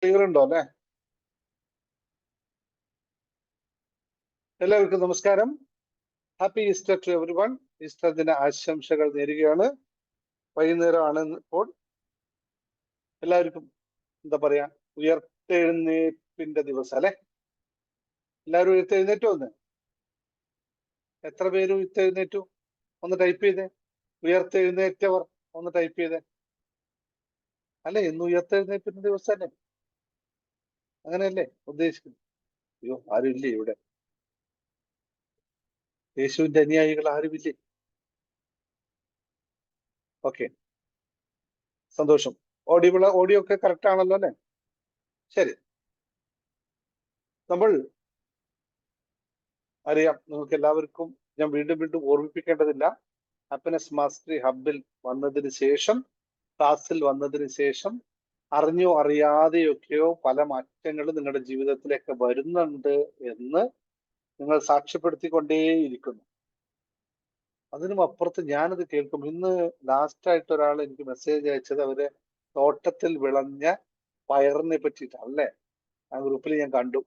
Clear ഉണ്ടോ അല്ലെ? എല്ലാവർക്കും നമസ്കാരം. Happy Easter to everyone. Easter ദിന ആശംസകൾ നേരുകയാണ്. വൈകുന്നേരമാണ് ഇപ്പോൾ. എല്ലാവർക്കും എന്താ പറയാ, ഉയർത്തെഴുന്നേൽപ്പിന്റെ ദിവസം അല്ലെ? എല്ലാവരും ഉയർത്തെഴുന്നേറ്റോ? ഒന്ന് എത്ര പേര് ഉയർത്തെഴുന്നേറ്റു? ഒന്ന് ടൈപ്പ് ചെയ്തേ. ഉയർത്തെഴുന്നേറ്റവർ ഒന്ന് ടൈപ്പ് ചെയ്തേ. അല്ലെ, ഇന്ന് ഉയർത്തെഴുന്നേൽപ്പിന്റെ ദിവസം അല്ലേ? അങ്ങനെയല്ലേ ഉദ്ദേശിക്കുന്നത്? അയ്യോ, ആരും ഇല്ലേ ഇവിടെ? യേശുവിന്റെ അനുയായികൾ ആരുമില്ലേ? ഓക്കെ, സന്തോഷം. ഓഡിയോ ഒക്കെ കറക്റ്റ് ആണല്ലോ അല്ലെ? ശരി. നമ്മൾ അറിയാം, നിങ്ങൾക്ക് എല്ലാവർക്കും ഞാൻ വീണ്ടും വീണ്ടും ഓർമ്മിപ്പിക്കേണ്ടതില്ല. ഹാപ്പിനെസ് മാസ്റ്ററി ഹബിൽ വന്നതിന് ശേഷം, ക്ലാസ്സിൽ വന്നതിന് ശേഷം അറിഞ്ഞോ അറിയാതെയൊക്കെയോ പല മാറ്റങ്ങളും നിങ്ങളുടെ ജീവിതത്തിലേക്ക് വരുന്നുണ്ട് എന്ന് നിങ്ങൾ സാക്ഷ്യപ്പെടുത്തിക്കൊണ്ടേയിരിക്കുന്നു. അതിനും അപ്പുറത്ത് ഞാനത് കേൾക്കും. ഇന്ന് ലാസ്റ്റ് ആയിട്ട് ഒരാൾ എനിക്ക് മെസ്സേജ് അയച്ചത് അവര് തോട്ടത്തിൽ വിളഞ്ഞ പയറിനെ പറ്റിയിട്ടല്ലേ, ആ ഗ്രൂപ്പിൽ ഞാൻ കണ്ടു.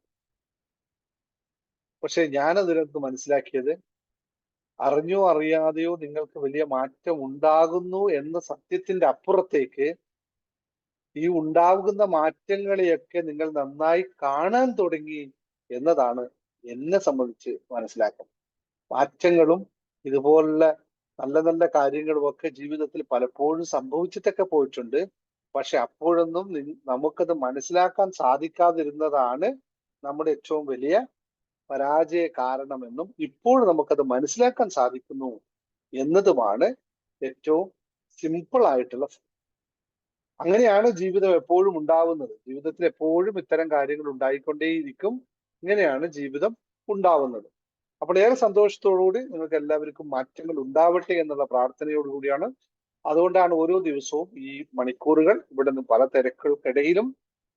പക്ഷെ ഞാനതിനകത്ത് മനസ്സിലാക്കിയത്, അറിഞ്ഞോ അറിയാതെയോ നിങ്ങൾക്ക് വലിയ മാറ്റം ഉണ്ടാകുന്നു എന്ന സത്യത്തിന്റെ അപ്പുറത്തേക്ക് ഈ ഉണ്ടാകുന്ന മാറ്റങ്ങളെയൊക്കെ നിങ്ങൾ നന്നായി കാണാൻ തുടങ്ങി എന്നതാണ് എന്നെ സംബന്ധിച്ച് മനസ്സിലാക്കുന്നത്. മാറ്റങ്ങളും ഇതുപോലുള്ള നല്ല നല്ല കാര്യങ്ങളും ഒക്കെ ജീവിതത്തിൽ പലപ്പോഴും സംഭവിച്ചിട്ടൊക്കെ പോയിട്ടുണ്ട്. പക്ഷെ അപ്പോഴൊന്നും നമുക്കത് മനസ്സിലാക്കാൻ സാധിക്കാതിരുന്നതാണ് നമ്മുടെ ഏറ്റവും വലിയ പരാജയ കാരണമെന്നും ഇപ്പോൾ നമുക്കത് മനസ്സിലാക്കാൻ സാധിക്കുന്നു എന്നതുമാണ് ഏറ്റവും സിമ്പിൾ ആയിട്ടുള്ള. അങ്ങനെയാണ് ജീവിതം എപ്പോഴും ഉണ്ടാവുന്നത്. ജീവിതത്തിൽ എപ്പോഴും ഇത്തരം കാര്യങ്ങൾ ഉണ്ടായിക്കൊണ്ടേയിരിക്കും. ഇങ്ങനെയാണ് ജീവിതം ഉണ്ടാവുന്നത്. അപ്പോൾ ഏറെ സന്തോഷത്തോടുകൂടി നിങ്ങൾക്ക് എല്ലാവർക്കും മാറ്റങ്ങൾ ഉണ്ടാവട്ടെ എന്നുള്ള പ്രാർത്ഥനയോടുകൂടിയാണ്. അതുകൊണ്ടാണ് ഓരോ ദിവസവും ഈ മണിക്കൂറുകൾ ഇവിടെ നിന്ന് പല തിരക്കുകൾക്കിടയിലും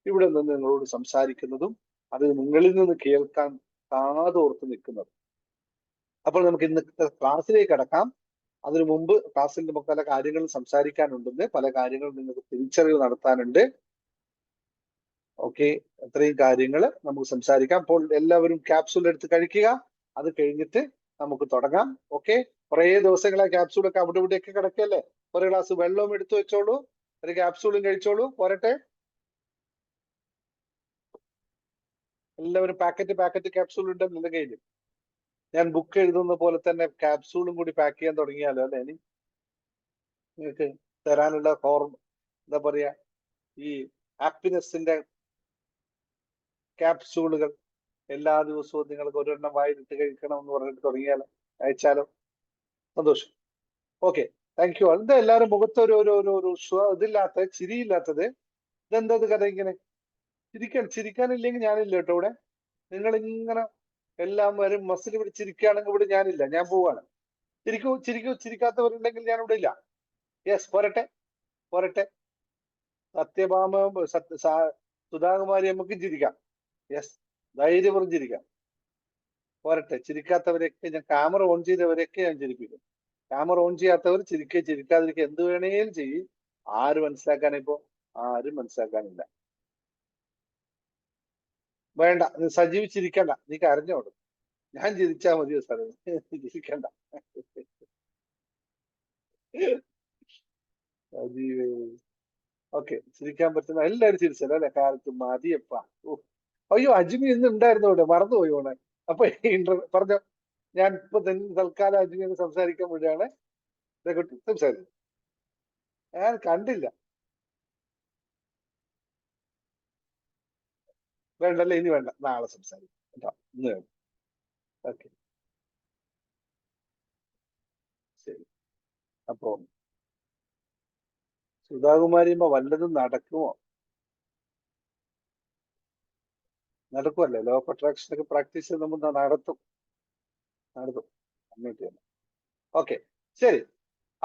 ഇവിടെ നിന്ന് നിങ്ങളോട് സംസാരിക്കുന്നതും അത് നിങ്ങളിൽ നിന്ന് കേൾക്കാൻ കാതോർത്ത് നിൽക്കുന്നത്. അപ്പോൾ നമുക്ക് ഇന്നത്തെ ക്ലാസ്സിലേക്ക് കടക്കാം. അതിനു മുമ്പ് ക്ലാസ്സിൽ നമുക്ക് പല കാര്യങ്ങളും സംസാരിക്കാനുണ്ടെന്ന്, പല കാര്യങ്ങളും നിങ്ങൾക്ക് തിരിച്ചറിവ് നടത്താനുണ്ട്. ഓക്കെ, അത്രയും കാര്യങ്ങൾ നമുക്ക് സംസാരിക്കാം. അപ്പോൾ എല്ലാവരും ക്യാപ്സൂൾ എടുത്ത് കഴിക്കുക. അത് കഴിഞ്ഞിട്ട് നമുക്ക് തുടങ്ങാം. ഓക്കെ, കുറേ ദിവസങ്ങളെ ക്യാപ്സൂളൊക്കെ അവിടെ ഇവിടെയൊക്കെ കിടക്കല്ലേ. ഒരു ഗ്ലാസ് വെള്ളവും എടുത്തു വെച്ചോളൂ, ഒരു ക്യാപ്സൂളും കഴിച്ചോളൂ. പോരട്ടെ, എല്ലാവരും പാക്കറ്റ് ക്യാപ്സൂൾ ഉണ്ട് നിന്റെ കയ്യിൽ. ഞാൻ ബുക്ക് എഴുതുന്ന പോലെ തന്നെ ക്യാപ്സൂളും കൂടി പാക്ക് ചെയ്യാൻ തുടങ്ങിയാലോ അല്ലെ? ഇനി നിങ്ങൾക്ക് തരാനുള്ള എന്താ പറയാ, ഈ ഹാപ്പിനെസിന്റെ ക്യാപ്സൂളുകൾ എല്ലാ ദിവസവും നിങ്ങൾക്ക് ഒരെണ്ണം വായിലിട്ട് കഴിക്കണം എന്ന് പറഞ്ഞിട്ട് തുടങ്ങിയാലോ, അയച്ചാലോ? സന്തോഷം. Okay, thank you. എന്താ എല്ലാവരും മുഖത്ത് ഒരു ഒരു ഒരു ഒരു ഇതില്ലാത്ത, ചിരിയില്ലാത്തത്? ഇതെന്തത് കഥ ഇങ്ങനെ? ചിരിക്കാനില്ലെങ്കിൽ ഞാനില്ല കേട്ടോ ഇവിടെ. നിങ്ങൾ ഇങ്ങനെ എല്ലാം വരും മസിൽ പിടിച്ചിരിക്കുകയാണെങ്കിൽ ഇവിടെ ഞാനില്ല, ഞാൻ പോവാണ്. ചിരിക്കാത്തവരുണ്ടെങ്കിൽ ഞാൻ ഇവിടെ ഇല്ല. യെസ്, പോരട്ടെ പോരട്ടെ. സത്യഭാമ സുധാകുമാരി നമുക്ക് ചിരിക്കാം. യെസ്, ധൈര്യപൂർവ്വം ചിരിക്കാം. പോരട്ടെ. ചിരിക്കാത്തവരെയൊക്കെ ഞാൻ ക്യാമറ ഓൺ ചെയ്തവരെയൊക്കെ ഞാൻ ചിരിപ്പിക്കും. ക്യാമറ ഓൺ ചെയ്യാത്തവർ ചിരിക്കാതിരിക്കുക, എന്ത് വേണേലും ചെയ്യും. ആര് മനസ്സിലാക്കാനിപ്പോ? ആരും മനസ്സിലാക്കാനില്ല. വേണ്ട, സജീവ് ചിരിക്കണ്ട, നീ കരഞ്ഞോടും. ഞാൻ ചിരിച്ചാ മതിയോ സാറേ? ചിരിക്കണ്ട. സജീവ് ഓക്കെ, ചിരിക്കാൻ പറ്റുന്ന എല്ലാവരും ചിരിച്ചല്ലോ അല്ലെ? കാലത്ത് മതിയപ്പ. അയ്യോ, അജ്മി ഇന്ന് ഉണ്ടായിരുന്നു ഇവിടെ, മറന്നുപോയി പോണെ. അപ്പൊ പറഞ്ഞോ. ഞാൻ ഇപ്പൊ തൽക്കാലം അജ്മിന്ന് സംസാരിക്കാൻ വേണ്ടിയാണ് സംസാരിച്ചത്. ഞാൻ കണ്ടില്ല. വേണ്ടല്ലേ? ഇനി വേണ്ട, നാളെ സംസാരിക്കാം കേട്ടോ. ഇന്ന് വേണ്ട. ഓക്കെ, ശരി. അപ്പോ സുധാകുമാരിയമ്മ വല്ലതും നടക്കുമോ? നടക്കുമല്ലേ? ലോ ഓഫ് അട്രാക്ഷൻ ഒക്കെ പ്രാക്ടീസ് നമ്മൾ നടത്തും. അങ്ങോട്ട് തന്നെ. ഓക്കെ, ശരി.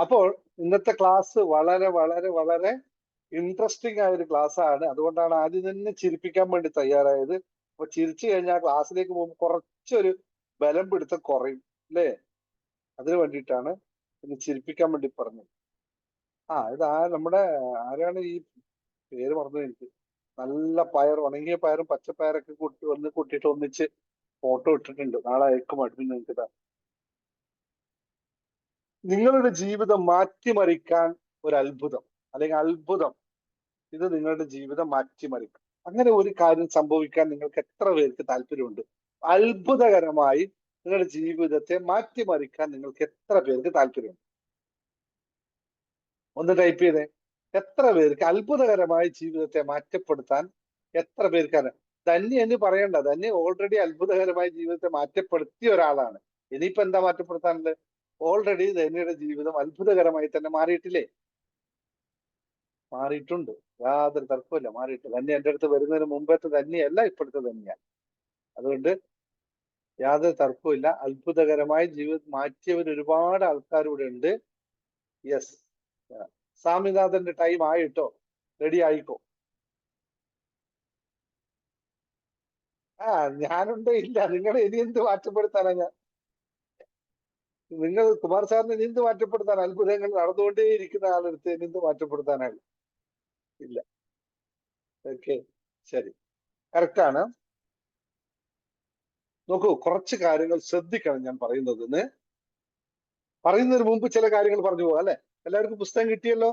അപ്പോൾ ഇന്നത്തെ ക്ലാസ് വളരെ വളരെ വളരെ ഇൻട്രസ്റ്റിംഗ് ആയ ഒരു ക്ലാസ് ആണ്. അതുകൊണ്ടാണ് ആദ്യം തന്നെ ചിരിപ്പിക്കാൻ വേണ്ടി തയ്യാറായത്. അപ്പൊ ചിരിച്ചു കഴിഞ്ഞാൽ ക്ലാസ്സിലേക്ക് പോകുമ്പോൾ കുറച്ചൊരു ബലം പിടുത്തം കുറയും അല്ലേ? അതിനു വേണ്ടിയിട്ടാണ് ഇന്ന് ചിരിപ്പിക്കാൻ വേണ്ടി പറഞ്ഞത്. ഇത് നമ്മുടെ ആരാണ് ഈ പേര് മറന്നു എനിക്ക്. നല്ല പയർ, ഉണങ്ങിയ പയറും പച്ചപ്പയറൊക്കെ കൂട്ടിയിട്ട് ഒന്നിച്ച് ഫോട്ടോ ഇട്ടിട്ടുണ്ട്. നാളെ അയക്കും അഡ്മിൻ നിങ്ങൾക്ക്. നിങ്ങളുടെ ജീവിതം മാറ്റിമറിക്കാൻ ഒരു അത്ഭുതം, അല്ലെങ്കിൽ അത്ഭുതം, ഇത് നിങ്ങളുടെ ജീവിതം മാറ്റിമറിക്കും. അങ്ങനെ ഒരു കാര്യം സംഭവിക്കാൻ നിങ്ങൾക്ക് എത്ര പേർക്ക് താല്പര്യമുണ്ട്? അത്ഭുതകരമായി നിങ്ങളുടെ ജീവിതത്തെ മാറ്റിമറിക്കാൻ നിങ്ങൾക്ക് എത്ര പേർക്ക് താല്പര്യമുണ്ട്? ഒന്ന് ടൈപ്പ് ചെയ്തേ. എത്ര പേർക്ക് അത്ഭുതകരമായി ജീവിതത്തെ മാറ്റപ്പെടുത്താൻ എത്ര പേർക്കാണ്? ധന്യ എന്ന് പറയണ്ട, ധന്യ ഓൾറെഡി അത്ഭുതകരമായി ജീവിതത്തെ മാറ്റപ്പെടുത്തിയ ഒരാളാണ്. ഇനിയിപ്പോ എന്താ മാറ്റപ്പെടുത്താനുള്ളത്? ഓൾറെഡി ധന്യയുടെ ജീവിതം അത്ഭുതകരമായി തന്നെ മാറിയിട്ടില്ലേ? മാറിയിട്ടുണ്ട്, യാതൊരു തർക്കമില്ല, മാറിയിട്ടില്ല. ധന്യ എൻ്റെ അടുത്ത് വരുന്നതിന് മുമ്പത്തെ ധന്യയല്ല ഇപ്പോഴത്തെ ധന്യ. അതുകൊണ്ട് യാതൊരു തർക്കമില്ല, അത്ഭുതകരമായി ജീവിതം മാറ്റിയവർ ഒരുപാട് ആൾക്കാരിവിടെ ഉണ്ട്. യെസ്, സ്വാമിനാഥന്റെ ടൈം ആയിട്ടോ, റെഡി ആയിക്കോ. ഞാനുണ്ടേ ഇല്ല, നിങ്ങളെ ഇനി എന്ത് മാറ്റപ്പെടുത്താനാ ഞാൻ? നിങ്ങൾ കുമാർ സാറിന് ഇനി എന്ത് മാറ്റപ്പെടുത്താൻ? അത്ഭുതങ്ങൾ നടന്നുകൊണ്ടേ ഇരിക്കുന്ന ആളെടുത്ത് ഇനി എന്ത് മാറ്റപ്പെടുത്താനാണ്? ഇല്ല. ഓക്കെ, ശരി, കറക്റ്റാണ്. നോക്കൂ, കുറച്ച് കാര്യങ്ങൾ ശ്രദ്ധിക്കണം ഞാൻ പറയുന്നതിന് മുമ്പ് ചില കാര്യങ്ങൾ പറഞ്ഞു പോകാം അല്ലെ? എല്ലാവർക്കും പുസ്തകം കിട്ടിയല്ലോ?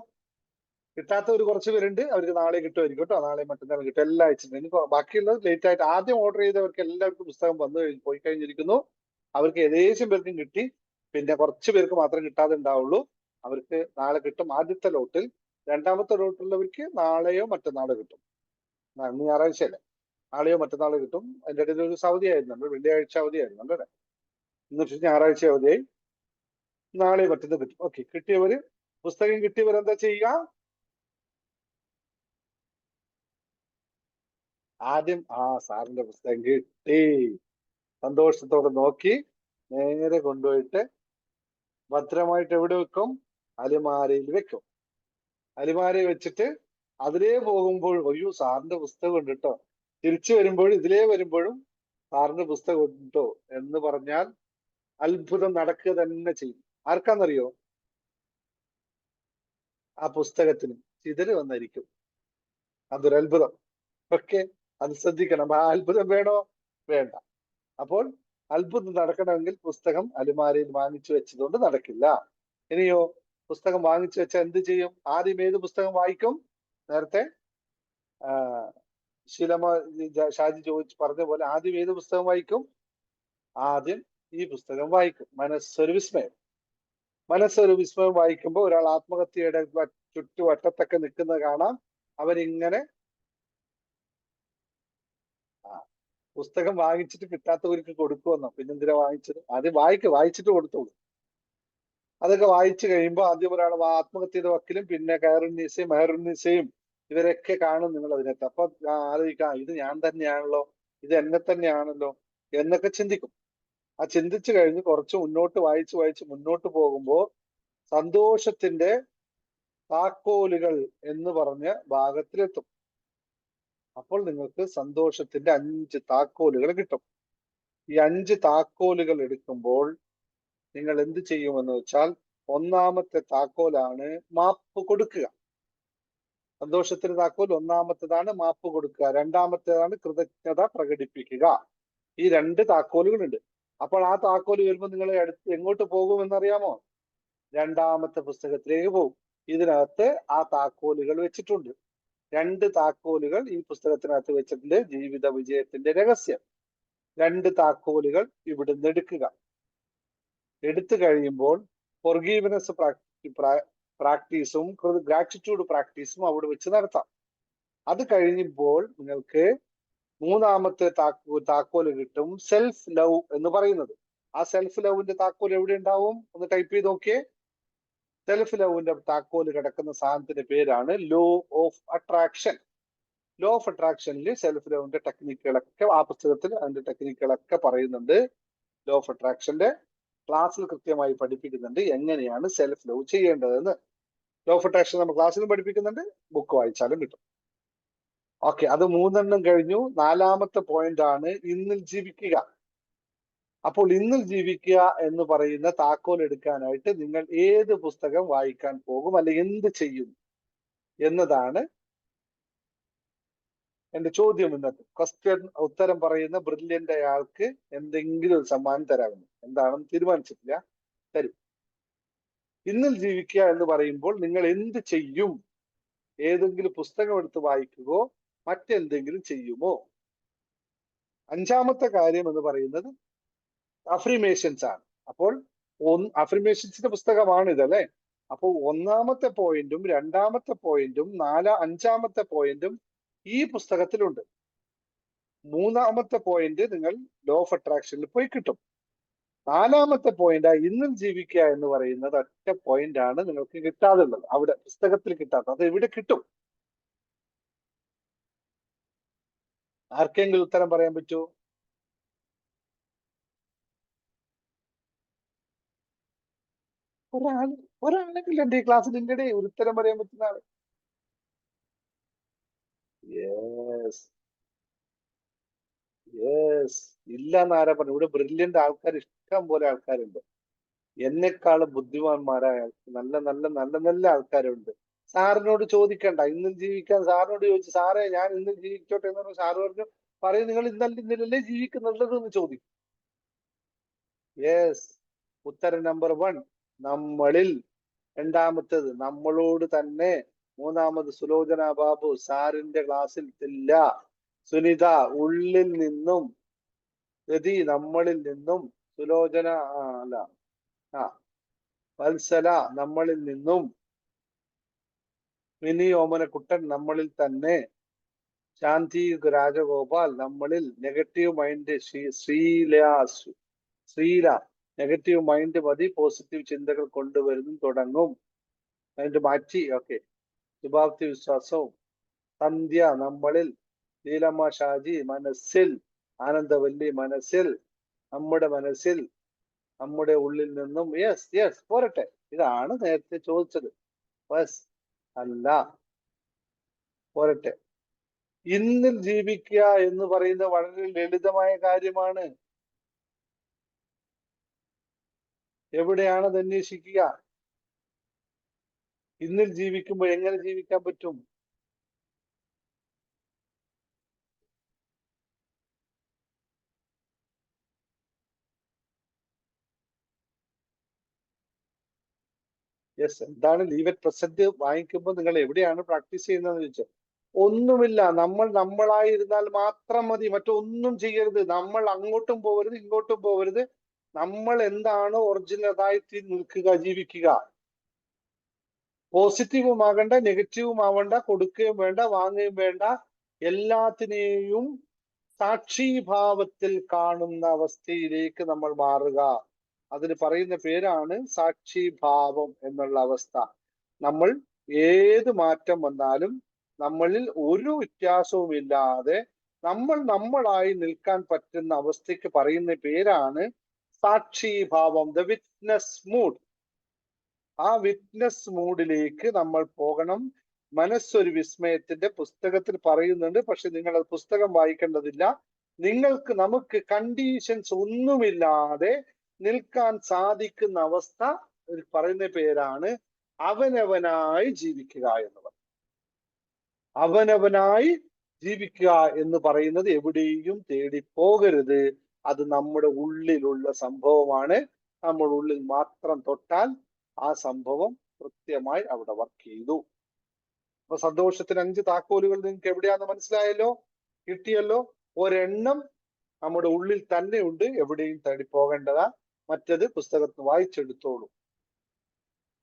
കിട്ടാത്തവർ കുറച്ച് പേരുണ്ട്, അവർക്ക് നാളെ കിട്ടുമായിരിക്കും കേട്ടോ. നാളെ മറ്റന്നാൾ കിട്ടും, എല്ലാം അയച്ചിട്ടുണ്ട്. ഇനി ബാക്കിയുള്ളത് ലേറ്റ് ആയിട്ട് ആദ്യം ഓർഡർ ചെയ്തവർക്ക് എല്ലാവർക്കും പുസ്തകം പോയി കഴിഞ്ഞിരിക്കുന്നു. അവർക്ക് ഏകദേശം പേർക്കും കിട്ടി. പിന്നെ കുറച്ച് പേർക്ക് മാത്രം കിട്ടാതെ ഉണ്ടാവുള്ളൂ. അവർക്ക് നാളെ കിട്ടും ആദ്യത്തെ ലോട്ടിൽ. രണ്ടാമത്തെ ലോട്ടിലുള്ളവർക്ക് നാളെയോ മറ്റന്നാളോ കിട്ടും. ഇന്ന് ഞായറാഴ്ചയല്ലേ, നാളെയോ മറ്റന്നാളോ കിട്ടും. അതിൻ്റെ ഇടയിൽ ഒരു അവധി ആയിരുന്നുണ്ട്, വെള്ളിയാഴ്ച അവധി ആയിരുന്നുണ്ട് അല്ലേ? എന്നിട്ട് ഞായറാഴ്ച അവധിയായി, നാളെ മറ്റന്ന് കിട്ടും. ഓക്കെ, കിട്ടിയവര്, പുസ്തകം കിട്ടിയവർ എന്താ ചെയ്യുക? ആദ്യം സാറിന്റെ പുസ്തകം കിട്ടി, സന്തോഷത്തോടെ നോക്കി നേരെ കൊണ്ടുപോയിട്ട് ഭദ്രമായിട്ട് എവിടെ വെക്കും? അലിമാരയിൽ വെക്കും. അലിമാരയിൽ വെച്ചിട്ട് അതിലേ പോകുമ്പോഴും അയ്യോ സാറിന്റെ പുസ്തകം ഉണ്ട് കേട്ടോ, തിരിച്ചു വരുമ്പോഴും ഇതിലേ വരുമ്പോഴും സാറിന്റെ പുസ്തകം ഉണ്ടോ എന്ന് പറഞ്ഞാൽ അത്ഭുതം നടക്കുക തന്നെ ചെയ്യും. ആർക്കാന്നറിയോ? ആ പുസ്തകത്തിന് ചിതല് വന്നിരിക്കും. അതൊരു അത്ഭുതം. ഓക്കെ, അത് ശ്രദ്ധിക്കണം. ആ അത്ഭുതം വേണോ? വേണ്ട. അപ്പോൾ അത്ഭുതം നടക്കണമെങ്കിൽ പുസ്തകം അലുമാരയിൽ വാങ്ങിച്ചു വെച്ചതുകൊണ്ട് നടക്കില്ല. ഇനിയോ, പുസ്തകം വാങ്ങിച്ചു വെച്ചാൽ എന്ത് ചെയ്യും? ആദ്യം ഏത് പുസ്തകം വായിക്കും? നേരത്തെ ശീലമ ഷാജി പറഞ്ഞ പോലെ ആദ്യം ഏത് പുസ്തകം വായിക്കും? ആദ്യം ഈ പുസ്തകം വായിക്കും, മനസ്സൊരു വിസ്മയം. മനസ്സൊരു വിസ്മയം വായിക്കുമ്പോൾ ഒരാൾ ആത്മഹത്യയുടെ ചുറ്റുവട്ടത്തൊക്കെ നിൽക്കുന്നത് കാണാം. അവരിങ്ങനെ പുസ്തകം വാങ്ങിച്ചിട്ട് കിട്ടാത്തവർക്ക് കൊടുക്കുമെന്നോ? പിന്നെന്തിനാ വാങ്ങിച്ചത്? ആദ്യം വായിച്ചിട്ട് കൊടുത്തോളൂ. അതൊക്കെ വായിച്ചു കഴിയുമ്പോൾ ആദ്യം ഒരാൾ ആത്മഹത്യയുടെ വക്കിലും പിന്നെ കയറുന്നീസയും മെഹറുന്നീസയും ഇവരൊക്കെ കാണും നിങ്ങൾ അതിനകത്ത്. അപ്പൊ ആലോചിക്കാം, ഇത് ഞാൻ തന്നെയാണല്ലോ, ഇത് എന്നെ തന്നെയാണല്ലോ എന്നൊക്കെ ചിന്തിക്കും. ആ ചിന്തിച്ചു കഴിഞ്ഞ് കുറച്ച് മുന്നോട്ട് വായിച്ച് മുന്നോട്ട് പോകുമ്പോൾ സന്തോഷത്തിന്റെ താക്കോലുകൾ എന്ന് പറഞ്ഞ ഭാഗത്തിലെത്തും. അപ്പോൾ നിങ്ങൾക്ക് സന്തോഷത്തിന്റെ 5 താക്കോലുകൾ കിട്ടും. ഈ 5 താക്കോലുകൾ എടുക്കുമ്പോൾ നിങ്ങൾ എന്ത് ചെയ്യുമെന്ന് വെച്ചാൽ, ഒന്നാമത്തെ താക്കോലാണ് മാപ്പ് കൊടുക്കുക. സന്തോഷത്തിന് താക്കോൽ ഒന്നാമത്തേതാണ് മാപ്പ് കൊടുക്കുക, രണ്ടാമത്തേതാണ് കൃതജ്ഞത പ്രകടിപ്പിക്കുക. ഈ 2 താക്കോലുകളുണ്ട്. അപ്പോൾ ആ താക്കോൽ വരുമ്പോൾ നിങ്ങൾ എങ്ങോട്ട് പോകുമെന്നറിയാമോ? രണ്ടാമത്തെ പുസ്തകത്തിലേക്ക് പോകും. ഇതിനകത്ത് ആ താക്കോലുകൾ വെച്ചിട്ടുണ്ട്. 2 താക്കോലുകൾ ഈ പുസ്തകത്തിനകത്ത് വെച്ചിട്ടുണ്ട്. ജീവിത വിജയത്തിന്റെ രഹസ്യം. 2 താക്കോലുകൾ ഇവിടുന്ന് എടുക്കുക. എടുത്തു കഴിയുമ്പോൾ ഫൊർഗീവ്നെസ് പ്രാക്ടീസും ഗ്രാറ്റിറ്റ്യൂഡ് പ്രാക്ടീസും അവിടെ വെച്ച് നടത്താം. അത് കഴിയുമ്പോൾ നിങ്ങൾക്ക് മൂന്നാമത്തെ താക്കോല് കിട്ടും, സെൽഫ് ലവ് എന്ന് പറയുന്നത്. ആ സെൽഫ് ലവിന്റെ താക്കോൽ എവിടെ ഉണ്ടാവും? ഒന്ന് ടൈപ്പ് ചെയ്ത് നോക്കിയേ. സെൽഫ് ലവിന്റെ താക്കോല് കിടക്കുന്ന സാധനത്തിന്റെ പേരാണ് law of attraction. Law of അട്രാക്ഷനിൽ സെൽഫ് ലവിന്റെ ടെക്നിക്കുകളൊക്കെ ആ പുസ്തകത്തിൽ അതിന്റെ ടെക്നിക്കുകളൊക്കെ പറയുന്നുണ്ട്. ലോ ഓഫ് അട്രാക്ഷന്റെ ക്ലാസ്സിൽ കൃത്യമായി പഠിപ്പിക്കുന്നുണ്ട് എങ്ങനെയാണ് സെൽഫ് ലവ് ചെയ്യേണ്ടതെന്ന്. ലോ ഓഫ് അട്രാക്ഷൻ നമ്മൾ ക്ലാസ്സിലും പഠിപ്പിക്കുന്നുണ്ട്, ബുക്ക് വായിച്ചാലും കിട്ടും. ഓക്കെ, അത് 3 കഴിഞ്ഞു. 4ാമത്തെ പോയിന്റ് ആണ് ഇന്നിൽ ജീവിക്കുക. അപ്പോൾ ഇന്നിൽ ജീവിക്കുക എന്ന് പറയുന്ന താക്കോൽ എടുക്കാനായിട്ട് നിങ്ങൾ ഏത് പുസ്തകം വായിക്കാൻ പോകും, അല്ലെങ്കിൽ എന്ത് ചെയ്യും എന്നതാണ് എന്റെ ചോദ്യം ഇന്നത്തെ ക്വസ്റ്റ്യൻ ഉത്തരം പറയുന്ന ബ്രില്യന്റ് അയാൾക്ക് എന്തെങ്കിലും ഒരു സമ്മാനം തരാമെന്ന്. എന്താണെന്ന് തീരുമാനിച്ചിട്ടില്ല, തരും. ഇന്നിൽ ജീവിക്കുക എന്ന് പറയുമ്പോൾ നിങ്ങൾ എന്ത് ചെയ്യും? ഏതെങ്കിലും പുസ്തകം എടുത്ത് വായിക്കുകയോ മറ്റെന്തെങ്കിലും ചെയ്യുമോ? അഞ്ചാമത്തെ കാര്യം എന്ന് പറയുന്നത് അഫ്രിമേഷൻസ് ആണ്. അപ്പോൾ അഫ്രിമേഷൻസിന്റെ പുസ്തകമാണ് ഇതല്ലേ. അപ്പോൾ ഒന്നാമത്തെ പോയിന്റും രണ്ടാമത്തെ പോയിന്റും അഞ്ചാമത്തെ പോയിന്റും ഈ പുസ്തകത്തിലുണ്ട്. മൂന്നാമത്തെ പോയിന്റ് നിങ്ങൾ ലോ ഓഫ് അട്രാക്ഷനിൽ പോയി കിട്ടും. നാലാമത്തെ പോയിന്റ് ഇന്നും ജീവിക്കുക എന്ന് പറയുന്നത് ഒറ്റ പോയിന്റ് ആണ് നിങ്ങൾക്ക് കിട്ടാതുള്ളത്, അവിടെ പുസ്തകത്തിൽ കിട്ടാത്തത്. അത് എവിടെ കിട്ടും? ആർക്കെങ്കിലും ഉത്തരം പറയാൻ പറ്റുമോ? ഒരാളെങ്കിലും എന്റെ ഈ ക്ലാസ്സിൽ ഇല്ലേ ഒരു ഉത്തരം പറയാൻ പറ്റുന്ന ആള്? Yes, yes. ഇല്ല എന്നാരാ പറഞ്ഞു? ഇവിടെ ബ്രില്യന്റ് ആൾക്കാർ ഇഷ്ടം പോലെ ആൾക്കാരുണ്ട്. എന്നെക്കാളും ബുദ്ധിമാന്മാരായ നല്ല നല്ല നല്ല നല്ല ആൾക്കാരുണ്ട്. സാറിനോട് ചോദിക്കണ്ട ഇന്നും ജീവിക്കാൻ. സാറിനോട് ചോദിച്ചു, സാറേ ഞാൻ ഇന്നും ജീവിച്ചോട്ടെ എന്ന് പറഞ്ഞു. സാറ് പറഞ്ഞു, പറയും നിങ്ങൾ ഇന്നല്ലേ ജീവിക്കുന്നുള്ളത് എന്ന് ചോദിക്കും. യെസ്, ഉത്തരം നമ്പർ 1 നമ്മളിൽ. രണ്ടാമത്തേത് നമ്മളോട് തന്നെ. മൂന്നാമത് സുലോചന ബാബു സാറിന്റെ ക്ലാസ്സിൽ ഇല്ല. സുനിത ഉള്ളിൽ നിന്നും. രതി നമ്മളിൽ നിന്നും. സുലോചന അല്ല വത്സല നമ്മളിൽ നിന്നും. മിനി ഓമനക്കുട്ടൻ നമ്മളിൽ തന്നെ. ശാന്തി രാജഗോപാൽ നമ്മളിൽ. Negative mind Srila negative mind മതി, പോസിറ്റീവ് ചിന്തകൾ കൊണ്ടുവരുന്നു തുടങ്ങും. മൈൻഡ് മാറ്റി. ഓക്കെ. ശുഭാപ്തി വിശ്വാസവും. സന്ധ്യ നമ്മളിൽ. ലീലമ്മ ഷാജി മനസ്സിൽ. ആനന്ദവല്ലി മനസ്സിൽ. നമ്മുടെ മനസ്സിൽ, നമ്മുടെ ഉള്ളിൽ നിന്നും. യെസ് യെസ്, പോരട്ടെ. ഇതാണ് നേരത്തെ ചോദിച്ചത്. ബസ് അല്ല, പോരട്ടെ. ഇന്നിൽ ജീവിക്കുക എന്ന് പറയുന്നത് വളരെ ലളിതമായ കാര്യമാണ്. എവിടെയാണ് അത് അന്വേഷിക്കുക? ഇന്നിൽ ജീവിക്കുമ്പോൾ എങ്ങനെ ജീവിക്കാൻ പറ്റും? യെസ്. എന്താണ് ലീവ് അറ്റ് പ്രസന്റ് വാങ്ങിക്കുമ്പോൾ നിങ്ങൾ എവിടെയാണ് പ്രാക്ടീസ് ചെയ്യുന്നതെന്ന് ചോദിച്ചാൽ ഒന്നുമില്ല. നമ്മൾ നമ്മളായിരുന്നാൽ മാത്രം മതി, മറ്റൊന്നും ചെയ്യരുത്. നമ്മൾ അങ്ങോട്ടും പോകരുത് ഇങ്ങോട്ടും പോകരുത്. നമ്മൾ എന്താണോ ഒറിജിനൽ അതായി നിൽക്കുക, ജീവിക്കുക. പോസിറ്റീവും ആകണ്ട നെഗറ്റീവും ആവണ്ട, കൊടുക്കുകയും വേണ്ട വാങ്ങുകയും വേണ്ട. എല്ലാത്തിനെയും സാക്ഷിഭാവത്തിൽ കാണുന്ന അവസ്ഥയിലേക്ക് നമ്മൾ മാറുക. അതിന് പറയുന്ന പേരാണ് സാക്ഷിഭാവം എന്നുള്ള അവസ്ഥ. നമ്മൾ ഏത് മാറ്റം വന്നാലും നമ്മളിൽ ഒരു വ്യത്യാസവും ഇല്ലാതെ നമ്മൾ നമ്മളായി നിൽക്കാൻ പറ്റുന്ന അവസ്ഥയ്ക്ക് പറയുന്ന പേരാണ് സാക്ഷിഭാവം, ദ വിറ്റ്നസ് മൂഡ്. ആ വിറ്റ്നസ് മൂഡിലേക്ക് നമ്മൾ പോകണം. മനസ്സൊരു വിസ്മയത്തിന്റെ പുസ്തകത്തിൽ പറയുന്നുണ്ട്, പക്ഷെ നിങ്ങൾ അത് പുസ്തകം വായിക്കേണ്ടതില്ല. നമുക്ക് കണ്ടീഷൻസ് ഒന്നുമില്ലാതെ നിൽക്കാൻ സാധിക്കുന്ന അവസ്ഥ പറയുന്ന പേരാണ് അവനവനായി ജീവിക്കുക എന്നുള്ളത്. അവനവനായി ജീവിക്കുക എന്ന് പറയുന്നത് എവിടെയും തേടിപ്പോകരുത്. അത് നമ്മുടെ ഉള്ളിലുള്ള സംഭവമാണ്. നമ്മുടെ ഉള്ളിൽ മാത്രം തൊട്ടാൽ ആ സംഭവം കൃത്യമായി അവിടെ വർക്ക് ചെയ്തു. അപ്പൊ സന്തോഷത്തിന് 5 താക്കോലുകൾ നിങ്ങൾക്ക് എവിടെയാന്ന് മനസ്സിലായല്ലോ, കിട്ടിയല്ലോ. ഒരെണ്ണം നമ്മുടെ ഉള്ളിൽ തന്നെ ഉണ്ട്, എവിടെയും തേടി പോകേണ്ടതാ. മറ്റത് പുസ്തകത്തിൽ വായിച്ചെടുത്തോളൂ.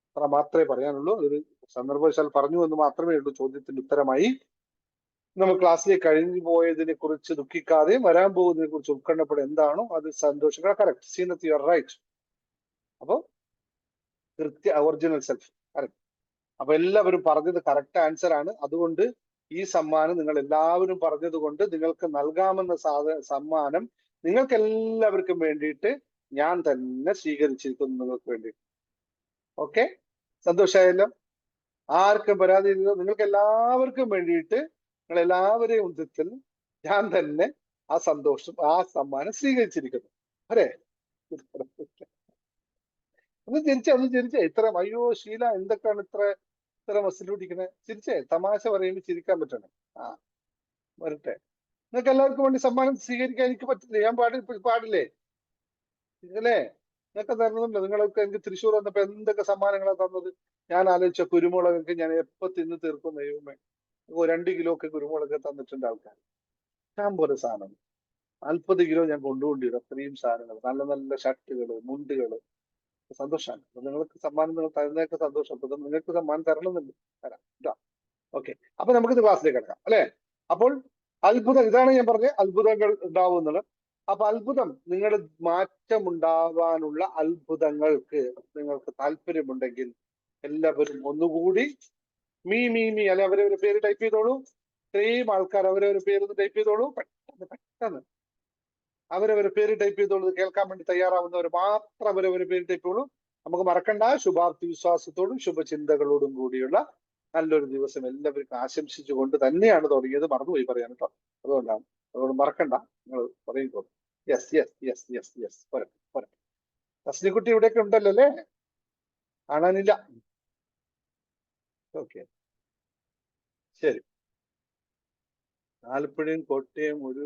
അത്ര മാത്രമേ പറയാനുള്ളൂ. ഒരു സന്ദർഭവശാൽ പറഞ്ഞു എന്ന് മാത്രമേ ഉള്ളൂ. ചോദ്യത്തിന്റെ ഉത്തരമായി. നമ്മൾ ക്ലാസ്സിലേക്ക് കഴിഞ്ഞു പോയതിനെ കുറിച്ച് ദുഃഖിക്കാതെയും വരാൻ പോകുന്നതിനെ കുറിച്ച് ഉത്കണ്ഠപ്പെടെ എന്താണോ അത് സന്തോഷിക്കുക. Correct. Zeenath you are right. അപ്പൊ ഒറിജിനൽ സെൽഫ് കറക്റ്റ്. അപ്പൊ എല്ലാവരും പറഞ്ഞത് കറക്റ്റ് ആൻസർ ആണ്. അതുകൊണ്ട് ഈ സമ്മാനം നിങ്ങൾ എല്ലാവരും പറഞ്ഞത് കൊണ്ട് നിങ്ങൾക്ക് നൽകാമെന്ന സമ്മാനം നിങ്ങൾക്ക് എല്ലാവർക്കും വേണ്ടിയിട്ട് ഞാൻ തന്നെ സ്വീകരിച്ചിരിക്കുന്നു, നിങ്ങൾക്ക് വേണ്ടി. ഓക്കെ, സന്തോഷമായല്ലോ? ആർക്കും പരാതി ഇല്ല. നിങ്ങൾക്ക് എല്ലാവർക്കും വേണ്ടിയിട്ട് നിങ്ങൾ എല്ലാവരെയും ഉദ്യത്തിൽ ഞാൻ തന്നെ ആ സമ്മാനം സ്വീകരിച്ചിരിക്കുന്നു. അതെ, ഒന്ന് ചിരിച്ചേ. ഇത്ര അയ്യോ ശീല എന്തൊക്കെയാണ് ഇത്ര മസിൽ പിടിക്കുന്നത്? ചിരിച്ചേ. തമാശ പറയുമ്പോൾ ചിരിക്കാൻ പറ്റണേ. ആ വരട്ടെ. നിങ്ങൾക്ക് എല്ലാവർക്കും വേണ്ടി സമ്മാനം സ്വീകരിക്കാൻ എനിക്ക് പറ്റില്ല, ഞാൻ പാടില്ലേ അല്ലേ? നിങ്ങൾക്ക് തരുന്നുണ്ട്. നിങ്ങൾക്ക് എനിക്ക് തൃശ്ശൂർ വന്നപ്പോ എന്തൊക്കെ സമ്മാനങ്ങളാണ് തന്നത്. ഞാൻ ആലോചിച്ച കുരുമുളകൊക്കെ ഞാൻ എപ്പോ തിന്ന് തീർക്കും ദൈവമേ. 2 കിലോ ഒക്കെ കുരുമുളക് തന്നിട്ടുണ്ട് ആൾക്കാർ. ഞാൻ പോലെ സാധനം 40 കിലോ ഞാൻ കൊണ്ടുകൊണ്ടിരും. അത്രയും സാധനങ്ങൾ, നല്ല നല്ല ഷർട്ടുകള്, മുണ്ടുകള്. സന്തോഷമാണ്. അപ്പൊ നിങ്ങൾക്ക് സമ്മാനം നിങ്ങൾ തരുന്നതൊക്കെ സന്തോഷം. അപ്പൊ നിങ്ങൾക്ക് സമ്മാനം തരണമെന്നുണ്ട്, തരാം കേട്ടോ. ഓക്കെ, അപ്പൊ നമുക്കിത് ക്ലാസ്സിലേക്ക് കിടക്കാം അല്ലെ. അപ്പോൾ അത്ഭുതം, ഇതാണ് ഞാൻ പറഞ്ഞ അത്ഭുതങ്ങൾ ഉണ്ടാവുന്നത്. അപ്പൊ അത്ഭുതം, നിങ്ങളുടെ മാറ്റം ഉണ്ടാവാനുള്ള അത്ഭുതങ്ങൾക്ക് നിങ്ങൾക്ക് താല്പര്യമുണ്ടെങ്കിൽ എല്ലാവരും ഒന്നുകൂടി മീ അല്ലെ അവരവരെ പേര് ടൈപ്പ് ചെയ്തോളൂ. ഇത്രയും ആൾക്കാർ അവരവരെ പേരൊന്ന് ടൈപ്പ് ചെയ്തോളൂ. പെട്ടെന്ന് അവരവരെ പേര് ടൈപ്പ് ചെയ്തോളൂ. കേൾക്കാൻ വേണ്ടി തയ്യാറാവുന്നവർ മാത്രം അവരവരെ പേര് ടൈപ്പ് ചെയ്തോളൂ. നമുക്ക് മറക്കണ്ട, ശുഭാപ്തി വിശ്വാസത്തോടും ശുഭചിന്തകളോടും കൂടിയുള്ള നല്ലൊരു ദിവസം എല്ലാവർക്കും ആശംസിച്ചുകൊണ്ട് തന്നെയാണ് തുടങ്ങിയത്. മറന്നുപോയി പറയാൻ കേട്ടോ, അതുകൊണ്ട് മറക്കണ്ട, നിങ്ങൾ പറയുമ്പോൾ. Yes yes yes yes yes പോരട്ടെ പോരട്ടെ. തസ്ലിക്കുട്ടി ഇവിടെയൊക്കെ ഉണ്ടല്ലോ അല്ലേ? കാണാനില്ല. ഓക്കെ, ശരി. ആലപ്പുഴയും കോട്ടയം ഒരു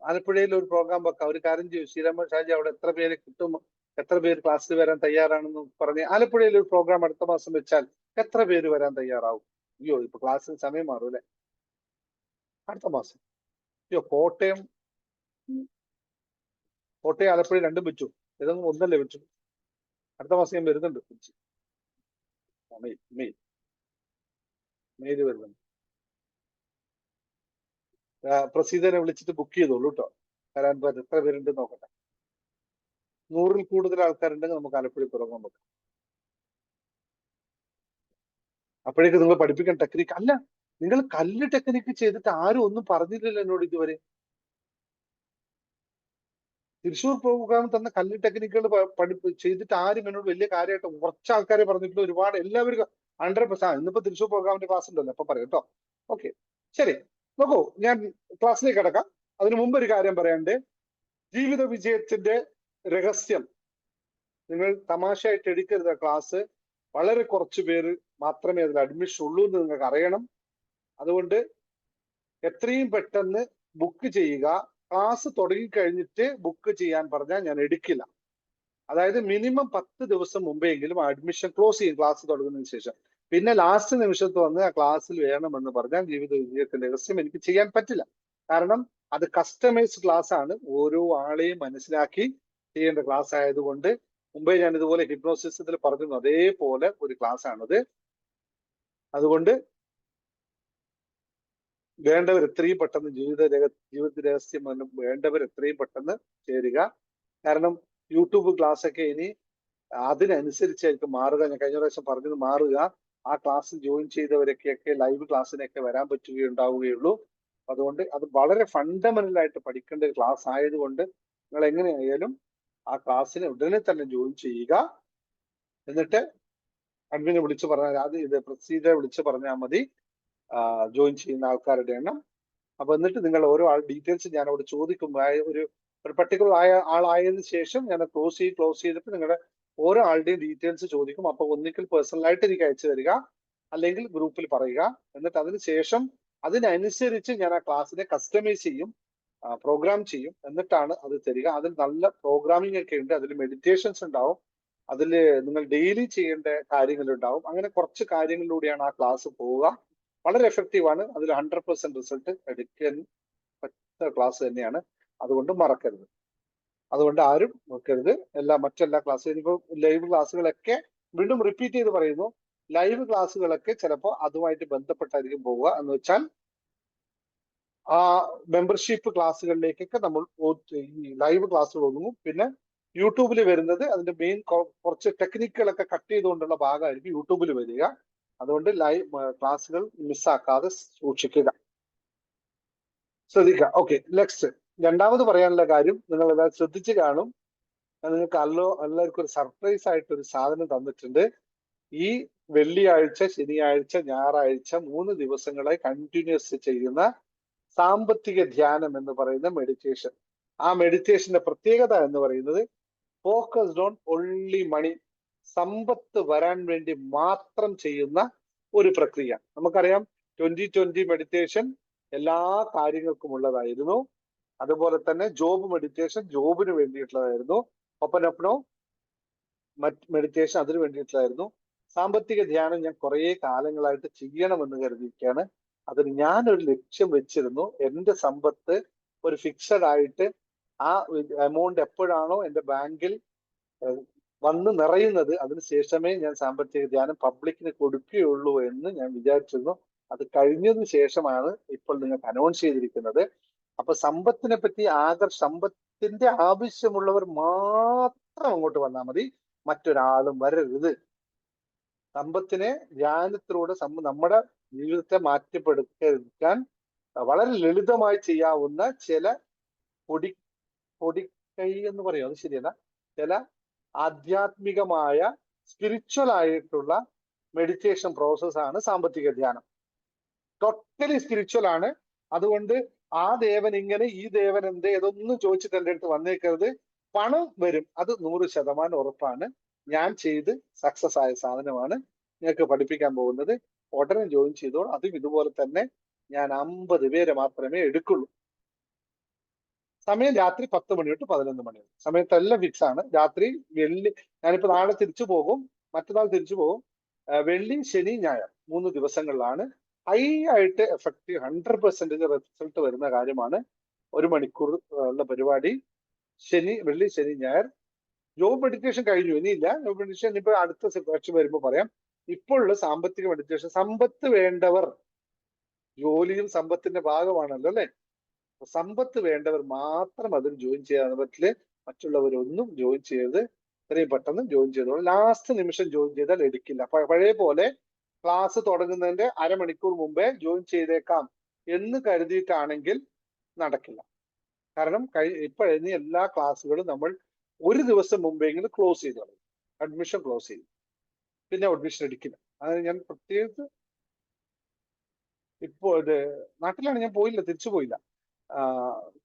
ആലപ്പുഴയിൽ ഒരു പ്രോഗ്രാം വെക്കാം. ഒരു കാര്യം ചെയ്യും, ശ്രീരാമ ഷാജി അവിടെ എത്ര പേര് കിട്ടും, എത്ര പേര് ക്ലാസ്സിൽ വരാൻ തയ്യാറാണെന്ന് പറഞ്ഞ് ആലപ്പുഴയിൽ ഒരു പ്രോഗ്രാം അടുത്ത മാസം വെച്ചാൽ എത്ര പേര് വരാൻ തയ്യാറാവും? അയ്യോ, ഇപ്പൊ ക്ലാസ്സിന് സമയം മാറും അല്ലെ? അടുത്ത മാസം. അയ്യോ, കോട്ടയം ആലപ്പുഴ രണ്ടും വെച്ചു, ഏതെങ്കിലും ഒന്നല്ലേ വെച്ചു. അടുത്ത മാസം ഞാൻ വരുന്നുണ്ട്. മെയ്യിൽ വരുന്നുണ്ട്. പ്രസീതനെ വിളിച്ചിട്ട് ബുക്ക് ചെയ്തോളൂ കേട്ടോ, വരാൻ എത്ര പേരുണ്ട് നോക്കട്ടെ. 100-ൽ കൂടുതൽ ആൾക്കാരുണ്ടെങ്കിൽ നമുക്ക് ആലപ്പുഴ തുടങ്ങാൻ പറ്റും. അപ്പോഴേക്ക് നിങ്ങൾ പഠിപ്പിക്കാൻ ടെക്നിക്ക് അല്ല, നിങ്ങൾ കല്ല് ടെക്നിക്ക് ചെയ്തിട്ട് ആരും ഒന്നും പറഞ്ഞില്ലല്ലോ എന്നോട് ഇതുവരെ. തൃശ്ശൂർ പ്രോഗ്രാം തന്ന കല്ല് ടെക്നിക്കുകൾ ചെയ്തിട്ട് ആരും എന്നോട് വലിയ കാര്യമായിട്ട് കുറച്ച് ആൾക്കാരെ പറഞ്ഞിട്ടുള്ള ഒരുപാട്, എല്ലാവർക്കും 100%. ഇന്നിപ്പോ തൃശ്ശൂർ പ്രോഗ്രാമിന്റെ ക്ലാസ് ഉണ്ടല്ലോ, അപ്പൊ പറയാം കേട്ടോ. ഓക്കെ, ശരി. നോക്കൂ, ഞാൻ ക്ലാസ്സിലേക്ക് കിടക്കാം. അതിനു മുമ്പ് ഒരു കാര്യം പറയാണ്ട്, ജീവിത വിജയത്തിന്റെ രഹസ്യം നിങ്ങൾ തമാശയായിട്ട് എടുക്കരുത്. ക്ലാസ് വളരെ കുറച്ച് പേര് മാത്രമേ അതിൽ അഡ്മിഷൻ ഉള്ളൂ എന്ന് നിങ്ങൾക്ക് അറിയണം. അതുകൊണ്ട് എത്രയും പെട്ടെന്ന് ബുക്ക് ചെയ്യുക. ക്ലാസ് തുടങ്ങിക്കഴിഞ്ഞിട്ട് ബുക്ക് ചെയ്യാൻ പറഞ്ഞാൽ ഞാൻ എടുക്കില്ല. അതായത് മിനിമം 10 ദിവസം മുമ്പെങ്കിലും അഡ്മിഷൻ ക്ലോസ് ചെയ്യും ക്ലാസ് തുടങ്ങുന്നതിന് ശേഷം. പിന്നെ ലാസ്റ്റ് നിമിഷത്ത് വന്ന് ആ ക്ലാസ്സിൽ വേണമെന്ന് പറഞ്ഞാൽ ജീവിത വിജയത്തിന്റെ രഹസ്യം എനിക്ക് ചെയ്യാൻ പറ്റില്ല. കാരണം അത് കസ്റ്റമൈസ്ഡ് ക്ലാസ് ആണ്, ഓരോ ആളെയും മനസ്സിലാക്കി ചെയ്യേണ്ട ക്ലാസ് ആയതുകൊണ്ട്. മുമ്പേ ഞാൻ ഇതുപോലെ ഹിപ്നോസിസത്തിൽ പറഞ്ഞിരുന്നു, അതേപോലെ ഒരു ക്ലാസ് ആണത്. അതുകൊണ്ട് വേണ്ടവർ എത്രയും പെട്ടെന്ന് ജീവിത രഹസ്യം വേണ്ടവർ എത്രയും പെട്ടെന്ന് ചേരുക. കാരണം യൂട്യൂബ് ക്ലാസ് ഒക്കെ ഇനി അതിനനുസരിച്ചായിരിക്കും മാറുക. ഞാൻ കഴിഞ്ഞ പ്രാവശ്യം പറഞ്ഞത് മാറുക. ആ ക്ലാസ്സിൽ ജോയിൻ ചെയ്തവരൊക്കെ ലൈവ് ക്ലാസ്സിനൊക്കെ വരാൻ പറ്റുകയുണ്ടാവുകയുള്ളൂ. അതുകൊണ്ട് അത് വളരെ ഫണ്ടമെന്റൽ ആയിട്ട് പഠിക്കേണ്ട ഒരു ക്ലാസ് ആയതുകൊണ്ട് നിങ്ങൾ എങ്ങനെയായാലും ആ ക്ലാസ്സിന് ഉടനെ തന്നെ ജോയിൻ ചെയ്യുക. എന്നിട്ട് അഡ്മിനെ വിളിച്ചു പറഞ്ഞാൽ, ഇത് പ്രൊസീജിയർ വിളിച്ചു പറഞ്ഞാൽ മതി ജോയിൻ ചെയ്യുന്ന ആൾക്കാരുടെ എണ്ണം. അപ്പൊ എന്നിട്ട് നിങ്ങൾ ഓരോ ഡീറ്റെയിൽസ് ഞാൻ അവിടെ ചോദിക്കും. ഒരു പർട്ടിക്കുലർ ആളായതിനു ശേഷം ഞാൻ ക്ലോസ് ചെയ്തിട്ട് നിങ്ങളുടെ ഓരോ ആളുടെയും ഡീറ്റെയിൽസ് ചോദിക്കും. അപ്പൊ ഒന്നിക്കൽ പേഴ്സണലായിട്ട് എനിക്ക് അയച്ചു തരിക, അല്ലെങ്കിൽ ഗ്രൂപ്പിൽ പറയുക. എന്നിട്ട് അതിനുശേഷം അതിനനുസരിച്ച് ഞാൻ ആ ക്ലാസ്സിനെ കസ്റ്റമൈസ് ചെയ്യും, പ്രോഗ്രാം ചെയ്യും. എന്നിട്ടാണ് അത് തരിക. അതിൽ നല്ല പ്രോഗ്രാമിംഗ് ഒക്കെ ഉണ്ട്, അതിൽ മെഡിറ്റേഷൻസ് ഉണ്ടാവും, അതിൽ നിങ്ങൾ ഡെയിലി ചെയ്യേണ്ട കാര്യങ്ങൾ ഉണ്ടാവും. അങ്ങനെ കുറച്ച് കാര്യങ്ങളിലൂടെയാണ് ആ ക്ലാസ് പോവുക. വളരെ എഫക്റ്റീവ് ആണ്. അതിൽ 100% റിസൾട്ട് എടുക്കാൻ പറ്റുന്ന ക്ലാസ് തന്നെയാണ്. അതുകൊണ്ട് മറക്കരുത്. അതുകൊണ്ട് ആരും മറക്കരുത്. മറ്റെല്ലാ ക്ലാസ്സുകളും ഇപ്പോൾ ലൈവ് ക്ലാസ്സുകളൊക്കെ വീണ്ടും റിപ്പീറ്റ് ചെയ്ത് പറയുന്നു, ലൈവ് ക്ലാസ്സുകളൊക്കെ ചിലപ്പോൾ അതുമായിട്ട് ബന്ധപ്പെട്ടായിരിക്കും പോവുക. എന്ന് വെച്ചാൽ ആ മെമ്പർഷിപ്പ് ക്ലാസ്സുകളിലേക്കൊക്കെ നമ്മൾ ഈ ലൈവ് ക്ലാസ്സുകൾ ഒതുങ്ങും. പിന്നെ യൂട്യൂബിൽ വരുന്നത് അതിന്റെ മെയിൻ കുറച്ച് ടെക്നിക്കുകളൊക്കെ കട്ട് ചെയ്തുകൊണ്ടുള്ള ഭാഗമായിരിക്കും യൂട്യൂബിൽ വരിക. അതുകൊണ്ട് ലൈവ് ക്ലാസ്സുകൾ മിസ്സാക്കാതെ സൂക്ഷിക്കുക, ശ്രദ്ധിക്കുക. ഓക്കെ, നെക്സ്റ്റ് രണ്ടാമത് പറയാനുള്ള കാര്യം, നിങ്ങൾ എല്ലാവരും ശ്രദ്ധിച്ചു കാണും. നിങ്ങൾക്ക് എല്ലാവർക്കും ഒരു സർപ്രൈസ് ആയിട്ട് ഒരു സാധനം തന്നിട്ടുണ്ട്. ഈ വെള്ളിയാഴ്ച, ശനിയാഴ്ച, ഞായറാഴ്ച 3 ദിവസങ്ങളായി കണ്ടിന്യൂസ് ചെയ്യുന്ന സാമ്പത്തിക ധ്യാനം എന്ന് പറയുന്ന മെഡിറ്റേഷൻ. ആ മെഡിറ്റേഷന്റെ പ്രത്യേകത എന്ന് പറയുന്നത് ഫോക്കസ്ഡ് ഓൺ ഓൺലി മണി. സമ്പത്ത് വരാൻ വേണ്ടി മാത്രം ചെയ്യുന്ന ഒരു പ്രക്രിയ. നമുക്കറിയാം 2020 മെഡിറ്റേഷൻ എല്ലാ കാര്യങ്ങൾക്കും ഉള്ളതായിരുന്നു. അതുപോലെ തന്നെ ജോബ് മെഡിറ്റേഷൻ ജോബിന് വേണ്ടിയിട്ടുള്ളതായിരുന്നു. ഒപ്പനൊപ്പനോ മെഡിറ്റേഷൻ അതിന് വേണ്ടിയിട്ടുള്ളതായിരുന്നു. സാമ്പത്തിക ധ്യാനം ഞാൻ കുറേ കാലങ്ങളായിട്ട് ചെയ്യണമെന്ന് കരുതിയിരിക്കുകയാണ്. അതിന് ഞാനൊരു ലക്ഷ്യം വെച്ചിരുന്നു. എൻ്റെ സമ്പത്ത് ഒരു ഫിക്സഡ് ആയിട്ട് ആ എമൗണ്ട് എപ്പോഴാണോ എൻ്റെ ബാങ്കിൽ വന്ന് നിറയുന്നത് അതിനുശേഷമേ ഞാൻ സാമ്പത്തിക ധ്യാനം പബ്ലിക്കിന് കൊടുക്കുകയുള്ളൂ എന്ന് ഞാൻ വിചാരിച്ചിരുന്നു. അത് കഴിഞ്ഞതിന് ശേഷമാണ് ഇപ്പോൾ നിങ്ങൾക്ക് അനൗൺസ് ചെയ്തിരിക്കുന്നത്. അപ്പൊ സമ്പത്തിനെ പറ്റി സമ്പത്തിന്റെ ആവശ്യമുള്ളവർ മാത്രം അങ്ങോട്ട് വന്നാൽ മതി, മറ്റൊരാളും വരരുത്. സമ്പത്തിനെ ധ്യാനത്തിലൂടെ നമ്മുടെ ജീവിതത്തെ മാറ്റപ്പെടുത്താൻ വളരെ ലളിതമായി ചെയ്യാവുന്ന ചില പൊടിക്കൈ എന്ന് പറയും, അത് ശരിയല്ല, ചില ആധ്യാത്മികമായ സ്പിരിച്വൽ ആയിട്ടുള്ള മെഡിറ്റേഷൻ പ്രോസസ്സാണ് സാമ്പത്തിക ധ്യാനം. ടോട്ടലി സ്പിരിച്വൽ ആണ്. അതുകൊണ്ട് ആ ദേവൻ ഇങ്ങനെ, ഈ ദേവൻ എന്തേ, ഇതൊന്നും ചോദിച്ചിട്ട് എൻ്റെ അടുത്ത് വന്നേക്കരുത്. പണം വരും, അത് 100% ഉറപ്പാണ്. ഞാൻ ചെയ്ത് സക്സസ് ആയ സാധനമാണ് നിങ്ങൾക്ക് പഠിപ്പിക്കാൻ പോകുന്നത്. ഉടനെ ജോയിൻ ചെയ്തോളൂ. അതും ഇതുപോലെ തന്നെ ഞാൻ 50 പേരെ മാത്രമേ എടുക്കുള്ളൂ. സമയം രാത്രി 10 മണി തൊട്ട് 11 മണി വരെ. സമയത്തെല്ലാം ഫിക്സ് ആണ്. രാത്രി ഞാനിപ്പോ നാളെ തിരിച്ചു പോകും, മറ്റന്നാൾ തിരിച്ചു പോകും. വെള്ളി, ശനി, ഞായർ 3 ദിവസങ്ങളിലാണ് ഹൈ ആയിട്ട് എഫക്റ്റീവ് 100% റിസൾട്ട് വരുന്ന കാര്യമാണ്. 1 മണിക്കൂർ ഉള്ള പരിപാടി. വെള്ളി, ശനി, ഞായർ. ജോബ് മെഡിറ്റേഷൻ കഴിഞ്ഞു, ഇനിയില്ല. ജോബ് മെഡിറ്റേഷൻ ഇനിയിപ്പോ അടുത്ത സെക്ഷൻ വരുമ്പോൾ പറയാം. ഇപ്പോഴുള്ള സാമ്പത്തിക മെഡിറ്റേഷൻ, സമ്പത്ത് വേണ്ടവർ, ജോലിയും സമ്പത്തിന്റെ ഭാഗമാണല്ലോ അല്ലെ. സമ്പത്ത് വേണ്ടവർ മാത്രം അതിൽ ജോയിൻ ചെയ്യാൻ പറ്റില്ല. മറ്റുള്ളവരൊന്നും ജോയിൻ ചെയ്ത് എത്രയും പെട്ടെന്ന് ജോയിൻ ചെയ്തോളൂ. ലാസ്റ്റ് നിമിഷം ജോയിൻ ചെയ്താൽ എടുക്കില്ല. പഴയ പോലെ ക്ലാസ് തുടങ്ങുന്നതിന്റെ അരമണിക്കൂർ മുമ്പേ ജോയിൻ ചെയ്തേക്കാം എന്ന് കരുതിയിട്ടാണെങ്കിൽ നടക്കില്ല. കാരണം ഇനി എല്ലാ ക്ലാസ്സുകളും നമ്മൾ ഒരു ദിവസം മുമ്പെങ്കിലും ക്ലോസ് ചെയ്ത് കളയും. അഡ്മിഷൻ ക്ലോസ് ചെയ്യും. പിന്നെ അഡ്മിഷൻ എടുക്കില്ല. അത് ഞാൻ പ്രത്യേകിച്ച് നാട്ടിലാണ്, ഞാൻ പോയില്ല, തിരിച്ചു പോയില്ല.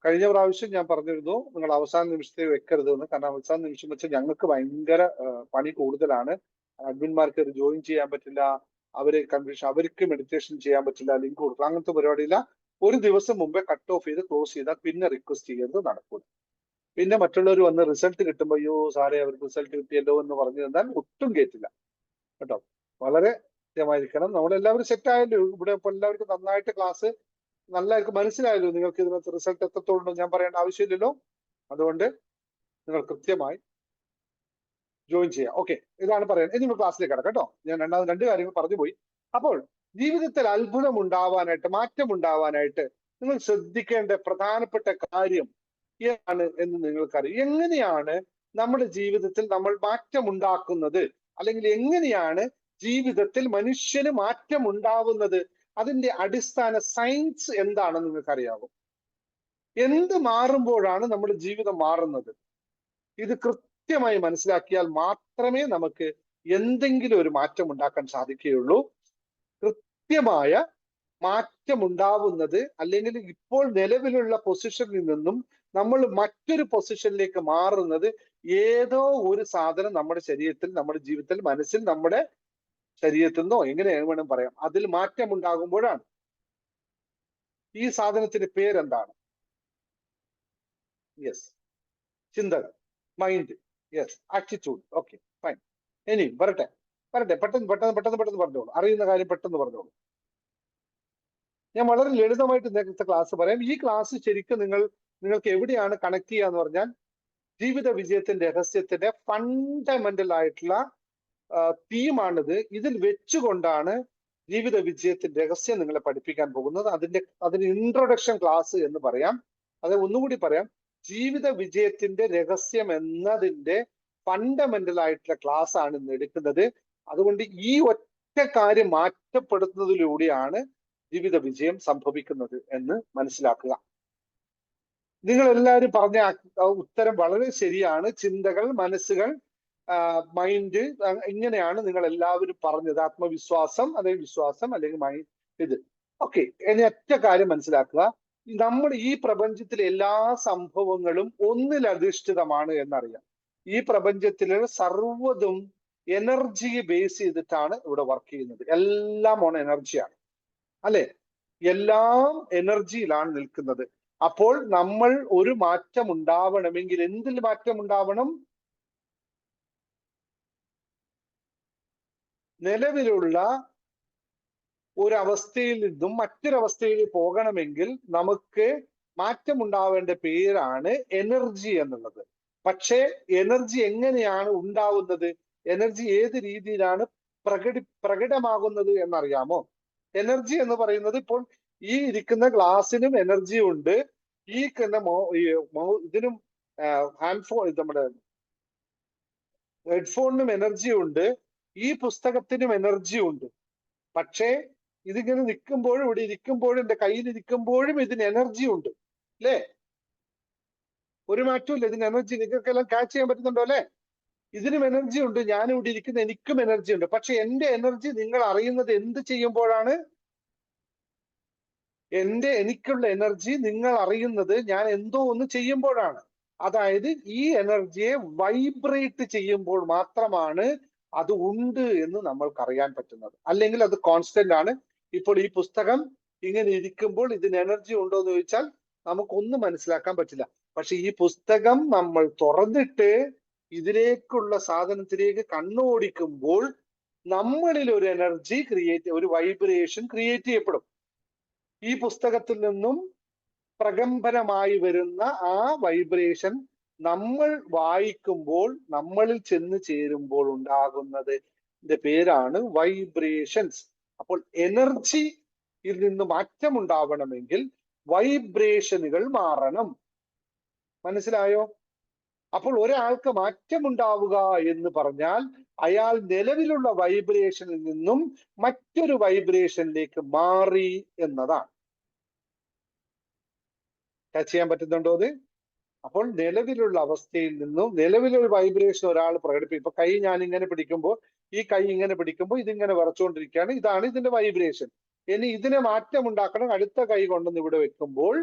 കഴിഞ്ഞ പ്രാവശ്യം ഞാൻ പറഞ്ഞിരുന്നു നിങ്ങൾ അവസാന നിമിഷത്തെ വെക്കരുത് എന്ന്. കാരണം അവസാന നിമിഷം വെച്ചാൽ ഞങ്ങൾക്ക് ഭയങ്കര പണി കൂടുതലാണ്. അഡ്മിന്മാർക്ക് അത് ജോയിൻ ചെയ്യാൻ പറ്റില്ല, അവർക്ക് മെഡിറ്റേഷൻ ചെയ്യാൻ പറ്റില്ല, ലിങ്ക് കൊടുക്കുക, അങ്ങനത്തെ പരിപാടിയില്ല. ഒരു ദിവസം മുമ്പേ കട്ട് ഓഫ് ചെയ്ത് ക്ലോസ് ചെയ്താൽ പിന്നെ റിക്വസ്റ്റ് ചെയ്യുന്നത് നടക്കൂല. പിന്നെ മറ്റുള്ളവർ വന്ന് റിസൾട്ട് കിട്ടുമ്പോൾ അയ്യോ സാറേ അവർക്ക് റിസൾട്ട് കിട്ടിയല്ലോ എന്ന് പറഞ്ഞു തന്നാൽ ഒട്ടും കേട്ടില്ല കേട്ടോ. വളരെ കൃത്യമായിരിക്കണം. നമ്മളെല്ലാവരും സെറ്റ് ആയല്ലോ ഇവിടെ. ഇപ്പൊ എല്ലാവർക്കും നന്നായിട്ട് ക്ലാസ് നല്ലതായിരിക്കും മനസ്സിലായല്ലോ. നിങ്ങൾക്ക് ഇതിനകത്ത് റിസൾട്ട് എത്രത്തോളം ഞാൻ പറയേണ്ട ആവശ്യമില്ലല്ലോ. അതുകൊണ്ട് നിങ്ങൾ കൃത്യമായി ജോയിൻ ചെയ്യാം. ഓക്കെ, ഇതാണ് പറയാൻ. ഇനി നമ്മൾ ക്ലാസ്സിലേക്ക് കിടക്കാം കേട്ടോ. ഞാൻ രണ്ട് കാര്യങ്ങൾ പറഞ്ഞു പോയി. അപ്പോൾ ജീവിതത്തിൽ അത്ഭുതം ഉണ്ടാവാനായിട്ട്, മാറ്റം ഉണ്ടാവാനായിട്ട് നിങ്ങൾ ശ്രദ്ധിക്കേണ്ട പ്രധാനപ്പെട്ട കാര്യം ഏതാണ് എന്ന് നിങ്ങൾക്കറിയാം. എങ്ങനെയാണ് നമ്മുടെ ജീവിതത്തിൽ നമ്മൾ മാറ്റം ഉണ്ടാക്കുന്നത്, അല്ലെങ്കിൽ എങ്ങനെയാണ് ജീവിതത്തിൽ മനുഷ്യന് മാറ്റം ഉണ്ടാവുന്നത്, അതിന്റെ അടിസ്ഥാന സയൻസ് എന്താണെന്ന് നിങ്ങൾക്കറിയാവും. എന്ത് മാറുമ്പോഴാണ് നമ്മുടെ ജീവിതം മാറുന്നത്? ഇത് കൃത്യമായി മനസ്സിലാക്കിയാൽ മാത്രമേ നമുക്ക് എന്തെങ്കിലും ഒരു മാറ്റം ഉണ്ടാക്കാൻ സാധിക്കുകയുള്ളൂ. കൃത്യമായ മാറ്റം ഉണ്ടാവുന്നത്, അല്ലെങ്കിൽ ഇപ്പോൾ നിലവിലുള്ള പൊസിഷനിൽ നിന്നും നമ്മൾ മറ്റൊരു പൊസിഷനിലേക്ക് മാറുന്നത് ഏതോ ഒരു സാധനം നമ്മുടെ ശരീരത്തിൽ, നമ്മുടെ ജീവിതത്തിൽ, മനസ്സിൽ, നമ്മുടെ ശരീരത്തിൽ നിന്നോ എങ്ങനെ വേണം പറയാം, അതിൽ മാറ്റം ഉണ്ടാകുമ്പോഴാണ്. ഈ സാധനത്തിന്റെ പേരെന്താണ്? യെസ്, ചിന്തകൾ, mind. Yes, attitude. Okay, fine. ഇനി വരട്ടെ പെട്ടെന്ന് പറഞ്ഞോളൂ. അറിയുന്ന കാര്യം പെട്ടെന്ന് പറഞ്ഞോളൂ. ഞാൻ വളരെ ലളിതമായിട്ട് നേരത്തെ ക്ലാസ് പറയാം. ഈ ക്ലാസ് ശരിക്കും നിങ്ങൾക്ക് എവിടെയാണ് കണക്ട് ചെയ്യുക എന്ന് പറഞ്ഞാൽ, ജീവിത വിജയത്തിന്റെ രഹസ്യത്തിന്റെ ഫണ്ടമെന്റൽ ആയിട്ടുള്ള തീമാണിത്. ഇതിൽ വെച്ചുകൊണ്ടാണ് ജീവിത വിജയത്തിന്റെ രഹസ്യം നിങ്ങളെ പഠിപ്പിക്കാൻ പോകുന്നത്. അതിന് ഇൻട്രൊഡക്ഷൻ ക്ലാസ് എന്ന് പറയാം. അത് ഒന്നുകൂടി പറയാം, ജീവിത വിജയത്തിന്റെ രഹസ്യം എന്നതിന്റെ ഫണ്ടമെന്റൽ ആയിട്ടുള്ള ക്ലാസ് ആണ് ഇന്ന് എടുക്കുന്നത്. അതുകൊണ്ട് ഈ ഒറ്റ കാര്യം മാറ്റപ്പെടുത്തുന്നതിലൂടെയാണ് ജീവിത വിജയം സംഭവിക്കുന്നത് എന്ന് മനസ്സിലാക്കുക. നിങ്ങൾ എല്ലാവരും പറഞ്ഞ ഉത്തരം വളരെ ശരിയാണ്. ചിന്തകൾ, മനസ്സുകൾ, മൈൻഡ്, ഇങ്ങനെയാണ് നിങ്ങൾ എല്ലാവരും പറഞ്ഞത്. ആത്മവിശ്വാസം അല്ലെങ്കിൽ വിശ്വാസം അല്ലെങ്കിൽ മൈൻഡ്, ഇത്. ഓക്കെ, ഇനി ഒറ്റ കാര്യം മനസ്സിലാക്കുക, നമ്മൾ ഈ പ്രപഞ്ചത്തിലെ എല്ലാ സംഭവങ്ങളും ഒന്നിലധിഷ്ഠിതമാണ് എന്നറിയാം. ഈ പ്രപഞ്ചത്തിലെ സർവ്വതും എനർജിയെ ബേസ് ചെയ്തിട്ടാണ് ഇവിടെ വർക്ക് ചെയ്യുന്നത്. എല്ലാം ഓൺ എനർജിയാണ്, അല്ലെ? എല്ലാം എനർജിയിലാണ് നിൽക്കുന്നത്. അപ്പോൾ നമ്മൾ ഒരു മാറ്റം ഉണ്ടാവണമെങ്കിൽ എന്തിൽ മാറ്റം ഉണ്ടാവണം? നിലവിലുള്ള ഒരവസ്ഥയിൽ നിന്നും മറ്റൊരവസ്ഥയിൽ പോകണമെങ്കിൽ നമുക്ക് മാറ്റം ഉണ്ടാവേണ്ട പേരാണ് എനർജി എന്നുള്ളത്. പക്ഷേ എനർജി എങ്ങനെയാണ് ഉണ്ടാവുന്നത്? എനർജി ഏത് രീതിയിലാണ് പ്രകടമാകുന്നത് എന്നറിയാമോ? എനർജി എന്ന് പറയുന്നത്, ഇപ്പോൾ ഈ ഇരിക്കുന്ന ഗ്ലാസിനും എനർജി ഉണ്ട്, ഈ ഇതിനും ഹാൻഡ് ഫോൺ, നമ്മുടെ ഹെഡ്ഫോണിനും എനർജി ഉണ്ട്, ഈ പുസ്തകത്തിനും എനർജി ഉണ്ട്. പക്ഷേ ഇതിങ്ങനെ നിൽക്കുമ്പോഴും, ഇവിടെ ഇരിക്കുമ്പോഴും, എന്റെ കയ്യിൽ ഇരിക്കുമ്പോഴും ഇതിന് എനർജി ഉണ്ട്, അല്ലേ? ഒരു മാറ്റവും ഇല്ല, ഇതിന് എനർജി. നിങ്ങൾക്കെല്ലാം ക്യാച്ച് ചെയ്യാൻ പറ്റുന്നുണ്ടോ, അല്ലെ? ഇതിനും എനർജി ഉണ്ട്, ഞാൻ ഇവിടെ ഇരിക്കുന്ന എനിക്കും എനർജി ഉണ്ട്. പക്ഷെ എന്റെ എനർജി നിങ്ങൾ അറിയുന്നത് എന്ത് ചെയ്യുമ്പോഴാണ്? എനിക്കുള്ള എനർജി നിങ്ങൾ അറിയുന്നത് ഞാൻ എന്തോ ഒന്ന് ചെയ്യുമ്പോഴാണ്. അതായത് ഈ എനർജിയെ വൈബ്രേറ്റ് ചെയ്യുമ്പോൾ മാത്രമാണ് അത് ഉണ്ട് എന്ന് നമ്മൾക്ക് അറിയാൻ പറ്റുന്നത്. അല്ലെങ്കിൽ അത് കോൺസ്റ്റന്റ് ആണ്. ഇപ്പോൾ ഈ പുസ്തകം ഇങ്ങനെ ഇരിക്കുമ്പോൾ ഇതിന് എനർജി ഉണ്ടോ എന്ന് ചോദിച്ചാൽ നമുക്കൊന്നും മനസ്സിലാക്കാൻ പറ്റില്ല. പക്ഷെ ഈ പുസ്തകം നമ്മൾ തുറന്നിട്ട് ഇതിലേക്കുള്ള സാധനത്തിലേക്ക് കണ്ണോടിക്കുമ്പോൾ നമ്മളിൽ ഒരു എനർജി ഒരു വൈബ്രേഷൻ ക്രിയേറ്റ് ചെയ്യപ്പെടും. ഈ പുസ്തകത്തിൽ നിന്നും പ്രകമ്പനമായി വരുന്ന ആ വൈബ്രേഷൻ നമ്മൾ വായിക്കുമ്പോൾ, നമ്മളിൽ ചെന്ന് ചേരുമ്പോൾ ഉണ്ടാകുന്നതിന്റെ പേരാണ് വൈബ്രേഷൻസ്. അപ്പോൾ എനർജിയിൽ നിന്ന് മാറ്റം ഉണ്ടാവണമെങ്കിൽ വൈബ്രേഷനുകൾ മാറണം. മനസ്സിലായോ? അപ്പോൾ ഒരാൾക്ക് മാറ്റമുണ്ടാവുക എന്ന് പറഞ്ഞാൽ അയാൾ നിലവിലുള്ള വൈബ്രേഷനിൽ നിന്നും മറ്റൊരു വൈബ്രേഷനിലേക്ക് മാറി എന്നതാണ്. ടച്ച് ചെയ്യാൻ പറ്റുന്നുണ്ടോ അത്? അപ്പോൾ നിലവിലുള്ള അവസ്ഥയിൽ നിന്നും നിലവിലൊരു വൈബ്രേഷൻ ഒരാൾ പ്രകടിപ്പിക്കും. ഇപ്പൊ കൈ ഞാൻ ഇങ്ങനെ പിടിക്കുമ്പോൾ, ഈ കൈ ഇങ്ങനെ പിടിക്കുമ്പോൾ ഇതിങ്ങനെ വിറച്ചുകൊണ്ടിരിക്കുകയാണ്, ഇതാണ് ഇതിന്റെ വൈബ്രേഷൻ. ഇനി ഇതിനെ മാറ്റം ഉണ്ടാക്കണം. അടുത്ത കൈ കൊണ്ടുവന്ന് ഇവിടെ വെക്കുമ്പോൾ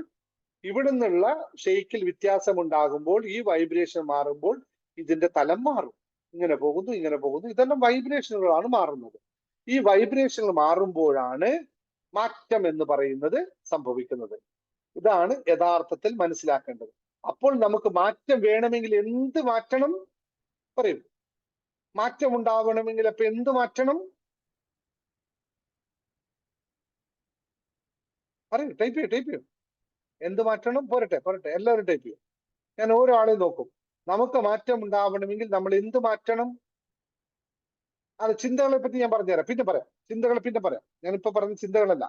ഇവിടെ നിന്നുള്ള ഷെയ്ക്കിൽ വ്യത്യാസം ഉണ്ടാകുമ്പോൾ, ഈ വൈബ്രേഷൻ മാറുമ്പോൾ ഇതിന്റെ തലം മാറും. ഇങ്ങനെ പോകുന്നു, ഇങ്ങനെ പോകുന്നു. ഇതെല്ലാം വൈബ്രേഷനുകളാണ് മാറുന്നത്. ഈ വൈബ്രേഷനുകൾ മാറുമ്പോഴാണ് മാറ്റം എന്ന് പറയുന്നത് സംഭവിക്കുന്നത്. ഇതാണ് യഥാർത്ഥത്തിൽ മനസ്സിലാക്കേണ്ടത്. അപ്പോൾ നമുക്ക് മാറ്റം വേണമെങ്കിൽ എന്ത് മാറ്റണം? പറയൂ. മാറ്റം ഉണ്ടാവണമെങ്കിൽ അപ്പൊ എന്ത് മാറ്റണം? പറയൂ, ടൈപ്പ് ചെയ്യൂ. എന്ത് മാറ്റണം? പോരട്ടെ, എല്ലാവരും ടൈപ്പ് ചെയ്യും. ഞാൻ ഓരോ ആളെയും നോക്കും. നമുക്ക് മാറ്റം ഉണ്ടാവണമെങ്കിൽ നമ്മൾ എന്ത് മാറ്റണം? അത് ചിന്തകളെ പറ്റി ഞാൻ പറഞ്ഞുതരാം, പിന്നെ പറയാം. ചിന്തകളെ പിന്നെ പറയാം. ഞാനിപ്പോ പറഞ്ഞ ചിന്തകളല്ല.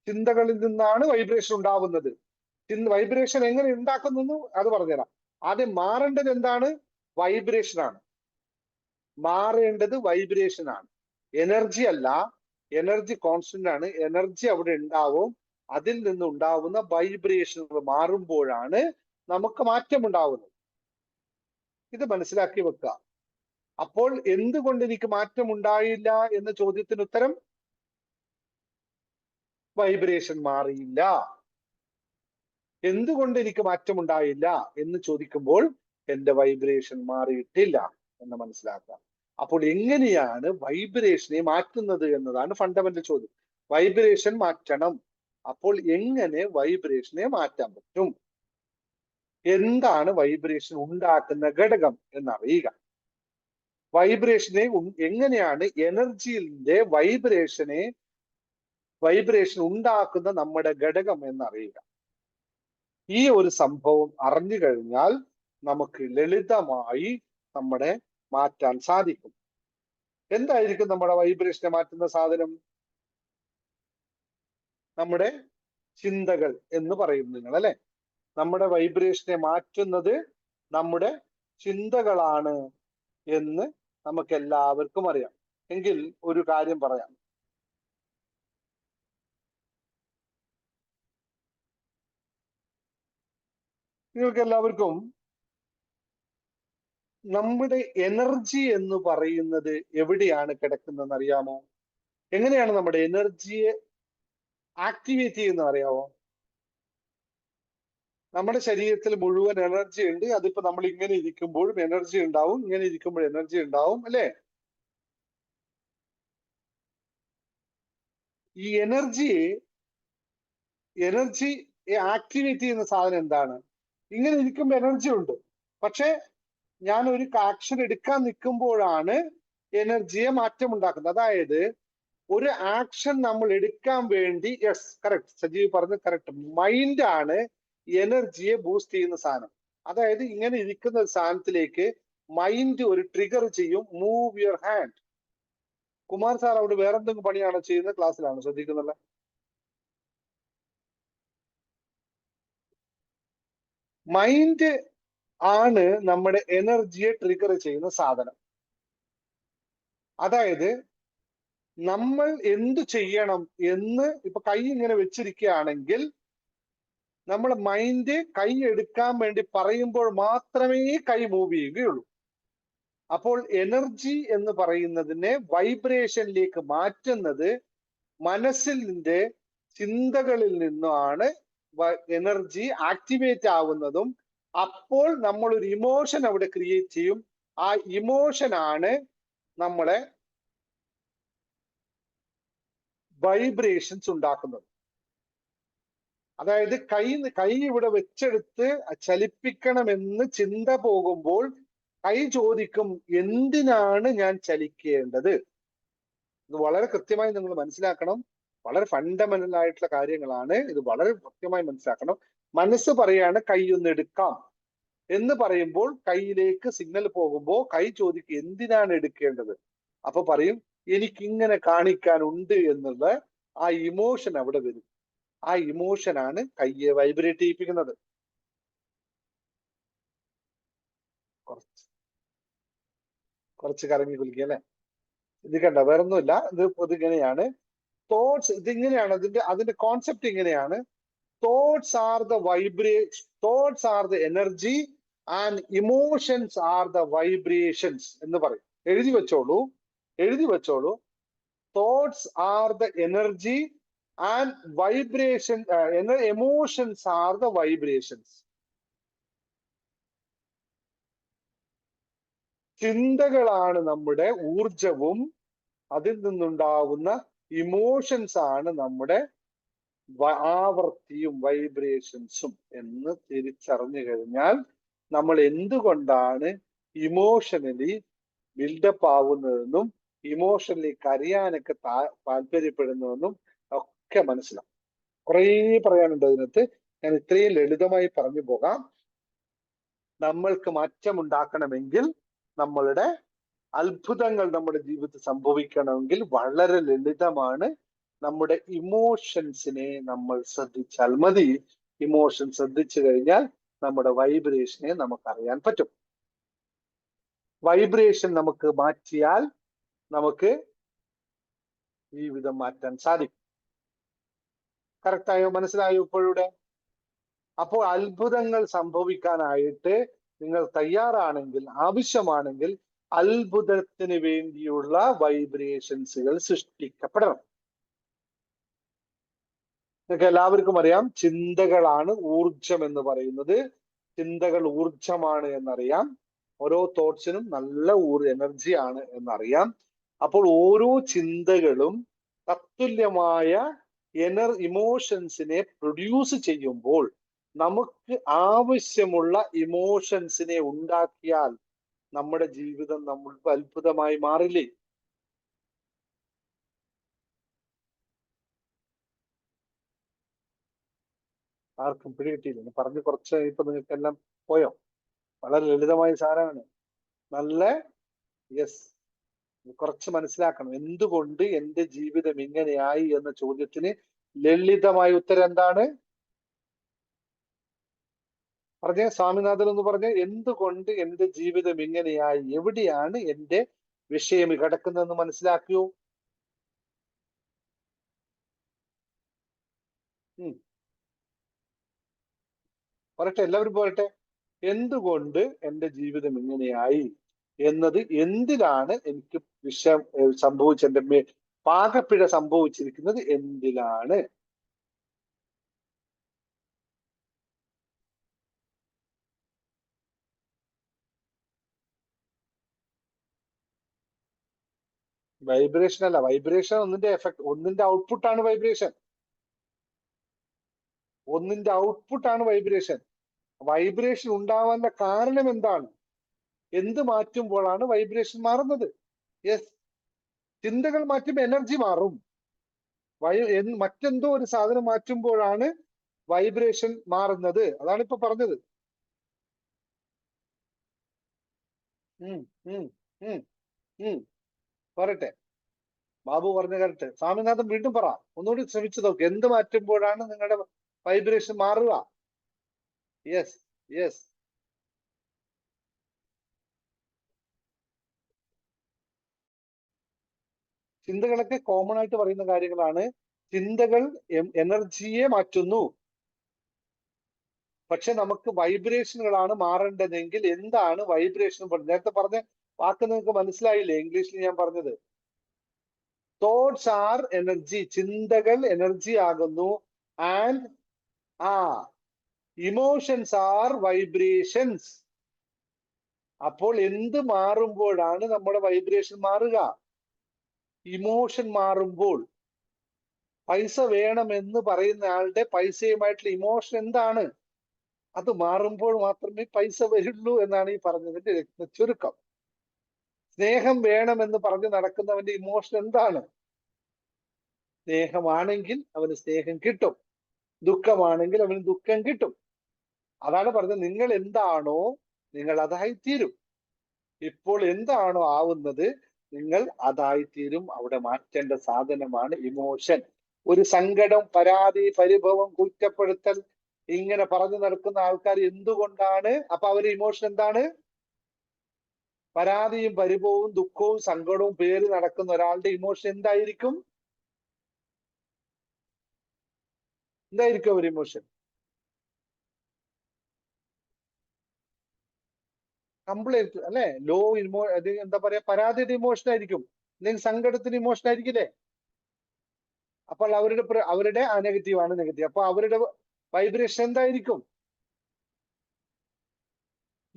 ചിന്തകളിൽ നിന്നാണ് വൈബ്രേഷൻ ഉണ്ടാവുന്നത്. വൈബ്രേഷൻ എങ്ങനെ ഉണ്ടാക്കുന്നു അത് പറഞ്ഞുതരാം. ആദ്യം മാറേണ്ടത് എന്താണ്? വൈബ്രേഷൻ ആണ്. മാറേണ്ടത് വൈബ്രേഷൻ ആണ്, എനർജി അല്ല. എനർജി കോൺസ്റ്റന്റ് ആണ്. എനർജി അവിടെ ഉണ്ടാവും. അതിൽ നിന്നുണ്ടാവുന്ന വൈബ്രേഷനുകൾ മാറുമ്പോഴാണ് നമുക്ക് മാറ്റം ഉണ്ടാവുന്നത്. ഇത് മനസ്സിലാക്കി വെക്കുക. അപ്പോൾ എന്തുകൊണ്ട് എനിക്ക് മാറ്റം ഉണ്ടായില്ല എന്ന ചോദ്യത്തിന് ഉത്തരം വൈബ്രേഷൻ മാറിയില്ല. എന്തുകൊണ്ട് എനിക്ക് മാറ്റം ഉണ്ടായില്ല എന്ന് ചോദിക്കുമ്പോൾ എന്റെ വൈബ്രേഷൻ മാറിയിട്ടില്ല എന്ന് മനസ്സിലാക്കുക. അപ്പോൾ എങ്ങനെയാണ് വൈബ്രേഷനെ മാറ്റുന്നത് എന്നതാണ് ഫണ്ടമെന്റൽ ചോദ്യം. വൈബ്രേഷൻ മാറ്റണം. അപ്പോൾ എങ്ങനെ വൈബ്രേഷനെ മാറ്റാൻ പറ്റും? എന്താണ് വൈബ്രേഷൻ ഉണ്ടാക്കുന്ന ഘടകം എന്നറിയുക. വൈബ്രേഷനെ എങ്ങനെയാണ് എനർജിയുടെ വൈബ്രേഷൻ ഉണ്ടാക്കുന്ന നമ്മുടെ ഘടകം എന്നറിയുക. ഈ ഒരു സംഭവം അറിഞ്ഞു കഴിഞ്ഞാൽ നമുക്ക് ലളിതമായി നമ്മുടെ മാറ്റാൻ സാധിക്കും. എന്തായിരിക്കും നമ്മുടെ വൈബ്രേഷനെ മാറ്റുന്ന സാധനം? നമ്മുടെ ചിന്തകൾ എന്ന് പറയും നിങ്ങൾ, അല്ലെ? നമ്മുടെ വൈബ്രേഷനെ മാറ്റുന്നത് നമ്മുടെ ചിന്തകളാണ് എന്ന് നമുക്ക് എല്ലാവർക്കും അറിയാം. എങ്കിൽ ഒരു കാര്യം പറയാം. നിങ്ങൾക്ക് എല്ലാവർക്കും നമ്മുടെ എനർജി എന്ന് പറയുന്നത് എവിടെയാണ് കിടക്കുന്നതെന്ന് അറിയാമോ? എങ്ങനെയാണ് നമ്മുടെ എനർജിയെ ആക്ടിവേറ്റ് ചെയ്യുന്നത് അറിയാമോ? നമ്മുടെ ശരീരത്തിൽ മുഴുവൻ എനർജി ഉണ്ട്. അതിപ്പോ നമ്മൾ ഇങ്ങനെ ഇരിക്കുമ്പോഴും എനർജി ഉണ്ടാവും, ഇങ്ങനെ ഇരിക്കുമ്പോൾ എനർജി ഉണ്ടാവും, അല്ലെ? ഈ എനർജിയെ ആക്ടിവേറ്റ് ചെയ്യുന്ന സാധനം എന്താണ്? ഇങ്ങനെ ഇരിക്കുമ്പോൾ എനർജി ഉണ്ട്, പക്ഷെ ഞാൻ ഒരു ആക്ഷൻ എടുക്കാൻ നിൽക്കുമ്പോഴാണ് എനർജിയെ മാറ്റം ഉണ്ടാക്കുന്നത്. അതായത് ഒരു ആക്ഷൻ നമ്മൾ എടുക്കാൻ വേണ്ടി, യെസ് കറക്റ്റ്, സജീവ് പറഞ്ഞത് കറക്റ്റ്, മൈൻഡ് ആണ് എനർജിയെ ബൂസ്റ്റ് ചെയ്യുന്ന സാധനം. അതായത് ഇങ്ങനെ ഇരിക്കുന്ന ഒരു സാധനത്തിലേക്ക് മൈൻഡ് ഒരു ട്രിഗർ ചെയ്യും, move your hand. Kumar sir അവിടെ വേറെ എന്തെങ്കിലും പണിയാണോ ചെയ്യുന്നത്? ക്ലാസ്സിലാണോ ശ്രദ്ധിക്കുന്നില്ല? മൈൻഡ് ആണ് നമ്മുടെ എനർജിയെ ട്രിഗർ ചെയ്യുന്ന സാധനം. അതായത് നമ്മൾ എന്തു ചെയ്യണം എന്ന് ഇപ്പൊ കൈ ഇങ്ങനെ വെച്ചിരിക്കുകയാണെങ്കിൽ നമ്മൾ മൈൻഡ് കൈ എടുക്കാൻ വേണ്ടി പറയുമ്പോൾ മാത്രമേ കൈ മൂവ് ചെയ്യുകയുള്ളൂ. അപ്പോൾ എനർജി എന്ന് പറയുന്നതിനെ വൈബ്രേഷനിലേക്ക് മാറ്റുന്നത് മനസ്സിന്റെ ചിന്തകളിൽ നിന്നാണ് എനർജി ആക്ടിവേറ്റ് ആവുന്നതും. അപ്പോൾ നമ്മൾ ഒരു ഇമോഷൻ അവിടെ ക്രിയേറ്റ് ചെയ്യും. ആ ഇമോഷൻ ആണ് നമ്മളെ വൈബ്രേഷൻസ് ഉണ്ടാക്കുന്നത്. അതായത് കൈ ഇവിടെ വെച്ചെടുത്ത് ചലിപ്പിക്കണമെന്ന് ചിന്ത പോകുമ്പോൾ കൈ ചോദിക്കും, എന്തിനാണ് ഞാൻ ചലിക്കേണ്ടത്? ഇത് വളരെ കൃത്യമായി നിങ്ങൾ മനസ്സിലാക്കണം. വളരെ ഫണ്ടമെന്റൽ ആയിട്ടുള്ള കാര്യങ്ങളാണ്. ഇത് വളരെ കൃത്യമായി മനസ്സിലാക്കണം. മനസ്സ് പറയാണ് കൈ ഒന്ന് എടുക്കാം എന്ന് പറയുമ്പോൾ കൈയിലേക്ക് സിഗ്നൽ പോകുമ്പോൾ കൈ ചോദിക്കും, എന്തിനാണ് എടുക്കേണ്ടത്? അപ്പൊ പറയും, എനിക്കിങ്ങനെ കാണിക്കാനുണ്ട് എന്നുള്ള ആ ഇമോഷൻ അവിടെ വരും. ആ ഇമോഷനാണ് കയ്യെ വൈബ്രേറ്റ് ചെയ്യിപ്പിക്കുന്നത്. കുറച്ച് കറങ്ങി കുലിക്കുക അല്ലെ? ഇത് കണ്ട, വേറൊന്നുമില്ല. ഇതിങ്ങനെയാണ് തോട്ട്സ്. ഇതിങ്ങനെയാണ് അതിന്റെ കോൺസെപ്റ്റ് ഇങ്ങനെയാണ്. Thoughts are the thoughts are the energy and emotions are the vibrations എന്ന് പറയും. എഴുതി വെച്ചോളൂ. Thoughts are the energy and vibration, emotions are the vibrations. ചിന്തകളാണ് നമ്മുടെ ഊർജവും അതിൽ നിന്നുണ്ടാവുന്ന ഇമോഷൻസ് ആണ് നമ്മുടെ ആവർത്തിയും വൈബ്രേഷൻസും എന്ന് തിരിച്ചറിഞ്ഞു കഴിഞ്ഞാൽ നമ്മൾ എന്തുകൊണ്ടാണ് ഇമോഷണലി ബിൽഡപ്പ് ആവുന്നതെന്നും ഇമോഷണലി കരയാനൊക്കെ താല്പര്യപ്പെടുന്നതെന്നും ഒക്കെ മനസ്സിലാവും. കുറേ പറയാനുണ്ട് അതിനകത്ത്. ഞാൻ ഇത്രയും ലളിതമായി പറഞ്ഞു പോകാം. നമ്മൾക്ക് മാറ്റമുണ്ടാക്കണമെങ്കിൽ, നമ്മളുടെ അത്ഭുതങ്ങൾ നമ്മുടെ ജീവിതത്തിൽ സംഭവിക്കണമെങ്കിൽ വളരെ ലളിതമാണ്. നമ്മുടെ ഇമോഷൻസിനെ നമ്മൾ ശ്രദ്ധിച്ചാൽ മതി. ഇമോഷൻ ശ്രദ്ധിച്ചു കഴിഞ്ഞാൽ നമ്മുടെ വൈബ്രേഷനെ നമുക്ക് അറിയാൻ പറ്റും. വൈബ്രേഷൻ നമുക്ക് മാറ്റിയാൽ നമുക്ക് ജീവിതം മാറ്റാൻ സാധിക്കും. കറക്റ്റായോ? മനസ്സിലായോ ഇപ്പോഴൂടെ? അപ്പോൾ അത്ഭുതങ്ങൾ സംഭവിക്കാനായിട്ട് നിങ്ങൾ തയ്യാറാണെങ്കിൽ, ആവശ്യമാണെങ്കിൽ അത്ഭുതത്തിന് വേണ്ടിയുള്ള വൈബ്രേഷൻസുകൾ സൃഷ്ടിക്കപ്പെടണം. നിങ്ങൾക്ക് എല്ലാവർക്കും അറിയാം, ചിന്തകളാണ് ഊർജം എന്ന് പറയുന്നത്. ചിന്തകൾ ഊർജമാണ് എന്നറിയാം. ഓരോ തോട്ട്സിനും നല്ല എനർജിയാണ് എന്നറിയാം. അപ്പോൾ ഓരോ ചിന്തകളും തത്തുല്യമായ ഇമോഷൻസിനെ പ്രൊഡ്യൂസ് ചെയ്യുമ്പോൾ നമുക്ക് ആവശ്യമുള്ള ഇമോഷൻസിനെ ഉണ്ടാക്കിയാൽ നമ്മുടെ ജീവിതം നമ്മൾക്ക് അത്ഭുതമായി മാറില്ലേ? ആർക്കും പിടികിട്ടിയില്ല പറഞ്ഞു കുറച്ച്. ഇപ്പൊ നിങ്ങൾക്കെല്ലാം പോയോ? വളരെ ലളിതമായ സാധനമാണ്. നല്ല യെസ്, കുറച്ച് മനസ്സിലാക്കണം. എന്തുകൊണ്ട് എന്റെ ജീവിതം ഇങ്ങനെയായി എന്ന ചോദ്യത്തിന് ലളിതമായ ഉത്തരം എന്താണ്? പറഞ്ഞേ, സ്വാമിനാഥൻ എന്ന് പറഞ്ഞേ. എന്തുകൊണ്ട് എന്റെ ജീവിതം ഇങ്ങനെയായി? എവിടെയാണ് എന്റെ വിഷയം കിടക്കുന്നതെന്ന് മനസ്സിലാക്കിയോ? പറയട്ടെ, എല്ലാവരും പോരട്ടെ. എന്തുകൊണ്ട് എന്റെ ജീവിതം ഇങ്ങനെയായി എന്നത്, എന്തിലാണ് എനിക്ക് എന്റെ പാകപ്പിഴ സംഭവിച്ചിരിക്കുന്നത് എന്തിലാണ്? വൈബ്രേഷൻ അല്ല, വൈബ്രേഷൻ ഒന്നിന്റെ എഫക്ട്, ഒന്നിന്റെ ഔട്ട്പുട്ടാണ് വൈബ്രേഷൻ. ഒന്നിന്റെ ഔട്ട്പുട്ടാണ് വൈബ്രേഷൻ. വൈബ്രേഷൻ ഉണ്ടാവാനുള്ള കാരണം എന്താണ്? എന്ത് മാറ്റുമ്പോഴാണ് വൈബ്രേഷൻ മാറുന്നത്? യെസ്, ചിന്തകൾ മാറ്റുമ്പോൾ എനർജി മാറും. മറ്റെന്തോ ഒരു സാധനം മാറ്റുമ്പോഴാണ് വൈബ്രേഷൻ മാറുന്നത്. അതാണ് ഇപ്പൊ പറഞ്ഞത്. പറയട്ടെ, ബാബു പറഞ്ഞ കറക്റ്റ്. സ്വാമിനാഥൻ വീണ്ടും പറ, ഒന്നുകൂടി ശ്രമിച്ചു നോക്ക്. എന്ത് മാറ്റുമ്പോഴാണ് നിങ്ങളുടെ വൈബ്രേഷൻ മാറുക? Yes, yes. ചിന്തകളൊക്കെ കോമൺ ആയിട്ട് പറയുന്ന കാര്യങ്ങളാണ്. ചിന്തകൾ എനർജിയെ മാറ്റുന്നു. പക്ഷെ നമുക്ക് വൈബ്രേഷനുകളാണ് മാറേണ്ടതെങ്കിൽ എന്താണ് വൈബ്രേഷൻ? നേരത്തെ പറഞ്ഞ വാക്ക് നിങ്ങൾക്ക് മനസ്സിലായില്ലേ? ഇംഗ്ലീഷിൽ ഞാൻ പറഞ്ഞത് തോട്ട്സ് ആർ എനർജി, ചിന്തകൾ എനർജി ആകുന്നു. And emotions are vibrations. അപ്പോൾ എന്ത് മാറുമ്പോഴാണ് നമ്മുടെ വൈബ്രേഷൻ മാറുക? ഇമോഷൻ മാറുമ്പോൾ. പൈസ വേണമെന്ന് പറയുന്ന ആളുടെ പൈസയുമായിട്ടുള്ള ഇമോഷൻ എന്താണ്? അത് മാറുമ്പോൾ മാത്രമേ പൈസ വരുള്ളൂ എന്നാണ് ഈ പറഞ്ഞതിന്റെ ചുരുക്കം. സ്നേഹം വേണമെന്ന് പറഞ്ഞ് നടക്കുന്നവന്റെ ഇമോഷൻ എന്താണ്? സ്നേഹമാണെങ്കിൽ അവന് സ്നേഹം കിട്ടും, ദുഃഖമാണെങ്കിൽ അവന് ദുഃഖം കിട്ടും. അതാണ് പറഞ്ഞത്, നിങ്ങൾ എന്താണോ നിങ്ങൾ അതായിത്തീരും. ഇപ്പോൾ എന്താണോ ആവുന്നത് നിങ്ങൾ അതായിത്തീരും. അവിടെ മാറ്റേണ്ട സാധനമാണ് ഇമോഷൻ. ഒരു സങ്കടം, പരാതി, പരിഭവം, കുറ്റപ്പെടുത്തൽ ഇങ്ങനെ പറഞ്ഞു നടക്കുന്ന ആൾക്കാർ എന്തുകൊണ്ടാണ്? അപ്പൊ അവരുടെ ഇമോഷൻ എന്താണ്? പരാതിയും പരിഭവവും ദുഃഖവും സങ്കടവും പേര് നടക്കുന്ന ഒരാളുടെ ഇമോഷൻ എന്തായിരിക്കും? എന്തായിരിക്കും ഒരു ഇമോഷൻ? കംപ്ലൈന്റ് അല്ലെ? ലോ എന്താ പറയാ, പരാതിയുടെ ഇമോഷൻ ആയിരിക്കും, അല്ലെങ്കിൽ സങ്കടത്തിന്റെ ഇമോഷൻ ആയിരിക്കില്ലേ? അപ്പോൾ അവരുടെ നെഗറ്റീവ് ആണ് നെഗറ്റീവ്. അപ്പൊ അവരുടെ വൈബ്രേഷൻ എന്തായിരിക്കും?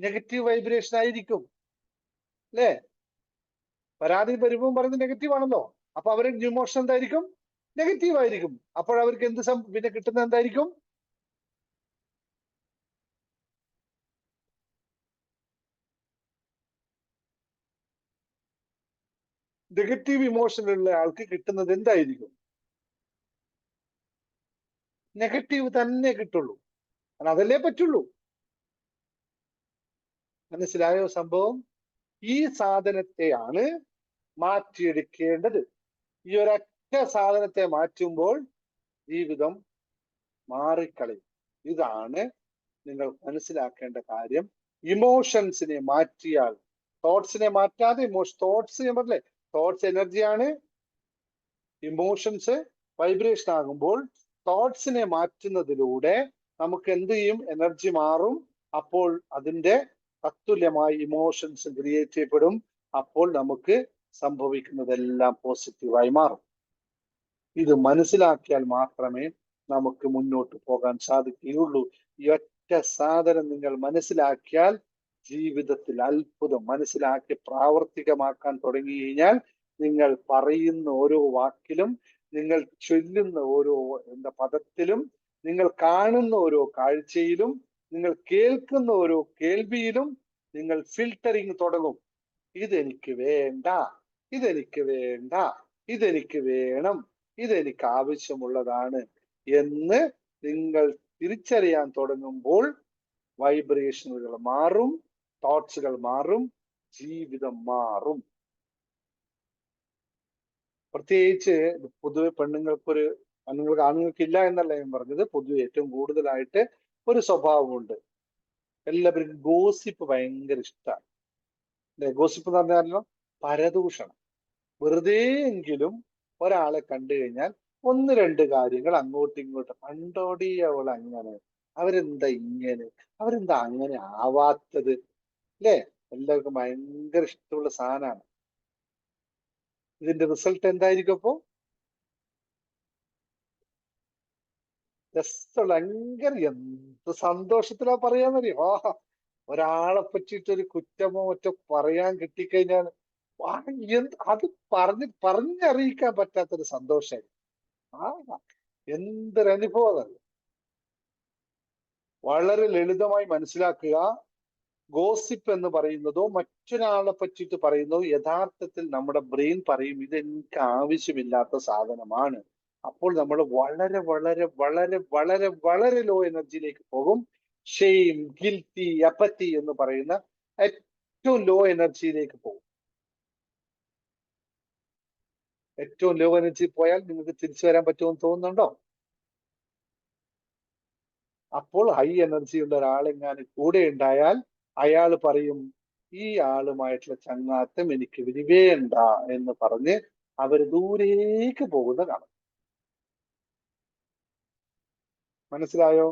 നെഗറ്റീവ് വൈബ്രേഷൻ ആയിരിക്കും അല്ലേ? പരാതി പരിഭവം പറയുന്നത് നെഗറ്റീവ് ആണല്ലോ. അപ്പൊ അവരുടെ ഇമോഷൻ എന്തായിരിക്കും? നെഗറ്റീവ് ആയിരിക്കും. അപ്പോൾ അവർക്ക് എന്ത് പിന്നെ കിട്ടുന്നത് എന്തായിരിക്കും? നെഗറ്റീവ് ഇമോഷനുള്ള ആൾക്ക് കിട്ടുന്നത് എന്തായിരിക്കും? നെഗറ്റീവ് തന്നെ കിട്ടുള്ളൂ. കാരണം അതല്ലേ പറ്റുള്ളൂ. മനസ്സിലായോ സംഭവം? ഈ സാധനത്തെയാണ് മാറ്റിയെടുക്കേണ്ടത്. ഈ ഒരൊറ്റ സാധനത്തെ മാറ്റുമ്പോൾ ജീവിതം മാറിക്കളയും. ഇതാണ് നിങ്ങൾ മനസ്സിലാക്കേണ്ട കാര്യം. ഇമോഷൻസിനെ മാറ്റിയാൽ, തോട്ട്സിനെ മാറ്റാതെ തോട്ട്സ് ഞാൻ പറഞ്ഞില്ലേ, തോട്ട്സ് എനർജിയാണ്. ഇമോഷൻസ് വൈബ്രേഷൻ ആകുമ്പോൾ തോട്ട്സിനെ മാറ്റുന്നതിലൂടെ നമുക്ക് എന്ത് ചെയ്യും? എനർജി മാറും. അപ്പോൾ അതിന്റെ തത്തുല്യമായി ഇമോഷൻസ് ക്രിയേറ്റ് ചെയ്യപ്പെടും. അപ്പോൾ നമുക്ക് സംഭവിക്കുന്നതെല്ലാം പോസിറ്റീവായി മാറും. ഇത് മനസ്സിലാക്കിയാൽ മാത്രമേ നമുക്ക് മുന്നോട്ട് പോകാൻ സാധിക്കുകയുള്ളൂ. ഈ ഒറ്റ സാധനം നിങ്ങൾ മനസ്സിലാക്കിയാൽ ജീവിതത്തിൽ അത്ഭുതം. മനസ്സിലാക്കി പ്രാവർത്തികമാക്കാൻ തുടങ്ങി കഴിഞ്ഞാൽ നിങ്ങൾ പറയുന്ന ഓരോ വാക്കിലും, നിങ്ങൾ ചൊല്ലുന്ന ഓരോ പദത്തിലും, നിങ്ങൾ കാണുന്ന ഓരോ കാഴ്ചയിലും, നിങ്ങൾ കേൾക്കുന്ന ഓരോ കേൾവിയിലും നിങ്ങൾ ഫിൽട്ടറിങ് തുടങ്ങും. ഇതെനിക്ക് വേണ്ട, ഇതെനിക്ക് വേണ്ട, ഇതെനിക്ക് വേണം, ഇതെനിക്ക് ആവശ്യമുള്ളതാണ് എന്ന് നിങ്ങൾ തിരിച്ചറിയാൻ തുടങ്ങുമ്പോൾ വൈബ്രേഷനുകൾ മാറും, തോട്ട്സുകൾ മാറും, ജീവിതം മാറും. പ്രത്യേകിച്ച് പൊതുവെ ആണുങ്ങൾക്ക് ഇല്ല എന്നല്ല ഞാൻ പറഞ്ഞത്, പൊതുവെ ഏറ്റവും കൂടുതലായിട്ട് ഒരു സ്വഭാവമുണ്ട്. എല്ലാവർക്കും ഗോസിപ്പ് ഭയങ്കര ഇഷ്ടമാണ്. അല്ലെ? ഗോസിപ്പ് എന്ന് പറഞ്ഞാലോ പരദൂഷണം. വെറുതെ എങ്കിലും ഒരാളെ കണ്ടു കഴിഞ്ഞാൽ ഒന്ന് രണ്ട് കാര്യങ്ങൾ അങ്ങോട്ടും ഇങ്ങോട്ടും, പണ്ടോടി അവൾ അങ്ങനെ, അവരെന്താ ഇങ്ങനെ, അവരെന്താ അങ്ങനെ ആവാത്തത്, അല്ലേ? എല്ലാവർക്കും ഭയങ്കര ഇഷ്ടമുള്ള സാധനമാണ്. ഇതിന്റെ റിസൾട്ട് എന്തായിരിക്കും? അപ്പോ രസമുള്ള ഭയങ്കര എന്ത് സന്തോഷത്തിലാ പറയാന്നറിയോ? ഒരാളെ പറ്റിയിട്ട് ഒരു കുറ്റമോ മറ്റോ പറയാൻ കിട്ടിക്കഴിഞ്ഞാൽ അത് പറഞ്ഞറിയിക്കാൻ പറ്റാത്തൊരു സന്തോഷമായി. എന്തൊരനുഭവം അത്. വളരെ ലളിതമായി മനസ്സിലാക്കുക. ഗോസിപ്പ് എന്ന് പറയുന്നതോ മറ്റൊരാളെ പറ്റിയിട്ട് പറയുന്നതോ യഥാർത്ഥത്തിൽ നമ്മുടെ ബ്രെയിൻ പറയും ഇത് എനിക്ക് ആവശ്യമില്ലാത്ത സാധനമാണ്. അപ്പോൾ നമ്മൾ വളരെ വളരെ വളരെ വളരെ വളരെ ലോ എനർജിയിലേക്ക് പോകും. ഷെയിം, ഗിൽറ്റി, അപ്പത്തി എന്ന് പറയുന്ന ഏറ്റവും ലോ എനർജിയിലേക്ക് പോകും. ഏറ്റവും ലോ എനർജി പോയാൽ നിങ്ങൾക്ക് തിരിച്ചു വരാൻ പറ്റുമെന്ന് തോന്നുന്നുണ്ടോ? അപ്പോൾ ഹൈ എനർജി ഉള്ള ഒരാളെങ്ങാനും കൂടെ ഉണ്ടായാൽ അയാൾ പറയും ഈ ആളുമായിട്ടുള്ള ചങ്ങാത്തം എനിക്ക് ഇനി വേണ്ട എന്ന് പറഞ്ഞ് അവർ ദൂരേക്ക് പോകുന്ന കാണും. മനസ്സിലായോ?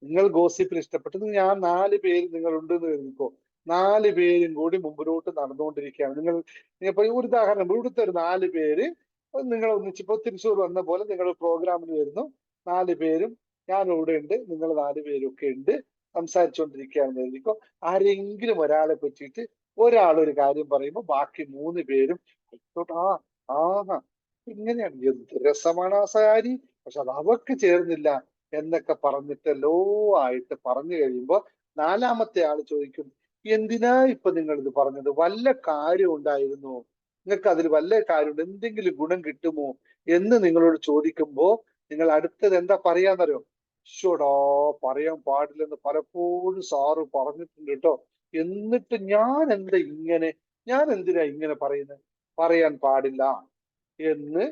നിങ്ങൾ ഗോസിപ്പിൽ ഇഷ്ടപ്പെട്ടത് ഞാൻ 4 പേര് നിങ്ങൾ ഉണ്ടെന്ന് കരുതിക്കോ. 4 പേരും കൂടി മുമ്പിലോട്ട് നടന്നുകൊണ്ടിരിക്കുകയാണ്. നിങ്ങൾ ഇപ്പൊ ഒരു ഉദാഹരണം, ഇവിടുത്തെ ഒരു 4 പേര് നിങ്ങൾ ഒന്നിച്ചിപ്പോ തൃശ്ശൂർ വന്ന പോലെ നിങ്ങൾ പ്രോഗ്രാമിന് വരുന്നു. 4 പേരും ഞാൻ ഇവിടെ ഉണ്ട്, നിങ്ങൾ 4 പേരും ഒക്കെ ഉണ്ട്, സംസാരിച്ചുകൊണ്ടിരിക്കുകയാണെന്ന് കരുതിക്കോ. ആരെങ്കിലും ഒരാളെ പറ്റിയിട്ട് ഒരാൾ ഒരു കാര്യം പറയുമ്പോൾ ബാക്കി 3 പേരും ആ ആ ഇങ്ങനെയാണ്, എന്ത് രസമാണ് ആ സാരി, പക്ഷെ അത് അവർക്ക് ചേർന്നില്ല എന്നൊക്കെ പറഞ്ഞിട്ട് ലോ ആയിട്ട് പറഞ്ഞു കഴിയുമ്പോൾ 4-മത്തെ ആള് ചോദിക്കും എന്തിനാ ഇപ്പൊ നിങ്ങൾ ഇത് പറഞ്ഞത്, വല്ല കാര്യം ഉണ്ടായിരുന്നോ, നിങ്ങൾക്ക് അതിൽ വല്ല കാര്യമുണ്ട്, എന്തെങ്കിലും ഗുണം കിട്ടുമോ എന്ന് നിങ്ങളോട് ചോദിക്കുമ്പോ നിങ്ങൾ അടുത്തത് എന്താ പറയാന്നറിയോ? ഷോടാ, പറയാൻ പാടില്ലെന്ന് പലപ്പോഴും സാറ് പറഞ്ഞിട്ടുണ്ട് കേട്ടോ, എന്നിട്ട് ഞാൻ എന്തിനാ ഇങ്ങനെ പറയുന്നത്, പറയാൻ പാടില്ല എന്ന്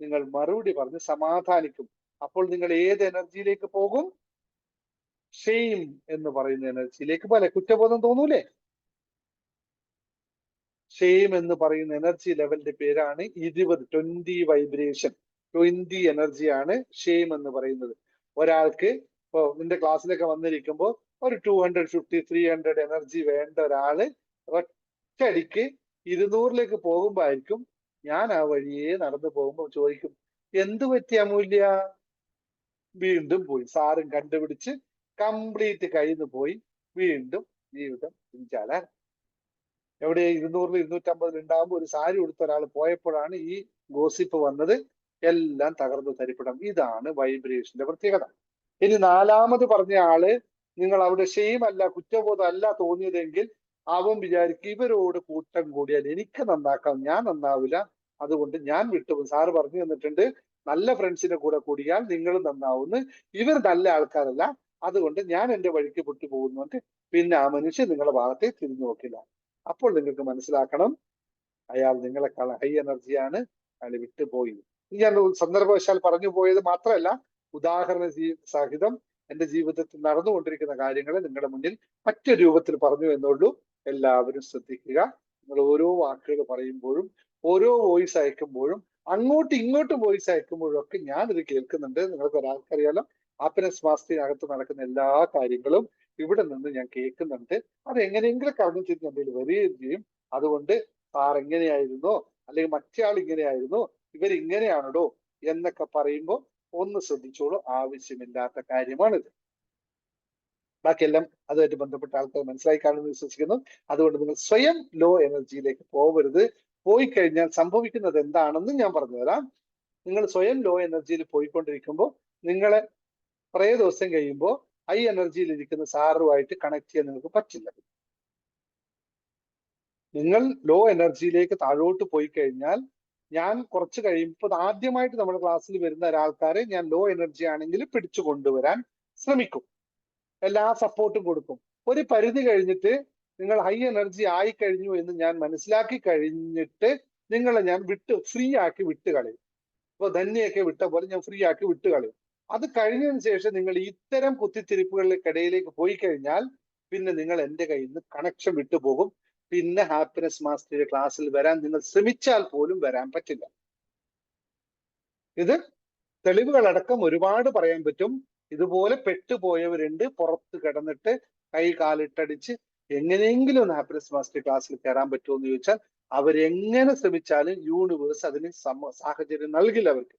നിങ്ങൾ മറുപടി പറഞ്ഞ് സമാധാനിക്കും. അപ്പോൾ നിങ്ങൾ ഏത് എനർജിയിലേക്ക് പോകും? ഷെയിം എന്ന് പറയുന്ന എനർജിയിലേക്ക് പോലെ കുറ്റബോധം തോന്നൂലേ? ഷെയിം എന്ന് പറയുന്ന എനർജി ലെവലിന്റെ പേരാണ് 20 വൈബ്രേഷൻ. 20 എനർജിയാണ് ഷെയിം എന്ന് പറയുന്നത്. ഒരാൾക്ക് ഇപ്പോ നിന്റെ ക്ലാസ്സിലൊക്കെ വന്നിരിക്കുമ്പോൾ ഒരു 250 300 എനർജി വേണ്ട ഒരാള് ഒറ്റയടിക്ക് 200ലേക്ക് പോകുമ്പോ ആയിരിക്കും, ഞാൻ ആ വഴിയെ നടന്നു പോകുമ്പോൾ ചോദിക്കും എന്ത് പറ്റിയ മൂല്യ, വീണ്ടും പോയി, സാറും കണ്ടുപിടിച്ച് കംപ്ലീറ്റ് കയ്യിൽ പോയി, വീണ്ടും ജീവിതം ഇഞ്ചാലാൻ. എവിടെ 200 250 ഉണ്ടാകുമ്പോൾ ഒരു സാരി ഉടുത്ത ഒരാൾ പോയപ്പോഴാണ് ഈ ഗോസിപ്പ് വന്നത്. എല്ലാം തകർന്നു തരിപ്പിടം. ഇതാണ് വൈബ്രേഷന്റെ പ്രത്യേകത. ഇനി 4-മത് പറഞ്ഞ ആള് നിങ്ങൾ അവിടെ ഷെയിം അല്ല കുറ്റബോധം അല്ല തോന്നിയതെങ്കിൽ അവൻ വിചാരിക്കും ഇവരോട് കൂട്ടം കൂടിയാൽ എനിക്ക് നന്നാക്കാം, ഞാൻ നന്നാവില്ല, അതുകൊണ്ട് ഞാൻ വിട്ടുപോകും. സാറ് പറഞ്ഞു തന്നിട്ടുണ്ട് നല്ല ഫ്രണ്ട്സിന്റെ കൂടെ കൂടിയാൽ നിങ്ങൾ നന്നാവുന്നു, ഇവർ നല്ല ആൾക്കാരല്ല, അതുകൊണ്ട് ഞാൻ എന്റെ വഴിക്ക് പൊട്ടുപോകുന്നുണ്ട്. പിന്നെ ആ മനുഷ്യൻ നിങ്ങളുടെ ഭാഗത്തെ തിരിഞ്ഞു നോക്കില്ല. അപ്പോൾ നിങ്ങൾക്ക് മനസ്സിലാക്കണം അയാൾ നിങ്ങളെക്കാൾ ഹൈ എനർജിയാണ്, അയാൾ വിട്ടുപോയി. ഞാൻ സന്ദർഭവശാൽ പറഞ്ഞു പോയത് മാത്രമല്ല, ഉദാഹരണ സഹിതം എന്റെ ജീവിതത്തിൽ നടന്നുകൊണ്ടിരിക്കുന്ന കാര്യങ്ങളെ നിങ്ങളുടെ മുന്നിൽ മറ്റൊരു രൂപത്തിൽ പറഞ്ഞു എന്നുള്ളൂ. എല്ലാവരും ശ്രദ്ധിക്കുക. നിങ്ങൾ ഓരോ വാക്കുകൾ പറയുമ്പോഴും ഓരോ വോയിസ് അയക്കുമ്പോഴും അങ്ങോട്ടും ഇങ്ങോട്ടും വോയിസ് അയക്കുമ്പോഴും ഒക്കെ ഞാനിത് കേൾക്കുന്നുണ്ട്. നിങ്ങൾക്ക് ഒരാൾക്കറിയാലോ, ഹാപ്പിനെസ് മാസ്റ്ററിനകത്ത് നടക്കുന്ന എല്ലാ കാര്യങ്ങളും ഇവിടെ നിന്ന് ഞാൻ കേൾക്കുന്നുണ്ട്. അത് എങ്ങനെയെങ്കിലും അറിഞ്ഞു തിരിഞ്ഞ് എന്തെങ്കിലും വരികയും ചെയ്യും. അതുകൊണ്ട് സാർ എങ്ങനെയായിരുന്നോ, അല്ലെങ്കിൽ മറ്റേ ഇങ്ങനെയായിരുന്നോ, ഇവരിങ്ങനെയാണോ എന്നൊക്കെ പറയുമ്പോൾ ഒന്ന് ശ്രദ്ധിച്ചോളൂ, ആവശ്യമില്ലാത്ത കാര്യമാണിത്. ബാക്കിയെല്ലാം അതുമായിട്ട് ബന്ധപ്പെട്ട ആൾക്കാർ മനസ്സിലായി കാണുമെന്ന് വിശ്വസിക്കുന്നു. അതുകൊണ്ട് നിങ്ങൾ സ്വയം ലോ എനർജിയിലേക്ക് പോകരുത്. പോയി കഴിഞ്ഞാൽ സംഭവിക്കുന്നത് എന്താണെന്ന് ഞാൻ പറഞ്ഞുതരാം. നിങ്ങൾ സ്വയം ലോ എനർജിയിൽ പോയിക്കൊണ്ടിരിക്കുമ്പോൾ നിങ്ങളെ കുറേ ദിവസം കഴിയുമ്പോൾ ഹൈ എനർജിയിൽ ഇരിക്കുന്ന സാറുമായിട്ട് കണക്ട് ചെയ്യാൻ നിങ്ങൾക്ക് പറ്റില്ല. നിങ്ങൾ ലോ എനർജിയിലേക്ക് താഴോട്ട് പോയി കഴിഞ്ഞാൽ ഞാൻ കുറച്ച് കഴിയുമ്പോൾ ആദ്യമായിട്ട് നമ്മുടെ ക്ലാസ്സിൽ വരുന്ന ഒരാൾക്കാരെ ഞാൻ ലോ എനർജി ആണെങ്കിൽ പിടിച്ചു കൊണ്ടുവരാൻ ശ്രമിക്കും, എല്ലാ സപ്പോർട്ടും കൊടുക്കും. ഒരു പരിധി കഴിഞ്ഞിട്ട് നിങ്ങൾ ഹൈ എനർജി ആയി കഴിഞ്ഞു എന്ന് ഞാൻ മനസ്സിലാക്കി കഴിഞ്ഞിട്ട് നിങ്ങളെ ഞാൻ ഫ്രീ ആക്കി വിട്ട് കളയും. ഇപ്പൊ ധന്യൊക്കെ വിട്ട പോലെ ഞാൻ ഫ്രീ ആക്കി വിട്ട് കളയും. അത് കഴിഞ്ഞതിന് ശേഷം നിങ്ങൾ ഇത്തരം കുത്തിത്തിരിപ്പുകളിലേക്കിടയിലേക്ക് പോയി കഴിഞ്ഞാൽ പിന്നെ നിങ്ങൾ എൻ്റെ കയ്യിൽ നിന്ന് കണക്ഷൻ വിട്ടുപോകും. പിന്നെ ഹാപ്പിനെസ് മാസ്റ്ററുടെ ക്ലാസ്സിൽ വരാൻ നിങ്ങൾ ശ്രമിച്ചാൽ പോലും വരാൻ പറ്റില്ല. ഇത് തെളിവുകളടക്കം ഒരുപാട് പറയാൻ പറ്റും. ഇതുപോലെ പെട്ടുപോയവരുണ്ട്, പുറത്ത് കിടന്നിട്ട് കൈ കാലിട്ടടിച്ച് എങ്ങനെയെങ്കിലും ഒന്ന് ഹാപ്പിനെസ് മാസ്റ്റർ ക്ലാസ്സിൽ കയറാൻ പറ്റുമോ എന്ന് ചോദിച്ചാൽ അവരെങ്ങനെ ശ്രമിച്ചാലും യൂണിവേഴ്സ് അതിന് സാഹചര്യം നൽകില്ല അവർക്ക്.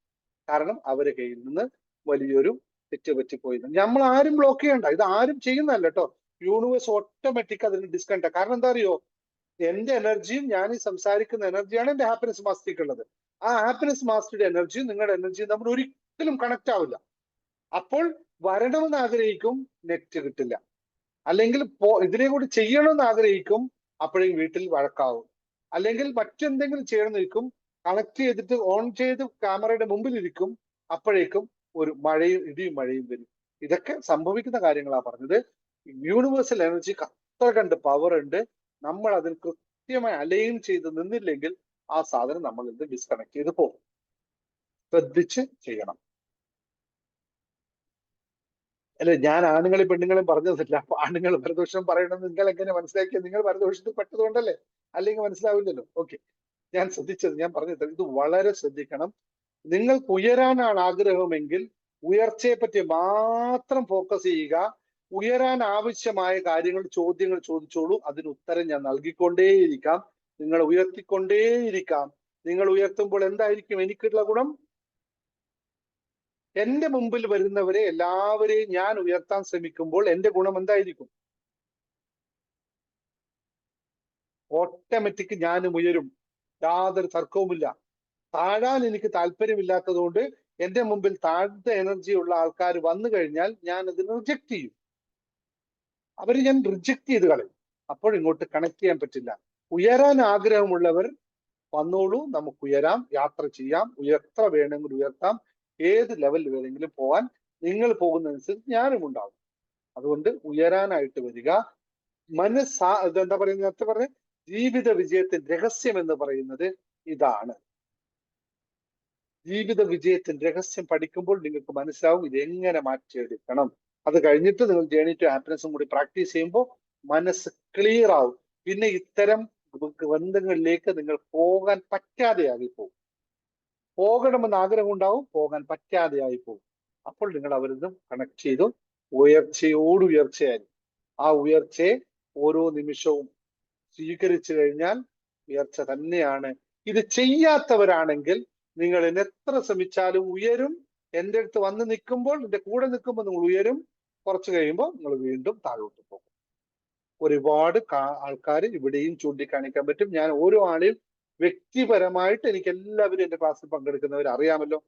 കാരണം അവരെ കയ്യിൽ നിന്ന് വലിയൊരു തെറ്റ് പറ്റിപ്പോയി. നമ്മൾ ആരും ബ്ലോക്ക് ചെയ്യണ്ട, ഇത് ആരും ചെയ്യുന്നതല്ല കേട്ടോ. യൂണിവേഴ്സ് ഓട്ടോമാറ്റിക് അതിന് ഡിസ്കണ്ട. കാരണം എന്താ അറിയോ, എന്റെ എനർജിയും ഞാൻ ഈ സംസാരിക്കുന്ന എനർജിയാണ് എന്റെ ഹാപ്പിനെസ് മാസ്റ്ററിക്കുള്ളത്. ആ ഹാപ്പിനെസ് മാസ്റ്ററുടെ എനർജിയും നിങ്ങളുടെ എനർജിയും തമ്മിൽ ഒരിക്കലും കണക്ട് ആവില്ല. അപ്പോൾ വരണമെന്ന് ആഗ്രഹിക്കും, നെറ്റ് കിട്ടില്ല. അല്ലെങ്കിൽ ഇതിനെ കൂടി ചെയ്യണമെന്ന് ആഗ്രഹിക്കും, അപ്പോഴേക്കും വീട്ടിൽ വഴക്കാവും. അല്ലെങ്കിൽ മറ്റെന്തെങ്കിലും ചെയ്യണം നിൽക്കും, കണക്ട് ചെയ്തിട്ട് ഓൺ ചെയ്ത് ക്യാമറയുടെ മുമ്പിൽ ഇരിക്കും, അപ്പോഴേക്കും ഒരു മഴയും ഇടിയും മഴയും വരും. ഇതൊക്കെ സംഭവിക്കുന്ന കാര്യങ്ങളാണ് പറഞ്ഞത്. യൂണിവേഴ്സൽ എനർജിക്ക് അത്ര കണ്ട് പവർ ഉണ്ട്. നമ്മൾ അതിൽ കൃത്യമായി അലൈൻ ചെയ്ത് നിന്നില്ലെങ്കിൽ ആ സാധനം നമ്മൾ ഇത് ഡിസ്കണക്ട് ചെയ്ത് പോകും. ശ്രദ്ധിച്ച് ചെയ്യണം. അല്ലെ, ഞാൻ ആണുങ്ങളെ പെണ്ണുങ്ങളെയും പറഞ്ഞതല്ല. അപ്പൊ ആണുങ്ങൾ പരദോഷം പറയണമെന്ന് നിങ്ങൾ എങ്ങനെ മനസ്സിലാക്കിയത്? നിങ്ങൾ പരദോഷത്തിൽ പെട്ടതുകൊണ്ടല്ലേ, അല്ലെങ്കിൽ മനസ്സിലാവില്ലല്ലോ. ഓക്കെ, ഞാൻ ശ്രദ്ധിച്ചത്, ഞാൻ പറഞ്ഞത് ഇത് വളരെ ശ്രദ്ധിക്കണം. നിങ്ങൾക്ക് ഉയരാനാണ് ആഗ്രഹമെങ്കിൽ ഉയർച്ചയെ പറ്റി മാത്രം ഫോക്കസ് ചെയ്യുക. ഉയരാൻ ആവശ്യമായ കാര്യങ്ങൾ, ചോദ്യങ്ങൾ ചോദിച്ചോളൂ, അതിന് ഉത്തരം ഞാൻ നൽകിക്കൊണ്ടേയിരിക്കാം. നിങ്ങൾ ഉയർത്തിക്കൊണ്ടേയിരിക്കാം. നിങ്ങൾ ഉയർത്തുമ്പോൾ എന്തായിരിക്കും എനിക്കുള്ള ഗുണം? എന്റെ മുമ്പിൽ വരുന്നവരെ എല്ലാവരെയും ഞാൻ ഉയർത്താൻ ശ്രമിക്കുമ്പോൾ എന്റെ ഗുണം എന്തായിരിക്കും? ഓട്ടോമാറ്റിക് ഞാനും ഉയരും, യാതൊരു തർക്കവുമില്ല. താഴാൻ എനിക്ക് താല്പര്യമില്ലാത്തത് കൊണ്ട് എന്റെ മുമ്പിൽ താഴ്ന്ന എനർജി ഉള്ള ആൾക്കാർ വന്നു കഴിഞ്ഞാൽ ഞാൻ അതിനെ റിജക്ട് ചെയ്യും. അവര് ഞാൻ റിജക്ട് ചെയ്ത് കളയും. അപ്പോൾ ഇങ്ങോട്ട് കണക്ട് ചെയ്യാൻ പറ്റില്ല. ഉയരാൻ ആഗ്രഹമുള്ളവർ വന്നോളൂ, നമുക്ക് ഉയരാം, യാത്ര ചെയ്യാം, എത്ര വേണമെങ്കിലും ഉയർത്താം, ഏത് ലെവലിൽ വേണമെങ്കിലും പോവാൻ. നിങ്ങൾ പോകുന്നതനുസരിച്ച് ഞാനും ഉണ്ടാവും. അതുകൊണ്ട് ഉയരാനായിട്ട് വരിക. ഇതെന്താ പറയുന്നത്, നേരത്തെ പറഞ്ഞ ജീവിത വിജയത്തിന്റെ രഹസ്യം എന്ന് പറയുന്നത് ഇതാണ്. ജീവിത വിജയത്തിന്റെ രഹസ്യം പഠിക്കുമ്പോൾ നിങ്ങൾക്ക് മനസ്സിലാവും ഇത് എങ്ങനെ മാറ്റിയെടുക്കണം. അത് കഴിഞ്ഞിട്ട് നിങ്ങൾ ജേണി ടു ഹാപ്പിനെസ്സും കൂടി പ്രാക്ടീസ് ചെയ്യുമ്പോൾ മനസ്സ് ക്ലിയർ ആവും. പിന്നെ ഇത്തരം ബന്ധങ്ങളിലേക്ക് നിങ്ങൾ പോകാൻ പറ്റാതെയായി പോകും. പോകണമെന്ന് ആഗ്രഹം ഉണ്ടാവും, പോകാൻ പറ്റാതെയായി പോകും. അപ്പോൾ നിങ്ങൾ അവരിതും കണക്ട് ചെയ്തു ഉയർച്ചയോട് ഉയർച്ചയായി. ആ ഉയർച്ചയെ ഓരോ നിമിഷവും സ്വീകരിച്ചു കഴിഞ്ഞാൽ ഉയർച്ച തന്നെയാണ്. ഇത് ചെയ്യാത്തവരാണെങ്കിൽ നിങ്ങൾ എത്ര ശ്രമിച്ചാലും ഉയരും. എൻ്റെ അടുത്ത് വന്ന് നിൽക്കുമ്പോൾ, എൻ്റെ കൂടെ നിൽക്കുമ്പോൾ നിങ്ങൾ ഉയരും. കുറച്ച് കഴിയുമ്പോൾ നിങ്ങൾ വീണ്ടും താഴോട്ട് പോകും. ഒരുപാട് ആൾക്കാർ ഇവിടെയും ചൂണ്ടിക്കാണിക്കാൻ പറ്റും. ഞാൻ ഓരോ ആളെയും വ്യക്തിപരമായിട്ട്, എനിക്ക് എല്ലാവരും എൻ്റെ ക്ലാസ്സിൽ പങ്കെടുക്കുന്നവർ അറിയാമല്ലോ.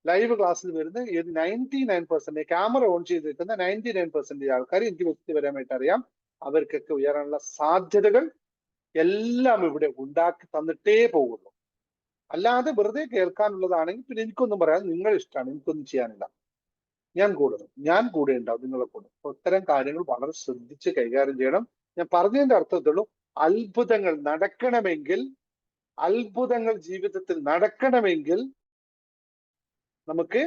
ലൈവ് ക്ലാസ്സിൽ വരുന്ന 99% ക്യാമറ ഓൺ ചെയ്ത് നിൽക്കുന്ന 99% ആൾക്കാർ എനിക്ക് വ്യക്തിപരമായിട്ട് അറിയാം. അവർക്കൊക്കെ ഉയരാനുള്ള സാധ്യതകൾ എല്ലാം ഇവിടെ ഉണ്ടാക്കി തന്നിട്ടേ പോകുള്ളൂ. അല്ലാതെ വെറുതെ കേൾക്കാനുള്ളതാണെങ്കിൽ പിന്നെ എനിക്കൊന്നും പറയാൻ, നിങ്ങൾ ഇഷ്ടമാണ്, എനിക്കൊന്നും ചെയ്യാനില്ല. ഞാൻ കൂടെ ഉണ്ടാവും നിങ്ങളെ കൂടെ. ഇത്തരം കാര്യങ്ങൾ വളരെ ശ്രദ്ധിച്ച് കൈകാര്യം ചെയ്യണം. ഞാൻ പറഞ്ഞതിന്റെ അർത്ഥത്തുള്ളൂ, അത്ഭുതങ്ങൾ നടക്കണമെങ്കിൽ, അത്ഭുതങ്ങൾ ജീവിതത്തിൽ നടക്കണമെങ്കിൽ നമുക്ക്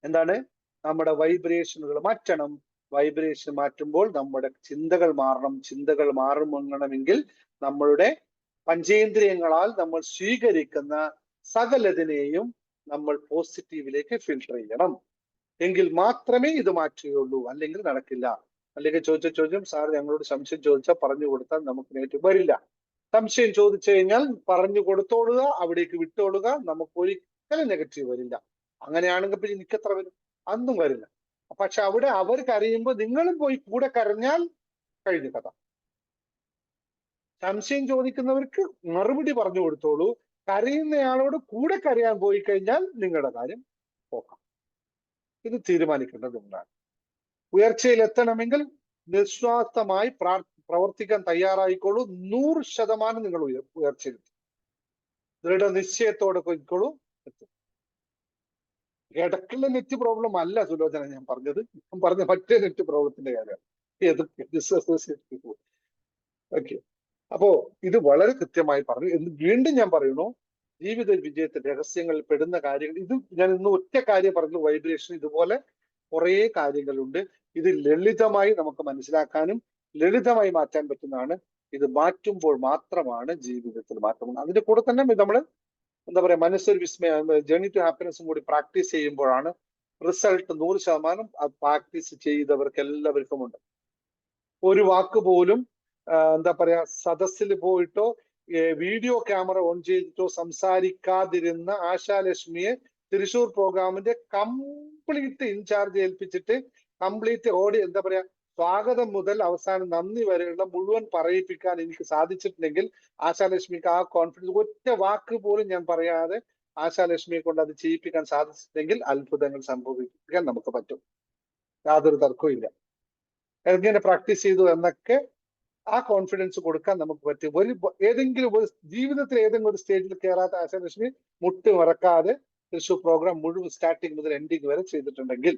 എന്താണ്, നമ്മുടെ വൈബ്രേഷനുകൾ മാറ്റണം. വൈബ്രേഷൻ മാറ്റുമ്പോൾ നമ്മുടെ ചിന്തകൾ മാറണം. ചിന്തകൾ മാറണമെങ്കിൽ നമ്മളുടെ പഞ്ചേന്ദ്രിയങ്ങളാൽ നമ്മൾ സ്വീകരിക്കുന്ന സകലതിനെയും നമ്മൾ പോസിറ്റീവിലേക്ക് ഫിൽട്ടർ ചെയ്യണം. എങ്കിൽ മാത്രമേ ഇത് മാറ്റുകയുള്ളൂ. അല്ലെങ്കിൽ നടക്കില്ല. അല്ലെങ്കിൽ ചോദിച്ച ചോദ്യം, സാർ ഞങ്ങളോട് സംശയം ചോദിച്ചാൽ പറഞ്ഞു കൊടുത്താൽ നമുക്ക് നേരിട്ട് വരില്ല. സംശയം ചോദിച്ചു കഴിഞ്ഞാൽ പറഞ്ഞു കൊടുത്തോളുക, അവിടേക്ക് വിട്ടോളുക. നമുക്ക് ഒരിക്കലും നെഗറ്റീവ് വരില്ല. അങ്ങനെയാണെങ്കിൽ പിന്നെ എനിക്കെത്ര വരും? അന്നും വരില്ല. പക്ഷെ അവിടെ അവർ കരയുമ്പോൾ നിങ്ങളും പോയി കൂടെ കരഞ്ഞാൽ കഴിഞ്ഞ കഥ. സംശയം ചോദിക്കുന്നവർക്ക് മറുപടി പറഞ്ഞു കൊടുത്തോളൂ. കരയുന്നയാളോട് കൂടെ കരയാൻ പോയി കഴിഞ്ഞാൽ നിങ്ങളുടെ കാര്യം പോക്കാം. ഇത് തീരുമാനിക്കേണ്ടത് നിങ്ങളാണ്. ഉയർച്ചയിൽ എത്തണമെങ്കിൽ നിസ്വാർത്ഥമായി പ്രവർത്തിക്കാൻ തയ്യാറായിക്കോളൂ. 100% നിങ്ങൾ ഉയർച്ചയിലെത്തും. ദൃഢനിശ്ചയത്തോടെ പോയിക്കോളൂ, എത്തും. ഇടയ്ക്കുള്ള നെറ്റ് പ്രോബ്ലം അല്ല സുലോചന ഞാൻ പറഞ്ഞത്. ഞാൻ പറഞ്ഞ മറ്റേ നെറ്റ് പ്രോബ്ലത്തിന്റെ കാര്യമാണ്. ഓക്കെ, അപ്പോ ഇത് വളരെ കൃത്യമായി പറഞ്ഞു. വീണ്ടും ഞാൻ പറയുന്നു, ജീവിത വിജയത്തിന്റെ രഹസ്യങ്ങളിൽ പെടുന്ന കാര്യങ്ങൾ ഇത് ഞാൻ ഇന്ന് ഒറ്റ കാര്യം പറഞ്ഞു. വൈബ്രേഷൻ ഇതുപോലെ കുറെ കാര്യങ്ങളുണ്ട്. ഇത് ലളിതമായി നമുക്ക് മനസ്സിലാക്കാനും ലളിതമായി മാറ്റാൻ പറ്റുന്നതാണ്. ഇത് മാറ്റുമ്പോൾ മാത്രമാണ് ജീവിതത്തിൽ മാറ്റം. അതിന്റെ കൂടെ തന്നെ നമ്മൾ എന്താ പറയാ, മനസ്സൊരു വിസ്മയം, ജേണി ടു ഹാപ്പിനെസ്സും കൂടി പ്രാക്ടീസ് ചെയ്യുമ്പോഴാണ് റിസൾട്ട് 100% പ്രാക്ടീസ് ചെയ്തവർക്ക് എല്ലാവർക്കും ഉണ്ട്. ഒരു വാക്ക് പോലും എന്താ പറയാ, സദസ്സിൽ പോയിട്ടോ വീഡിയോ ക്യാമറ ഓൺ ചെയ്തിട്ടോ സംസാരിക്കാതിരുന്ന ആശാലക്ഷ്മിയെ തൃശൂർ പ്രോഗ്രാമിന്റെ കംപ്ലീറ്റ് ഇൻചാർജ് ഏൽപ്പിച്ചിട്ട് കംപ്ലീറ്റ് എന്താ പറയാ, സ്വാഗതം മുതൽ അവസാനം നന്ദി വരെയുള്ള മുഴുവൻ പറയിപ്പിക്കാൻ എനിക്ക് സാധിച്ചിട്ടുണ്ടെങ്കിൽ ആശാലക്ഷ്മിക്ക് ആ കോൺഫിഡൻസ്, ഒറ്റ വാക്ക് പോലും ഞാൻ പറയാതെ ആശാലക്ഷ്മിയെ കൊണ്ട് അത് ചെയ്യിപ്പിക്കാൻ സാധിച്ചിട്ടുണ്ടെങ്കിൽ അത്ഭുതങ്ങൾ സംഭവിക്കാൻ നമുക്ക് പറ്റും. യാതൊരു തർക്കവും ഇല്ല. എങ്ങനെ പ്രാക്ടീസ് ചെയ്തു എന്നൊക്കെ ആ കോൺഫിഡൻസ് കൊടുക്കാൻ നമുക്ക് പറ്റും. ഏതെങ്കിലും ഒരു ജീവിതത്തിൽ ഏതെങ്കിലും ഒരു സ്റ്റേജിൽ കയറാത്ത ആശാലക്ഷ്മി മുട്ട് മറക്കാതെ തൃശ്ശൂർ പ്രോഗ്രാം മുഴുവൻ സ്റ്റാർട്ടിങ് മുതൽ എൻഡിങ് വരെ ചെയ്തിട്ടുണ്ടെങ്കിൽ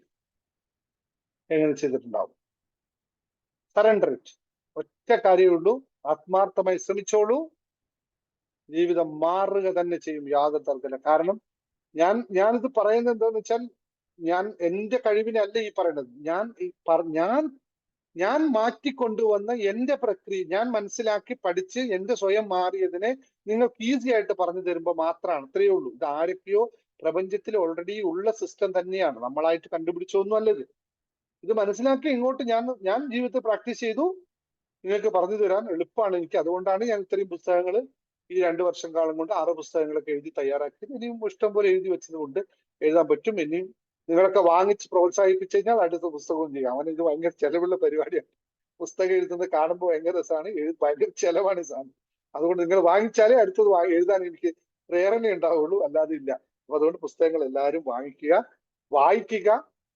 എങ്ങനെ ചെയ്തിട്ടുണ്ടാവും? Surrender it. ഒറ്റ കാര്യമേ ഉള്ളൂ, ആത്മാർത്ഥമായി ശ്രമിച്ചോളൂ, ജീവിതം മാറുക തന്നെ ചെയ്യും, യാതൊരു തർക്കമില്ല. കാരണം ഞാനിത് പറയുന്നത് എന്താന്ന് വെച്ചാൽ, ഞാൻ എന്റെ കഴിവിനെ അല്ല ഈ പറയുന്നത്, ഞാൻ മാറ്റിക്കൊണ്ടുവന്ന എന്റെ പ്രക്രിയ ഞാൻ മനസ്സിലാക്കി പഠിച്ച് എന്റെ സ്വയം മാറിയതിനെ നിങ്ങൾക്ക് ഈസി ആയിട്ട് പറഞ്ഞു തരുമ്പോൾ മാത്രമാണ്. അത്രയേ ഉള്ളൂ. ഇത് ആരൊക്കെയോ പ്രപഞ്ചത്തിൽ ഓൾറെഡി ഉള്ള സിസ്റ്റം തന്നെയാണ്, നമ്മളായിട്ട് കണ്ടുപിടിച്ചൊന്നും അല്ലത്. ഇത് മനസ്സിലാക്കി ഇങ്ങോട്ട് ഞാൻ ജീവിതത്തിൽ പ്രാക്ടീസ് ചെയ്തു, നിങ്ങൾക്ക് പറഞ്ഞു തരാൻ എളുപ്പമാണ് എനിക്ക്. അതുകൊണ്ടാണ് ഞാൻ ഇത്രയും പുസ്തകങ്ങൾ ഈ 2 വർഷം കാലം കൊണ്ട് 6 പുസ്തകങ്ങളൊക്കെ എഴുതി തയ്യാറാക്കിയത്. ഇനിയും ഇഷ്ടം പോലെ എഴുതി വെച്ചത് കൊണ്ട് എഴുതാൻ പറ്റും. ഇനിയും നിങ്ങളൊക്കെ വാങ്ങിച്ച് പ്രോത്സാഹിപ്പിച്ചു കഴിഞ്ഞാൽ അടുത്ത പുസ്തകവും ചെയ്യാം. അവൻ ഇത് ഭയങ്കര ചെലവുള്ള പരിപാടിയാണ്. പുസ്തകം എഴുതുന്നത് കാണുമ്പോൾ ഭയങ്കര രസമാണ്, ഭയങ്കര ചെലവാണ് ഈ സാധനം. അതുകൊണ്ട് നിങ്ങൾ വാങ്ങിച്ചാലേ അടുത്തത് എഴുതാൻ എനിക്ക് പ്രേരണ ഉണ്ടാവുള്ളൂ, അല്ലാതെ ഇല്ല. അപ്പൊ അതുകൊണ്ട് പുസ്തകങ്ങൾ എല്ലാവരും വായിക്കുക,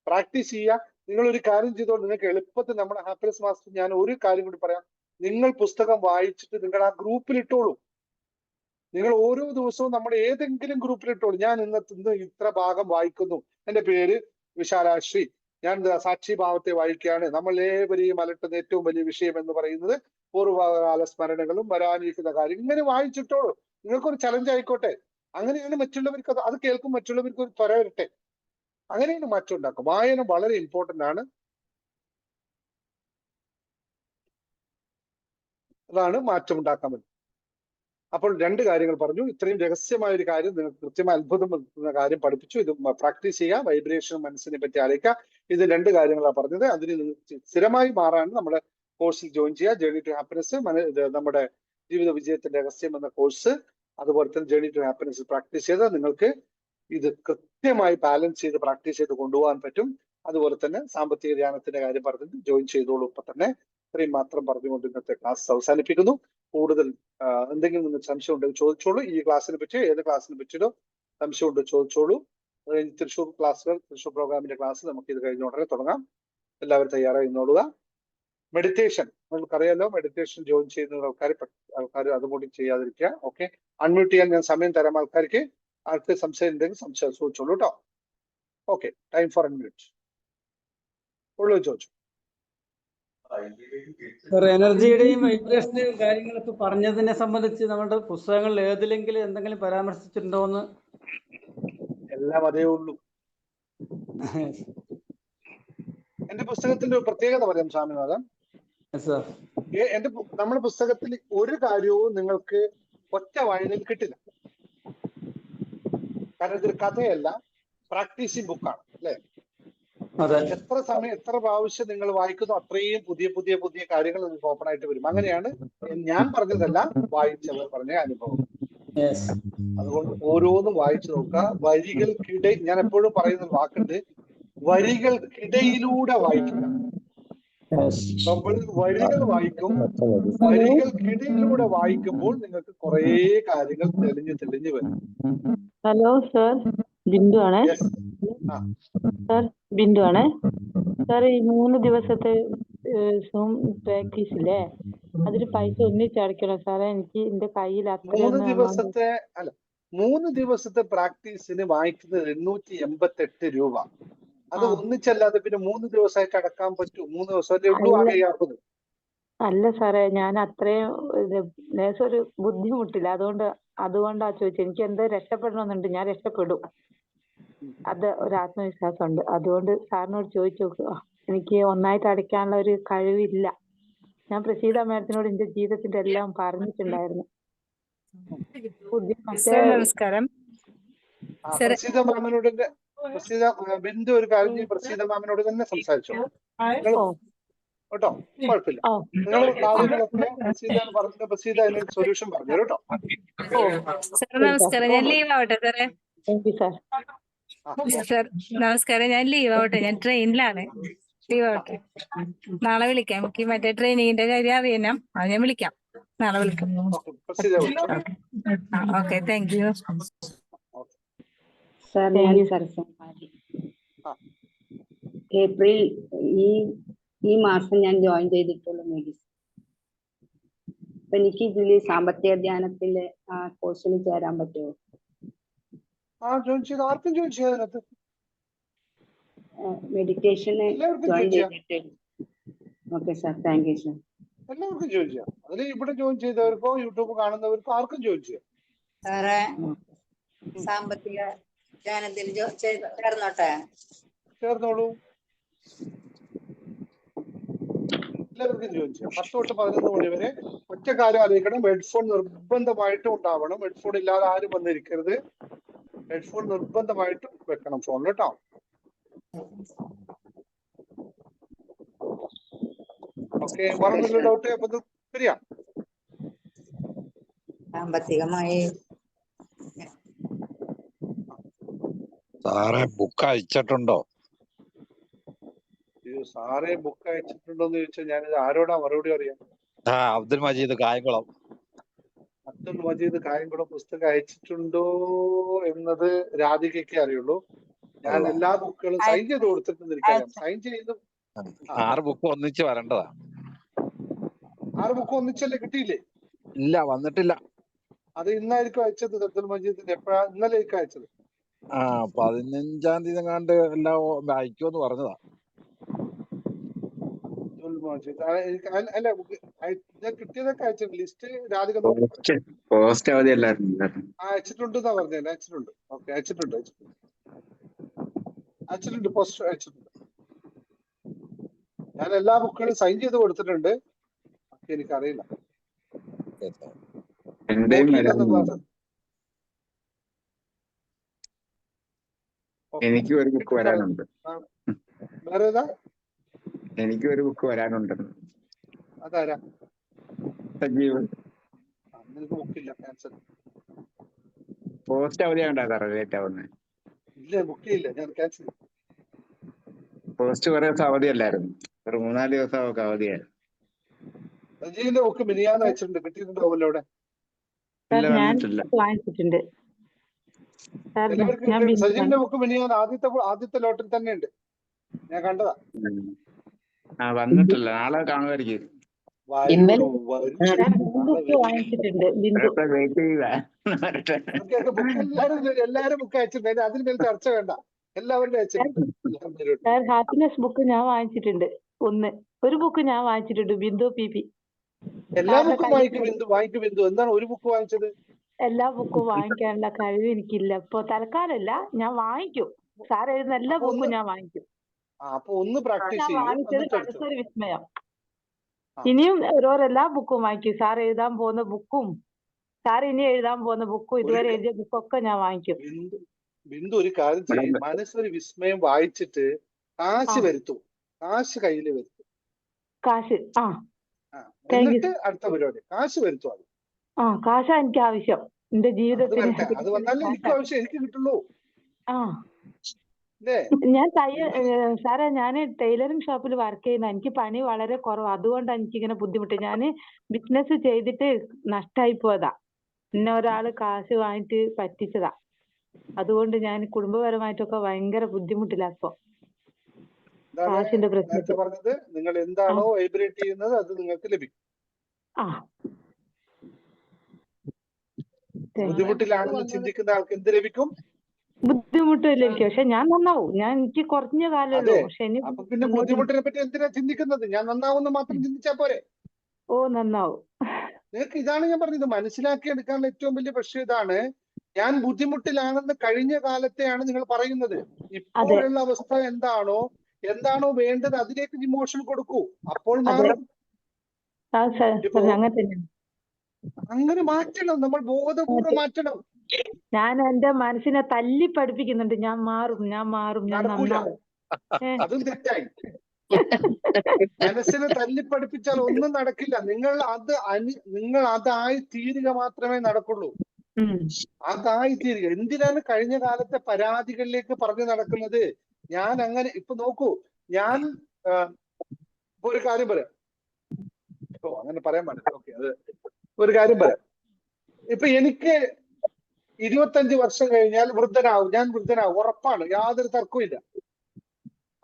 പ്രാക്ടീസ് ചെയ്യുക. നിങ്ങൾ ഒരു കാര്യം ചെയ്തോളൂ, നിങ്ങൾക്ക് എളുപ്പത്തിൽ നമ്മുടെ ഹാപ്പിനെസ് മാസ്റ്റർ, ഞാൻ ഒരു കാര്യം കൂടി പറയാം, നിങ്ങൾ പുസ്തകം വായിച്ചിട്ട് നിങ്ങൾ ആ ഗ്രൂപ്പിൽ ഇട്ടോളൂ. നിങ്ങൾ ഓരോ ദിവസവും നമ്മുടെ ഏതെങ്കിലും ഗ്രൂപ്പിൽ ഇട്ടോളൂ. ഞാൻ ഇന്ന് ഇത്ര ഭാഗം വായിക്കുന്നു, എന്റെ പേര് വിശാലാശ്രീ, ഞാൻ സാക്ഷിഭാവത്തെ വായിക്കുകയാണ്. നമ്മൾ ഏവരെയും അലട്ടുന്ന ഏറ്റവും വലിയ വിഷയം എന്ന് പറയുന്നത് പൂർവ്വകാല സ്മരണകളും വരാനിരിക്കുന്ന കാര്യം. ഇങ്ങനെ വായിച്ചിട്ടോളൂ. നിങ്ങൾക്കൊരു ചലഞ്ച് ആയിക്കോട്ടെ. അങ്ങനെയാണ് മറ്റുള്ളവർക്ക് അത് കേൾക്കും, മറ്റുള്ളവർക്ക് ഒരു ത്വര വരട്ടെ. അങ്ങനെയാണ് മാറ്റം ഉണ്ടാക്കും. വായന വളരെ ഇമ്പോർട്ടന്റ് ആണ്. അതാണ് മാറ്റം ഉണ്ടാക്കാൻ പറ്റും. അപ്പോൾ 2 കാര്യങ്ങൾ പറഞ്ഞു. ഇത്രയും രഹസ്യമായ ഒരു കാര്യം, നിങ്ങൾക്ക് കൃത്യമായി അത്ഭുതം വരുത്തുന്ന കാര്യം പഠിപ്പിച്ചു. ഇത് പ്രാക്ടീസ് ചെയ്യുക, വൈബ്രേഷൻ മനസ്സിനെ പറ്റി ആലോചിക്കുക. ഇത് 2 കാര്യങ്ങളാണ് പറഞ്ഞത്. അതിന് സ്ഥിരമായി മാറാൻ നമ്മുടെ കോഴ്സിൽ ജോയിൻ ചെയ്യുക. ജേർണി ടു ഹാപ്പിനെസ്, നമ്മുടെ ജീവിത വിജയത്തിന്റെ രഹസ്യം എന്ന കോഴ്സ്. അതുപോലെ തന്നെ ജേർണി ടു ഹാപ്പിനെസ് പ്രാക്ടീസ് ചെയ്താൽ നിങ്ങൾക്ക് ഇത് കൃത്യമായി ബാലൻസ് ചെയ്ത് പ്രാക്ടീസ് ചെയ്ത് കൊണ്ടുപോകാൻ പറ്റും. അതുപോലെ തന്നെ സാമ്പത്തിക ധ്യാനത്തിന്റെ കാര്യം പറഞ്ഞിട്ട് ജോയിൻ ചെയ്തോളൂ ഇപ്പൊ തന്നെ. ഇത്രയും മാത്രം പറഞ്ഞുകൊണ്ട് ഇന്നത്തെ ക്ലാസ് അവസാനിപ്പിക്കുന്നു. കൂടുതൽ എന്തെങ്കിലും നിങ്ങൾക്ക് സംശയം ഉണ്ടെങ്കിൽ ചോദിച്ചോളൂ. ഈ ക്ലാസ്സിനെ പറ്റിയോ ഏത് ക്ലാസ്സിനെ പറ്റിയോ സംശയം ഉണ്ടോ ചോദിച്ചോളൂ. തൃശ്ശൂർ പ്രോഗ്രാമിന്റെ ക്ലാസ് നമുക്ക് ഇത് കഴിഞ്ഞ ഉടനെ തുടങ്ങാം. എല്ലാവരും തയ്യാറായി നോടുക. മെഡിറ്റേഷൻ നിങ്ങൾക്കറിയാലോ, മെഡിറ്റേഷൻ ജോയിൻ ചെയ്യുന്ന ആൾക്കാർ അതുകൂടി ചെയ്യാതിരിക്കുക. ഓക്കെ, അൺമ്യൂട്ട് ചെയ്യാൻ ഞാൻ സമയം തരാം. ആൾക്ക് സംശയം ഉണ്ടെങ്കിൽ സംശയം ചോദിച്ചോളൂ കേട്ടോ. Okay, time for unmute. ഉള്ളൂ ചോദിച്ചു. എനർജിയുടെയും വൈബ്രേഷന്റെയും കാര്യങ്ങളൊക്കെ പറഞ്ഞതിനെ സംബന്ധിച്ച് നമ്മുടെ പുസ്തകങ്ങളിൽ ഏതിലെങ്കിലും എന്തെങ്കിലും പരാമർശിച്ചിട്ടുണ്ടോ എന്ന്? എല്ലാം അതേ ഉള്ളൂ. എന്റെ പുസ്തകത്തിന്റെ ഒരു പ്രത്യേകത പറയാം സ്വാമിനാഥൻ. നമ്മുടെ പുസ്തകത്തിൽ ഒരു കാര്യവും നിങ്ങൾക്ക് ഒറ്റ വായനയിൽ കിട്ടില്ല. കാരണം ഇതൊരു കഥയല്ല, പ്രാക്ടീസിങ് ബുക്കാണ് അല്ലെ. എത്ര സമയം എത്ര പ്രാവശ്യം നിങ്ങൾ വായിക്കുന്നു അത്രയും പുതിയ പുതിയ പുതിയ കാര്യങ്ങൾ നിങ്ങൾക്ക് ഓപ്പൺ ആയിട്ട് വരും. അങ്ങനെയാണ് ഞാൻ പറഞ്ഞതല്ല, വായിച്ചവർ പറഞ്ഞ അനുഭവം. അതുകൊണ്ട് ഓരോന്നും വായിച്ചു നോക്കുക. ഞാൻ എപ്പോഴും പറയുന്ന വാക്കുണ്ട്, വരികൾക്കിടയിലൂടെ വായിക്കുക. നമ്മൾ വരികൾ വായിക്കും, വരികൾക്കിടയിലൂടെ വായിക്കുമ്പോൾ നിങ്ങൾക്ക് കുറെ കാര്യങ്ങൾ തെളിഞ്ഞു വരും. ഹലോ സർ, ബിന്ദു ആണേ. സാർ ബിന്ദു ആണേ. സാർ ഈ 3 ദിവസത്തെ സൂം പ്രാക്ടീസ് ഇല്ലേ, അതിന് പൈസ ഒന്നിച്ചടയ്ക്കണം സാറേ. എനിക്ക് എന്റെ കയ്യിൽ 3 ദിവസത്തെ പ്രാക്ടീസിന് വാങ്ങിക്കുന്നത് 888 രൂപ. അത് ഒന്നിച്ചല്ലാതെ പിന്നെ 3 ദിവസമായിട്ട് അടക്കാൻ പറ്റും? 3 ദിവസമല്ലേ ഉള്ളൂ ആകെ 50. അല്ല സാറേ, ഞാൻ അത്രയും ഒരു ബുദ്ധിമുട്ടില്ല, അതുകൊണ്ടാ ചോദിച്ചത്. എനിക്ക് എന്തോ രക്ഷപ്പെടണമെന്നുണ്ട്, ഞാൻ രക്ഷപ്പെടും, അത് ഒരു ആത്മവിശ്വാസമുണ്ട്. അതുകൊണ്ട് സാറിനോട് ചോദിച്ചു നോക്കുക. എനിക്ക് ഒന്നായിട്ട് അടയ്ക്കാനുള്ള ഒരു കഴിവില്ല. ഞാൻ പ്രസീത മാഡത്തിനോട് എന്റെ ജീവിതത്തിന്റെ എല്ലാം പറഞ്ഞിട്ടുണ്ടായിരുന്നു. നമസ്കാരം. ബിന്ദു ഒരു കാര്യം പ്രസീത മാമിനോട് തന്നെ സംസാരിച്ചോ കേട്ടോ, കുഴപ്പമില്ല. നിങ്ങൾ കാര്യങ്ങളൊക്കെ പ്രസീത അതിന് സൊല്യൂഷൻ പറഞ്ഞു കേട്ടോ. നമസ്കാരം, ഞാൻ ലീവ് ആവട്ടെ സാറേ. സാർ നമസ്കാരം, ഞാൻ ലീവ് ആവട്ടെ, ഞാൻ ട്രെയിനിലാണ്. ലീവ് ആവട്ടെ. നാളെ വിളിക്കാം. എനിക്ക് മറ്റേ ട്രെയിനിങ്ങിന്റെ കാര്യം അറിയാം. അത് ഞാൻ വിളിക്കാം. നാളെ വിളിക്കാം. Okay, thank you. സാർ, ഞാൻ സരസ്വതി. ഏപ്രിൽ ഈ മാസം ഞാൻ ജോയിൻ ചെയ്തിട്ടുള്ള മെഡിസിൻ. അപ്പൊ എനിക്ക് ഇതില് സാമ്പത്തിക ധ്യാനത്തിലെ കോഴ്സിൽ ചേരാൻ പറ്റുമോ? ആർക്കും ജോയിൻ ചെയ്യാതിനകത്ത് മെഡിറ്റേഷന് ജോയിൻ ചെയ്തിട്ട്. Okay sir, thank you sir. എല്ലാവർക്കും ജോയിൻ ചെയ്യാം. അതിൽ ഇവിടെ ജോയിൻ ചെയ്തവർക്കോ യൂട്യൂബ് കാണുന്നവർക്കോ ആർക്കും ജോയിൻ ചെയ്യാം. സാറേ, സാമ്പത്തിക ധ്യാനത്തിൽ ചേർന്നോട്ടെ? ചേർന്നോളൂ, എല്ലാവർക്കും ജോയിൻ ചെയ്യാം. 10 തൊട്ട് 11 മണി വരെ. ഒറ്റ കാര്യം ആലോചിക്കണം, ഹെഡ്ഫോൺ നിർബന്ധമായിട്ടും ഉണ്ടാവണം. ഹെഡ്ഫോൺ ഇല്ലാതെ ആരും വന്നിരിക്കരുത്. ഹെഡ്ഫോൺ നിർബന്ധമായിട്ടും വെക്കണം ഫോണിൽ കേട്ടോ. ഓക്കെ, പറഞ്ഞില്ല ഡൗട്ട്? അപ്പൊ ഇത് ശരിയാ. സാമ്പത്തികമായി സാറേ ബുക്ക് അയച്ചിട്ടുണ്ടോ? സാറേ ബുക്ക് അയച്ചിട്ടുണ്ടോന്ന് ചോദിച്ചാൽ ഞാനിത് ആരോടാ മറുപടി അറിയാം? അബ്ദുൽ മജീദ് കായംകുളം. അബ്ദുൽ മജീദ് കായംകുളം പുസ്തകം അയച്ചിട്ടുണ്ടോ എന്നത് രാധികയ്ക്കേ അറിയുള്ളൂ. ഞാൻ എല്ലാ ബുക്കുകളും സൈൻ ചെയ്ത് കൊടുത്തിട്ടുണ്ട്. എനിക്കറിയാം. സൈൻ ചെയ്ത് 6 ബുക്ക് ഒന്നിച്ച് വരേണ്ടതാ. 6 ബുക്ക് ഒന്നിച്ചല്ലേ കിട്ടിയില്ലേ? ഇല്ല, വന്നിട്ടില്ല. അത് ഇന്നായിരിക്കും അയച്ചത്. അബ്ദുൽ മജീദിന് എപ്പോഴാ? ഇന്നലെയൊക്കെ അയച്ചത്. 15-ാം തീയതി കണ്ട് എല്ലാം അയക്കുമെന്ന് പറഞ്ഞതാ. അബ്ദുൽ മജീദ് അല്ല, ഞാൻ കിട്ടിയതൊക്കെ അയച്ചിട്ടുണ്ട്. ലിസ്റ്റ് രാധിക പോസ്റ്റ് അവധി അല്ലായിരുന്നു. അയച്ചിട്ടുണ്ടെന്നാ പറഞ്ഞത്. അയച്ചിട്ടുണ്ട്. ഓക്കെ, അയച്ചിട്ടുണ്ട്. പോസ്റ്റ് അയച്ചിട്ടുണ്ട്. ഞാൻ എല്ലാ ബുക്കുകളും സൈൻ ചെയ്ത് കൊടുത്തിട്ടുണ്ട്. എനിക്കറിയില്ല. എനിക്കും ഒരു ബുക്ക് വരാനുണ്ട്. വേറെ ഏതാ? എനിക്കും ഒരു ബുക്ക് വരാനുണ്ട്. അതാരാ? സജീവ്. നിനക്ക് ബുക്കില്ല, ക്യാൻസൽ. പോസ്റ്റ് അവധി ആവണ്ടാ സാറേ ലേറ്റ് ആവുന്നത്? ഇല്ല, ബുക്കില്ല, ഞാൻ ക്യാൻസൽ. പോസ്റ്റ് കുറെ ദിവസം അവധിയല്ലായിരുന്നു. ഒരു 3-4 ദിവസം അവധിയായിരുന്നു. സജീവിന്റെ ബുക്ക് മിനിയാന്ന് അയച്ചിട്ടുണ്ട്. കിട്ടിയിട്ടുണ്ടാവുമല്ലോ അവിടെ? വാങ്ങിച്ചിട്ടുണ്ട്. സജീവിന്റെ ബുക്ക് മിനിയാന്ന് ആദ്യത്തെ ലോട്ടിൽ തന്നെ ഉണ്ട്. ഞാൻ കണ്ടതാ. വന്നിട്ടില്ല. നാളെ കാണുമായിരിക്കും. എല്ലാരും ബുക്ക് അയച്ചിട്ടുണ്ട്. അതിന് മേൽ ചർച്ച വേണ്ട. എല്ലാവരുടെ അയച്ചിട്ടുണ്ട്. ഹാപ്പിനെസ് ബുക്ക് ഞാൻ വാങ്ങിച്ചിട്ടുണ്ട്. ഒരു ബുക്ക് ഞാൻ വാങ്ങിച്ചിട്ടുണ്ട്, ബിന്ദു പി. എല്ലാ ബുക്കും വായിക്കും ബിന്ദു. എന്താണ് ഒരു ബുക്ക് വാങ്ങിച്ചത്? എല്ലാ ബുക്കും വാങ്ങിക്കാനുള്ള കഴിവ് എനിക്കില്ല. ഇപ്പൊ തൽക്കാലല്ല, ഞാൻ വാങ്ങിക്കും. സാർ എഴുതുന്ന എല്ലാ ബുക്കും ഞാൻ വാങ്ങിക്കും. അപ്പൊ ഒന്ന് പ്രാക്ടീസ് മനസ്സൊരു വിസ്മയം. ഇനിയും ഓരോരെല്ലാ ബുക്കും വാങ്ങിക്കും. സാർ എഴുതാൻ പോകുന്ന ബുക്കും, സാർ ഇനി എഴുതാൻ പോകുന്ന ബുക്കും, ഇതുവരെ എഴുതിയ ബുക്കൊക്കെ ഞാൻ വാങ്ങിക്കും. ബിന്ദു ഒരു കാര്യം ചെയ്യും. മനസ്സൊരു വിസ്മയം വായിച്ചിട്ട് കാശ് വരുത്തും. കാശ് കയ്യില് വരുത്തും. കാശ് എന്നിട്ട് അടുത്ത പരിപാടി കാശ് വരുത്തും. കാശാ എനിക്ക് ആവശ്യം എന്റെ ജീവിതത്തിന്. അത് വന്നാലേ എനിക്ക് ആവശ്യം, എനിക്ക് കിട്ടുള്ളൂ. ഞാൻ സാറേ, ഞാൻ ടൈലറിംഗ് ഷോപ്പിൽ വർക്ക് ചെയ്യുന്ന. എനിക്ക് പണി വളരെ കുറവ്. അതുകൊണ്ടാണ് എനിക്കിങ്ങനെ ബുദ്ധിമുട്ട്. ഞാൻ ബിസിനസ് ചെയ്തിട്ട് നഷ്ടമായി പോയതാ. പിന്നെ ഒരാള് കാശ് വാങ്ങിട്ട് പറ്റിച്ചതാ. അതുകൊണ്ട് ഞാൻ കുടുംബപരമായിട്ടൊക്കെ ഭയങ്കര ബുദ്ധിമുട്ടില്ല. അപ്പൊ കാശിന്റെ പ്രശ്നത്തിൽ പറഞ്ഞത്, നിങ്ങൾ എന്താണോ വൈബ്രേറ്റ് ചെയ്യുന്നത് അത് നിങ്ങൾക്ക് ലഭിക്കും. ബുദ്ധിമുട്ടിലാണെന്ന് ചിന്തിക്കുന്ന ആൾക്ക് എന്ത് ലഭിക്കും? ബുദ്ധിമുട്ടില്ല എനിക്ക്. പക്ഷെ ഞാൻ നന്നാവും. എനിക്ക് കുറഞ്ഞ കാലമല്ലോ. പക്ഷെ അപ്പൊ പിന്നെ ബുദ്ധിമുട്ടിനെ പറ്റി എന്തിനാ ചിന്തിക്കുന്നത്? ഞാൻ നന്നാവുന്ന മാത്രം ചിന്തിച്ചാ പോരെ? നന്നാവും. നിങ്ങൾക്ക് ഇതാണ് ഞാൻ പറഞ്ഞത്. മനസ്സിലാക്കി എടുക്കാനുള്ള ഏറ്റവും വലിയ പ്രശ്നം ഇതാണ്. ഞാൻ ബുദ്ധിമുട്ടിലാണെന്ന് കഴിഞ്ഞ കാലത്തെയാണ് നിങ്ങൾ പറയുന്നത്. ഇപ്പോഴുള്ള അവസ്ഥ എന്താണോ വേണ്ടത് അതിലേക്ക് ഇമോഷൻ കൊടുക്കൂ. അപ്പോൾ മാറും. അങ്ങനെ മാറ്റണം. നമ്മൾ ബോധപൂർവ്വം മാറ്റണം. ഞാൻ എന്റെ മനസ്സിനെ തല്ലി പഠിപ്പിക്കുന്നുണ്ട്. ഞാൻ മാറും, ഞാൻ നന്നാവും. അതും തെറ്റായി. മനസ്സിനെ തല്ലി പഠിപ്പിച്ചാൽ ഒന്നും നടക്കില്ല. നിങ്ങൾ അതായി തീരുക മാത്രമേ നടക്കുള്ളൂ. അതായി തീരുക. എന്തിനാണ് കഴിഞ്ഞ കാലത്തെ പരാതികളിലേക്ക് പറഞ്ഞു നടക്കുന്നത്? ഞാൻ അങ്ങനെ ഇപ്പൊ നോക്കൂ, ഞാൻ ഇപ്പൊ ഒരു കാര്യം പറയാം. ഓ അങ്ങനെ പറയാൻ പാടില്ല. ഓക്കെ, അത് ഒരു കാര്യം പറയാം. ഇപ്പൊ എനിക്ക് 25 വർഷം കഴിഞ്ഞാൽ ഞാൻ വൃദ്ധനാവും, ഉറപ്പാണ്, യാതൊരു തർക്കവും ഇല്ല.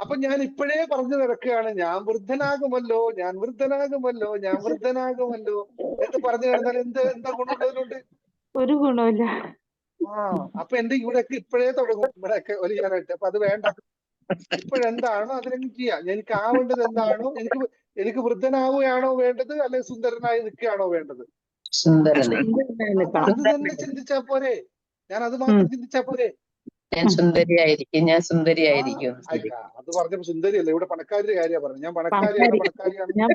അപ്പൊ ഞാൻ ഇപ്പോഴേ പറഞ്ഞു നടക്കുകയാണ്, ഞാൻ വൃദ്ധനാകുമല്ലോ എന്ന് പറഞ്ഞു കിടന്നാൽ എന്താ ഗുണമുള്ളതിനുണ്ട്? ഒരു ഗുണമില്ല. അപ്പൊ എന്റെ ഇവിടെയൊക്കെ ഇപ്പോഴേ തുടങ്ങും, ഇവിടെയൊക്കെ ഒലിയാനായിട്ട്. അപ്പൊ അത് വേണ്ട. ഇപ്പോഴെന്താണോ അതിനങ്ങ് ചെയ്യാം. എനിക്ക് ആവേണ്ടത് എന്താണോ, എനിക്ക് വൃദ്ധനാവുകയാണോ വേണ്ടത്, അല്ലെങ്കിൽ സുന്ദരനായി നിൽക്കുകയാണോ വേണ്ടത്? അത് തന്നെ ചിന്തിച്ചാ പോരെ? ഞാൻ അത് മാത്രം ചിന്തിച്ചാ പോരെ? ഞാൻ സുന്ദരിയായിരിക്കും. അത് പറഞ്ഞപ്പോ സുന്ദരിയല്ല, ഇവിടെ പണക്കാരുടെ കാര്യമാണ് പറഞ്ഞത്. ഞാൻ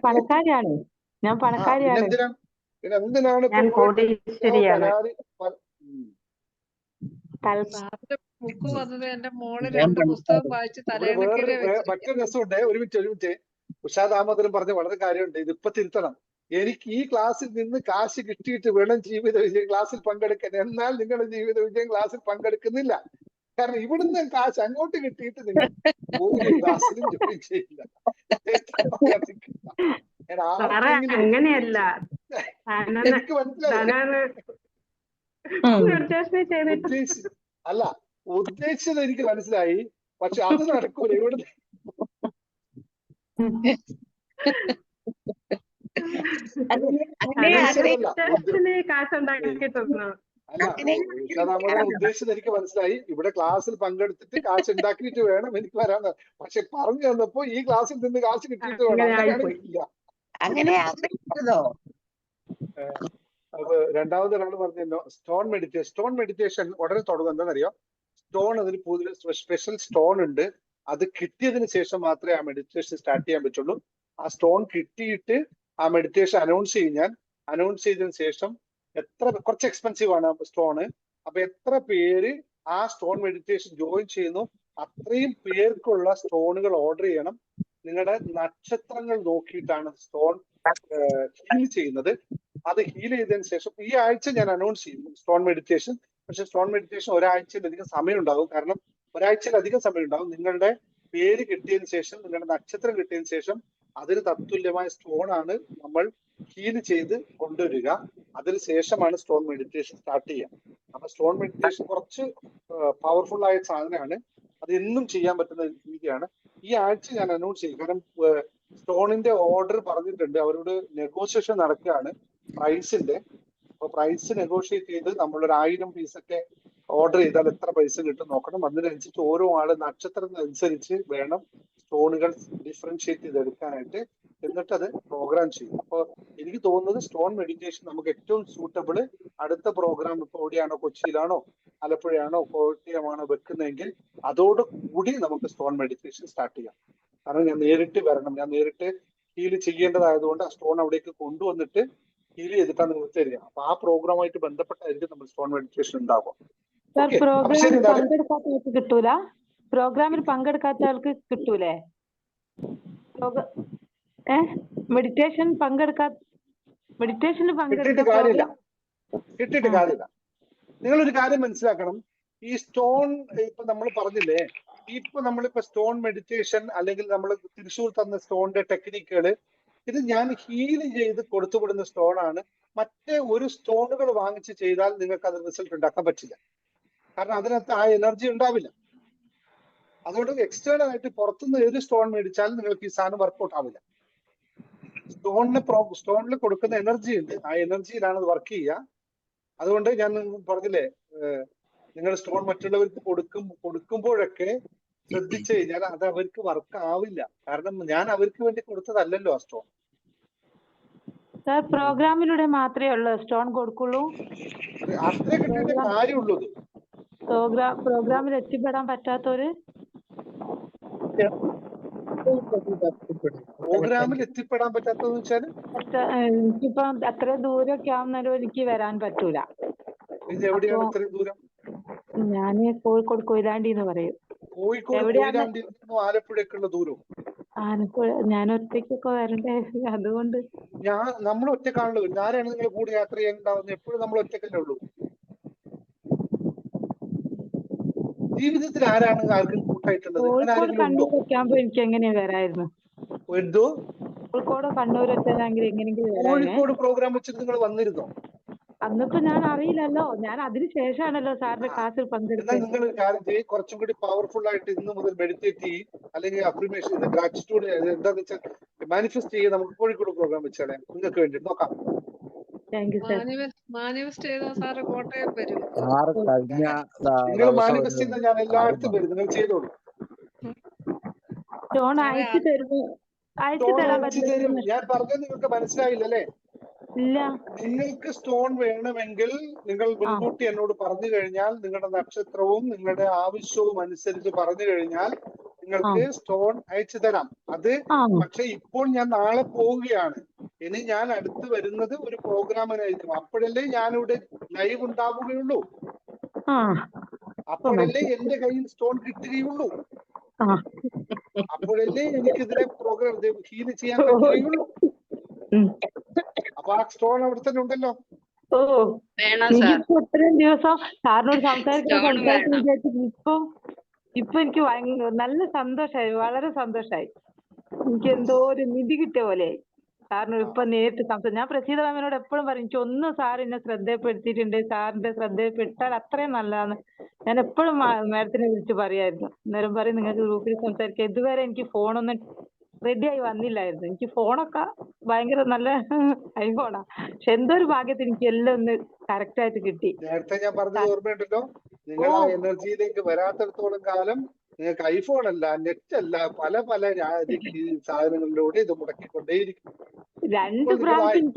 പണക്കാരിയാണ്. പിന്നെ എന്തിനാണ് ബുക്ക് വന്നത് എന്റെ മോള് 2 പുസ്തകം വായിച്ച് മറ്റൊരു രസമുണ്ട്. ഒരു മിനിറ്റ്. ഉഷാദ് അഹമ്മദിനും പറഞ്ഞ വളരെ കാര്യമുണ്ട്. ഇത് ഇപ്പൊ തിരുത്തണം. എനിക്ക് ഈ ക്ലാസ്സിൽ നിന്ന് കാശ് കിട്ടിയിട്ട് വേണം ജീവിത വിജയം ക്ലാസ്സിൽ പങ്കെടുക്കാൻ. എന്നാൽ നിങ്ങളുടെ ജീവിത വിജയം ക്ലാസ്സിൽ പങ്കെടുക്കുന്നില്ല. കാരണം ഇവിടുന്ന് കാശ് അങ്ങോട്ട് കിട്ടിയിട്ട് നിങ്ങൾ ഒരു ക്ലാസ്സിലും ജോയിൻ ചെയ്യില്ല. അങ്ങനെയല്ല, എനിക്ക് മനസ്സിലായി. അല്ല, ഉദ്ദേശിച്ചത് എനിക്ക് മനസ്സിലായി. പക്ഷെ അത് നടക്കൂല ഇവിടുന്ന്. ഉദ്ദേശിച്ചത് എനിക്ക് മനസ്സിലായി. ഇവിടെ ക്ലാസ്സിൽ പങ്കെടുത്തിട്ട് കാശ് ഉണ്ടാക്കിയിട്ട് വേണം എനിക്ക് വരാൻ. പക്ഷെ പറഞ്ഞു തന്നപ്പോ ഈ ക്ലാസ്സിൽ നിന്ന് കാശ് കിട്ടിയിട്ട് വേണം. അപ്പൊ രണ്ടാമത് ഒരാൾ പറഞ്ഞല്ലോ സ്റ്റോൺ മെഡിറ്റേഷൻ ഉടനെ തുടങ്ങും. എന്താണെന്നറിയോ? സ്റ്റോൺ, അതിന് പുതിയ സ്പെഷ്യൽ സ്റ്റോൺ ഉണ്ട്. അത് കിട്ടിയതിന് ശേഷം മാത്രമേ ആ മെഡിറ്റേഷൻ സ്റ്റാർട്ട് ചെയ്യാൻ പറ്റുള്ളൂ. ആ സ്റ്റോൺ കിട്ടിയിട്ട് ആ മെഡിറ്റേഷൻ അനൗൺസ് ചെയ്തതിനു ശേഷം കുറച്ച് എക്സ്പെൻസീവ് ആണ് സ്റ്റോണ്. അപ്പൊ എത്ര പേര് ആ സ്റ്റോൺ മെഡിറ്റേഷൻ ജോയിൻ ചെയ്യുന്നു അത്രയും പേർക്കുള്ള സ്റ്റോണുകൾ ഓർഡർ ചെയ്യണം. നിങ്ങളുടെ നക്ഷത്രങ്ങൾ നോക്കിയിട്ടാണ് സ്റ്റോൺ ഹീൽ ചെയ്യുന്നത്. അത് ഹീൽ ചെയ്തതിനു ശേഷം ഈ ആഴ്ച ഞാൻ അനൗൺസ് ചെയ്യും സ്റ്റോൺ മെഡിറ്റേഷൻ. പക്ഷെ സ്റ്റോൺ മെഡിറ്റേഷൻ ഒരാഴ്ചയിലധികം സമയം ഉണ്ടാകും. കാരണം ഒരാഴ്ചയിലധികം സമയം ഉണ്ടാകും. നിങ്ങളുടെ പേര് കിട്ടിയതിനു ശേഷം, നിങ്ങളുടെ നക്ഷത്രം കിട്ടിയതിനു ശേഷം അതിന് തത്തുല്യമായ സ്റ്റോൺ ആണ് നമ്മൾ ഹീൽ ചെയ്ത് കൊണ്ടുവരിക. അതിനുശേഷമാണ് സ്റ്റോൺ മെഡിറ്റേഷൻ സ്റ്റാർട്ട് ചെയ്യുക. അപ്പൊ സ്റ്റോൺ മെഡിറ്റേഷൻ കുറച്ച് പവർഫുൾ ആയ സാധനമാണ്. അത് എന്നും ചെയ്യാൻ പറ്റുന്ന രീതിയാണ്. ഈ ആഴ്ച ഞാൻ അനൗൺസ് ചെയ്യും. കാരണം സ്റ്റോണിന്റെ ഓർഡർ പറഞ്ഞിട്ടുണ്ട്. അവരോട് നെഗോഷിയേഷൻ നടക്കുകയാണ് പ്രൈസിന്റെ. അപ്പൊ പ്രൈസ് നെഗോഷിയേറ്റ് ചെയ്ത് നമ്മളൊരു 1000 പീസൊക്കെ ഓർഡർ ചെയ്താൽ എത്ര പൈസ കിട്ടും നോക്കണം. അതിനനുസരിച്ച് ഓരോ ആള് നക്ഷത്രത്തിനനുസരിച്ച് വേണം സ്റ്റോണുകൾ ഡിഫറൻഷിയേറ്റ് ചെയ്തെടുക്കാനായിട്ട്. എന്നിട്ട് അത് പ്രോഗ്രാം ചെയ്യും. അപ്പൊ എനിക്ക് തോന്നുന്നത് സ്റ്റോൺ മെഡിറ്റേഷൻ നമുക്ക് ഏറ്റവും സൂട്ടബിള് അടുത്ത പ്രോഗ്രാം ഇപ്പൊ എവിടെയാണോ, കൊച്ചിയിലാണോ, ആലപ്പുഴയാണോ, കോട്ടയമാണോ വെക്കുന്നതെങ്കിൽ അതോടുകൂടി നമുക്ക് സ്റ്റോൺ മെഡിറ്റേഷൻ സ്റ്റാർട്ട് ചെയ്യാം. കാരണം ഞാൻ നേരിട്ട് വരണം, ഞാൻ നേരിട്ട് ഹീൽ ചെയ്യേണ്ടതായതുകൊണ്ട് ആ സ്റ്റോൺ അവിടേക്ക് കൊണ്ടുവന്നിട്ട് ഹീൽ ചെയ്തിട്ടാണ് നിങ്ങൾക്ക് തരിക. അപ്പൊ ആ പ്രോഗ്രാമായിട്ട് ബന്ധപ്പെട്ടായിരിക്കും നമ്മൾ സ്റ്റോൺ മെഡിറ്റേഷൻ ഉണ്ടാകും. കിട്ടൂല, പ്രോഗ്രാമിൽ പങ്കെടുക്കാത്ത ആൾക്ക് കിട്ടൂലേ? മെഡിറ്റേഷന് കിട്ടിയിട്ട് കാര്യമില്ല. നിങ്ങളൊരു കാര്യം മനസ്സിലാക്കണം. ഈ സ്റ്റോൺ ഇപ്പൊ നമ്മൾ പറഞ്ഞില്ലേ, ഇപ്പൊ നമ്മളിപ്പോ സ്റ്റോൺ മെഡിറ്റേഷൻ അല്ലെങ്കിൽ നമ്മൾ തൃശ്ശൂർ തന്ന സ്റ്റോണിന്റെ ടെക്നിക്കുകൾ, ഇത് ഞാൻ ഹീൽ ചെയ്ത് കൊടുത്തുവിടുന്ന സ്റ്റോൺ ആണ്. മറ്റേ ഒരു സ്റ്റോണുകൾ വാങ്ങിച്ച് ചെയ്താൽ നിങ്ങൾക്ക് അത് റിസൾട്ട് ഉണ്ടാക്കാൻ പറ്റില്ല. കാരണം അതിനകത്ത് ആ എനർജി ഉണ്ടാവില്ല. അതുകൊണ്ട് എക്സ്റ്റേണൽ ആയിട്ട് പുറത്തുനിന്ന് ഏത് സ്റ്റോൺ മേടിച്ചാലും നിങ്ങൾക്ക് ഈ സാധനം വർക്ക്ഔട്ട് ആവില്ല. സ്റ്റോണിൽ കൊടുക്കുന്ന എനർജി ഉണ്ട്, ആ എനർജിയിലാണ് അത് വർക്ക് ചെയ്യുക. അതുകൊണ്ട് ഞാൻ പറഞ്ഞില്ലേ, നിങ്ങൾ സ്റ്റോൺ മറ്റുള്ളവർക്ക് കൊടുക്കുമ്പോഴൊക്കെ ശ്രദ്ധിച്ചു കഴിഞ്ഞാൽ അത് അവർക്ക് വർക്ക് ആവില്ല. കാരണം ഞാൻ അവർക്ക് വേണ്ടി കൊടുത്തതല്ലല്ലോ ആ സ്റ്റോൺ. പ്രോഗ്രാമിലൂടെ മാത്രമേ ഉള്ളൂ സ്റ്റോൺ കൊടുക്കുള്ളൂ. അത്രേ കിട്ടിയിട്ട് കാര്യമുള്ളൂ. പ്രോഗ്രാമിൽ എത്തിപ്പെടാൻ പറ്റാത്തവര് പ്രോഗ്രാമിൽ എത്തിപ്പെടാൻ പറ്റാത്തതെന്ന് വെച്ചാല് എനിക്കിപ്പോ അത്ര ദൂരമൊക്കെ ആവുന്നല്ലോ, എനിക്ക് വരാൻ പറ്റൂല. ഇത് എവിടെയാണ് ഇത്രയും ദൂരം? ഞാന് കോഴിക്കോട് കൊയിലാണ്ടി എന്ന് പറയും. കോഴിക്കോട് ആലപ്പുഴയൊക്കെയുള്ള ദൂരം? ആലപ്പുഴ ഞാൻ ഒറ്റയ്ക്കൊക്കെ വരണ്ടേ, അതുകൊണ്ട്. നമ്മൾ ഒറ്റക്കാണല്ലോ. ആരാണ് നിങ്ങൾ കൂടെ യാത്ര ചെയ്യാൻ ഉണ്ടാവുന്നത്? എപ്പോഴും നമ്മൾ ഒറ്റക്കല്ലേ ഉള്ളൂ. ജീവിതത്തിൽ ആരാണ് ആർക്കും കൂട്ടായിട്ടുള്ളത്? കോഴിക്കോട് കണ്ണൂരൊക്കെ ആകുമ്പോ എനിക്ക് എങ്ങനെയാ വരായിരുന്നു? എന്തോ കോഴിക്കോടോ കണ്ണൂരൊക്കെ ആണെങ്കിൽ എങ്ങനെയെങ്കിലും വരാനേ. കോഴിക്കോട് പ്രോഗ്രാം വെച്ചിട്ട് നിങ്ങൾ വന്നിരുന്നോ? അന്നിപ്പോ ഞാൻ അറിയില്ലല്ലോ, ഞാൻ അതിന് ശേഷമാണല്ലോ സാറിന്റെ ക്ലാസ്സിൽ എന്നാൽ പങ്കെടുത്തത്. നിങ്ങൾ കാര്യം ചെയ്യും, കുറച്ചും കൂടി പവർഫുൾ ആയിട്ട് ഇന്ന് മുതൽ മെഡിറ്റേറ്റ് ചെയ്യും, അല്ലെങ്കിൽ അഫർമേഷൻ ഗ്രാറ്റിറ്റ്യൂഡ് എന്താന്ന് വെച്ചാൽ മാനിഫെസ്റ്റ് ചെയ്ത് നമുക്ക് കോഴിക്കോട് പ്രോഗ്രാം വെച്ചാലേ നിങ്ങൾക്ക് വേണ്ടി നോക്കാം. Thank you sir. മാനിഫെസ്റ്റ് ചെയ്താൽ സാറ് കോട്ടയം വരും. സാറ് കഴിഞ്ഞ നിങ്ങൾ ദിവസം മാനിഫെസ്റ്റ് ചെയ്താൽ ഞാൻ എല്ലായിടത്തും വരും, നിങ്ങൾ ചെയ്തോളൂ. സ്റ്റോൺ അയച്ചു തരുമോ? അയച്ചു സ്റ്റോൺ തരാൻ അയച്ചു തരും. പറ്റില്ല. ഞാൻ പറഞ്ഞത് നിങ്ങൾക്ക് മനസ്സിലായില്ലല്ലേ? ഇല്ല. നിങ്ങൾക്ക് സ്റ്റോൺ വേണമെങ്കിൽ നിങ്ങൾ മുൻകൂട്ടി എന്നോട് പറഞ്ഞു കഴിഞ്ഞാൽ, നിങ്ങളുടെ നക്ഷത്രവും നിങ്ങളുടെ ആവശ്യവും അനുസരിച്ച് പറഞ്ഞു കഴിഞ്ഞാൽ നിങ്ങൾക്ക് സ്റ്റോൺ അയച്ചു തരാം. അത് പക്ഷെ ഇപ്പോൾ ഞാൻ നാളെ പോവുകയാണ്. ഇനി ഞാൻ അടുത്ത് വരുന്നത് ഒരു പ്രോഗ്രാമിനായിരിക്കും. അപ്പോഴല്ലേ ഞാനിവിടെ ലൈവ് ഉണ്ടാവുകയുള്ളൂ. അപ്പോഴല്ലേ എന്റെ കയ്യിൽ സ്റ്റോൺ കിട്ടുകയുള്ളൂ. അപ്പോഴല്ലേ എനിക്കിതിനെ പ്രോഗ്രാം ഹീൽ ചെയ്യാൻ പറ്റുകയുള്ളൂ. അപ്പൊ ആ സ്റ്റോൺ അവിടെ തന്നെ ഉണ്ടല്ലോ. ഇത്രയും ദിവസം സാറിനോട് സംസാരിക്കാൻ ഇപ്പൊ എനിക്ക് നല്ല സന്തോഷമായി, വളരെ സന്തോഷമായി. എനിക്ക് എന്തോ ഒരു നിധി കിട്ടിയ പോലെ സാറിനോട് ഇപ്പൊ നേരിട്ട് സംസാരിച്ചു. ഞാൻ പ്രസീത മാമിനോട് എപ്പോഴും പറയും, എനിക്ക് ഒന്ന് സാർ എന്നെ ശ്രദ്ധപ്പെടുത്തിയിട്ടുണ്ട്, സാറിന്റെ ശ്രദ്ധയിൽപ്പെട്ടാൽ അത്രയും നല്ലതാണ്. ഞാൻ എപ്പോഴും മാഡത്തിനെ വിളിച്ച് പറയായിരുന്നു. അന്നേരം പറയും നിങ്ങൾക്ക് ഗ്രൂപ്പിൽ സംസാരിക്കാം. ഇതുവരെ എനിക്ക് ഫോണൊന്നും റെഡിയായി വന്നില്ലായിരുന്നു. എനിക്ക് ഫോണൊക്കെ ഭയങ്കര നല്ല ഐഫോണാ, പക്ഷെ എന്തോ ഒരു ഭാഗ്യത്തിന് എനിക്ക് എല്ലാം ഒന്ന് കറക്റ്റ് ആയിട്ട് കിട്ടി. നേരത്തെ ഞാൻ പറഞ്ഞത് ഓർമ്മയുണ്ടല്ലോ, നിങ്ങൾ ആ എനർജിയിലേക്ക് വരാത്തിടത്തോളം കാലം നിങ്ങൾക്ക് ഐഫോൺ അല്ല, നെറ്റ് അല്ല, പല പല സാധനങ്ങളിലൂടെ ഇത് മുടക്കിക്കൊണ്ടേയിരിക്കും. രണ്ട് പ്രാവശ്യം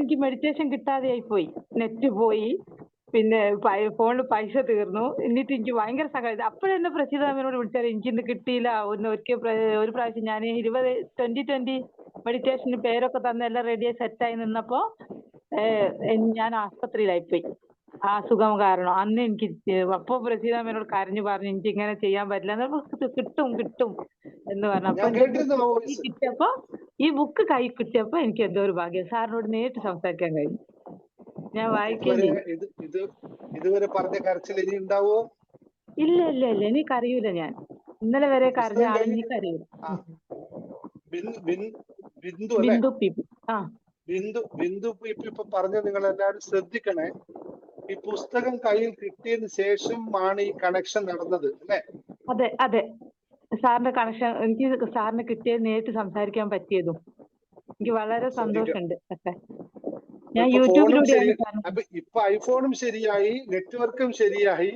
എനിക്ക് മെഡിറ്റേഷൻ കിട്ടാതെ ആയി പോയി. നെറ്റ് പോയി, പിന്നെ ഫോണിൽ പൈസ തീർന്നു. എന്നിട്ട് എനിക്ക് ഭയങ്കര സങ്കടം. അപ്പോഴെന്നെ പ്രസീത മാമിനോട് വിളിച്ചാൽ എനിക്കിന്ന് കിട്ടിയില്ല. ഒരു പ്രാവശ്യം ഞാൻ 2020 മെഡിറ്റേഷന് പേരൊക്കെ തന്ന എല്ലാം റെഡിയായി സെറ്റായി നിന്നപ്പോ ഞാൻ ആസ്പത്രിയിലായിപ്പോയി, ആ അസുഖം കാരണം. അന്ന് എനിക്ക് അപ്പൊ പ്രസീത മാമിനോട് കരഞ്ഞു പറഞ്ഞു എനിക്ക് ഇങ്ങനെ ചെയ്യാൻ പറ്റില്ല, കിട്ടും എന്ന് പറഞ്ഞു. അപ്പൊ കിട്ടിയപ്പോ ഈ ബുക്ക് കൈ കിട്ടിയപ്പോ എനിക്ക് എന്തോ ഒരു ഭാഗ്യം, സാറിനോട് നേരിട്ട് സംസാരിക്കാൻ കഴിഞ്ഞു. ഞാൻ വായിക്കുകയും ചെയ്തു. ഇതുവരെ പറഞ്ഞ കരച്ചിൽ ഇനി ഉണ്ടാവോ? ഇല്ല, എനിക്കറിയൂല. ഞാൻ ഇന്നലെ വരെ കരഞ്ഞ ആളെ എനിക്കറിയൂല. ബിന്ദു ഇപ്പൊ പറഞ്ഞ നിങ്ങൾ എല്ലാവരും ശ്രദ്ധിക്കണേ. ഈ പുസ്തകം കയ്യിൽ കിട്ടിയതിന് ശേഷമാണ് ഈ കണക്ഷൻ നടന്നത് അല്ലേ? അതെ. സാറിന്റെ കണക്ഷൻ എനിക്ക് സാറിന് കിട്ടിയത് നേരിട്ട് സംസാരിക്കാൻ പറ്റിയതും എനിക്ക് വളരെ സന്തോഷമുണ്ട്. ഞാൻ യൂട്യൂബിലൂടെയാണ്. അപ്പൊ ഇപ്പൊ ഐഫോണും ശരിയായി, നെറ്റ്വർക്കും ശരിയായി,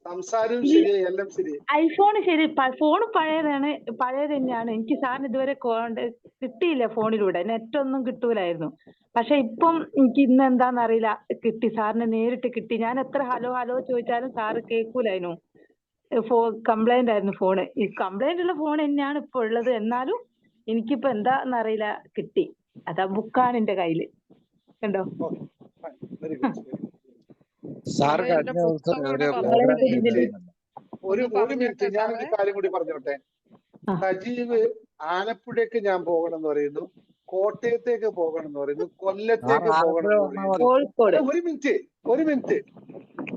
സംസാരവും ശരിയായി, എല്ലാം ശരിയായി. ഐഫോൺ ശരി, ഫോൺ പഴയത് തന്നെയാണ്. എനിക്ക് സാറിന് ഇതുവരെ കിട്ടിയില്ല ഫോണിലൂടെ, നെറ്റ് ഒന്നും കിട്ടൂലായിരുന്നു. പക്ഷെ ഇപ്പം എനിക്ക് ഇന്ന് എന്താന്നറിയില്ല കിട്ടി, സാറിന് നേരിട്ട് കിട്ടി. ഞാൻ എത്ര ഹലോ ചോദിച്ചാലും സാറ് കേൾക്കൂലായിരുന്നു. കംപ്ലൈന്റ് ആയിരുന്നു ഫോണ്. ഈ കംപ്ലൈന്റ് ഉള്ള ഫോൺ തന്നെയാണ് ഇപ്പൊ ഉള്ളത്. എന്നാലും എനിക്കിപ്പോ എന്താന്നറിയില്ല കിട്ടി. അതാ ബുക്കാണ് എന്റെ കയ്യില്, കണ്ടോ? സാറ് കഴിഞ്ഞ ദിവസം ഒരു മിനിറ്റ് ഞാനൊരു കാര്യം കൂടി പറഞ്ഞോട്ടെ. സജീവ് ആലപ്പുഴയ്ക്ക് ഞാൻ പോകണം എന്ന് പറയുന്നു, കോട്ടയത്തേക്ക് പോകണം എന്ന് പറയുന്നു, കൊല്ലത്തേക്ക് പോകണം എന്ന് പറയുന്നു. ഒരു മിനിറ്റ്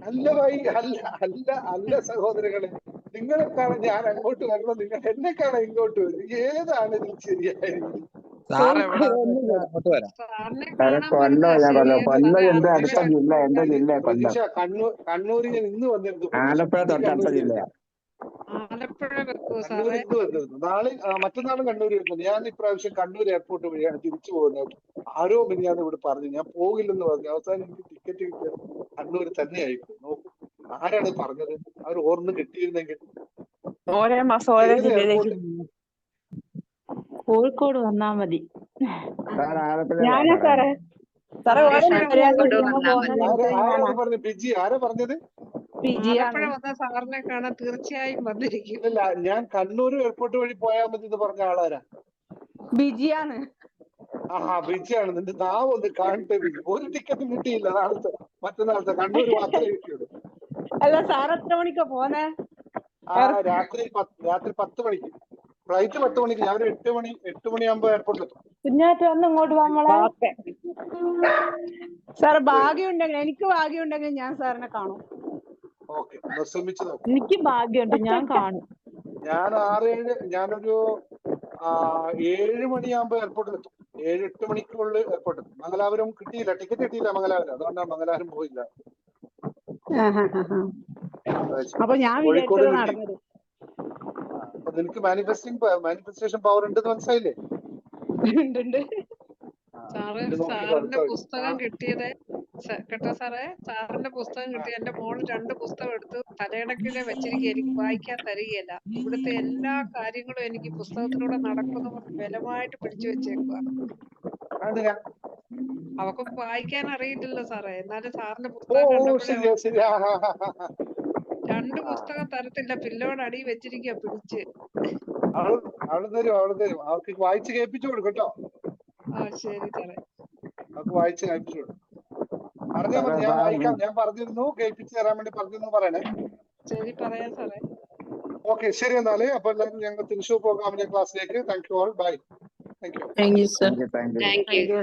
അല്ല ഭായി, അല്ല സഹോദരങ്ങളെ, നിങ്ങളെ കാണാൻ ഞാൻ അങ്ങോട്ട് വരണം, നിങ്ങൾ എന്നെ കാണാൻ ഇങ്ങോട്ട് വരും. ഏതാണ് ഇതിൽ ശരിയായ രീതി? കണ്ണൂര് ഞാൻ ഇന്ന് വന്നിരുന്നു. നാളെ മറ്റന്നാളും കണ്ണൂർ വരുന്നുണ്ട്. ഞാൻ ഇപ്രാവശ്യം കണ്ണൂർ എയർപോർട്ട് വഴിയാണ് തിരിച്ചു പോകുന്നത്. ആരോ മിനിയാന്ന് ഇവിടെ പറഞ്ഞു ഞാൻ പോകില്ലെന്ന് പറഞ്ഞു. അവസാനം എനിക്ക് ടിക്കറ്റ് കിട്ടിയത് കണ്ണൂർ തന്നെ ആയിരിക്കും. നോക്കൂ, ആരാണ് പറഞ്ഞത്? അവർ ഓർന്ന് കിട്ടിയിരുന്നെങ്കിൽ. കോഴിക്കോട് വന്നാ മതി. പറഞ്ഞു ബിജി? ആരാ പറഞ്ഞത്? സാറിനെ കാണാൻ തീർച്ചയായും വന്നിരിക്കും. ഇല്ല, ഞാൻ കണ്ണൂർ എയർപോർട്ട് വഴി പോയാൽ മതി എന്ന് പറഞ്ഞ ആളാരാ? ബിജിയാണ്. ബിജിയാണ്. നിന്റെ നാവ് ഒന്ന് കാണട്ടെ ബിജി. ഒരു ടിക്കറ്റും കിട്ടിയില്ല മറ്റന്നാളത്തെ. കണ്ണൂർ മാത്രമേ കിട്ടിയുള്ളൂ. അല്ല, സാർ എത്ര മണിക്കാ പോന്നെ? രാത്രി 10 മണിക്ക് ഫ്ലൈറ്റ്. 10 മണിക്ക്. ഞാൻ 8 മണിയാകുമ്പോ എയർപോർട്ടിലെത്തും. കുഞ്ഞാറ്റ ഒന്ന് ഇങ്ങോട്ട് നമ്മളെ സാർ ഭാഗ്യമുണ്ടെങ്കിൽ, എനിക്ക് ഭാഗ്യമുണ്ടെങ്കിൽ ഞാൻ സാറിനെ കാണും. ഓക്കെ, ശ്രമിച്ചു നോക്കാം. എനിക്ക് ഭാഗ്യമുണ്ട്, ഞാൻ കാണും. ഞാനൊരു 7 മണിയാകുമ്പോൾ എയർപോർട്ടിൽ എത്തും. 7-8 മണിക്കുള്ളിൽ എയർപോർട്ടിൽ എത്തും. മംഗലാപുരം കിട്ടിയില്ല, ടിക്കറ്റ് കിട്ടിയില്ല മംഗലാപുരം, അതുകൊണ്ടാണ് മംഗലാപുരം പോയില്ല. അപ്പൊ ഞാൻ കോഴിക്കോട് വിചാരിച്ചത് കിട്ടി. നടന്നത്. അപ്പൊ നിനക്ക് മാനിഫെസ്റ്റേഷൻ പവർ ഉണ്ടെന്ന് മനസ്സിലായില്ലേ? ഉണ്ട്. സാറേ, ഇത് നോക്കി സാറിന്റെ അടുത്ത പുസ്തകം കിട്ടിയത് കേട്ടോ സാറേ, സാറിന്റെ പുസ്തകം കിട്ടി. എന്റെ മോള് 2 പുസ്തകം എടുത്ത് തലയിണക്കിലെ വെച്ചിരിക്കുക. എനിക്ക് വായിക്കാൻ തരികയില്ല. ഇവിടുത്തെ എല്ലാ കാര്യങ്ങളും എനിക്ക് പുസ്തകത്തിലൂടെ നടക്കുന്ന ബലമായിട്ട് പിടിച്ചു വെച്ചേക്കുക. അവക്ക് വായിക്കാൻ അറിയില്ലല്ലോ സാറേ, എന്നാലും സാറിന്റെ പുസ്തകം കണ്ടപ്പോഴേ ശരിയാ ശരിയാ. 2 പുസ്തകം തരത്തില്ല, പില്ലോട് അടി വെച്ചിരിക്കുക പിടിച്ച്. അവള് തരും അവൾക്ക് വായിച്ച് കേൾപ്പിച്ചു കൊടുക്കും കേട്ടോ. ശരി സാറേ, അവൾക്ക് വായിച്ച് കേൾപ്പിച്ചു കൊടുക്കും. പറഞ്ഞാ മതി, ഞാൻ വായിക്കാം, ഞാൻ പറഞ്ഞിരുന്നു, കേൾപ്പിച്ചു തരാൻ വേണ്ടി പറഞ്ഞിരുന്നു പറയണേ. ശരി പറയാം സാറേ. ഓക്കെ, ശരി എന്നാല്. അപ്പൊ എല്ലാവരും ഞങ്ങൾ തൃശ്ശൂർ പ്രോഗ്രാമിന്റെ ക്ലാസ്സിലേക്ക്. Thank you all, bye. Thank you. Thank you sir. Thank you. Thank U.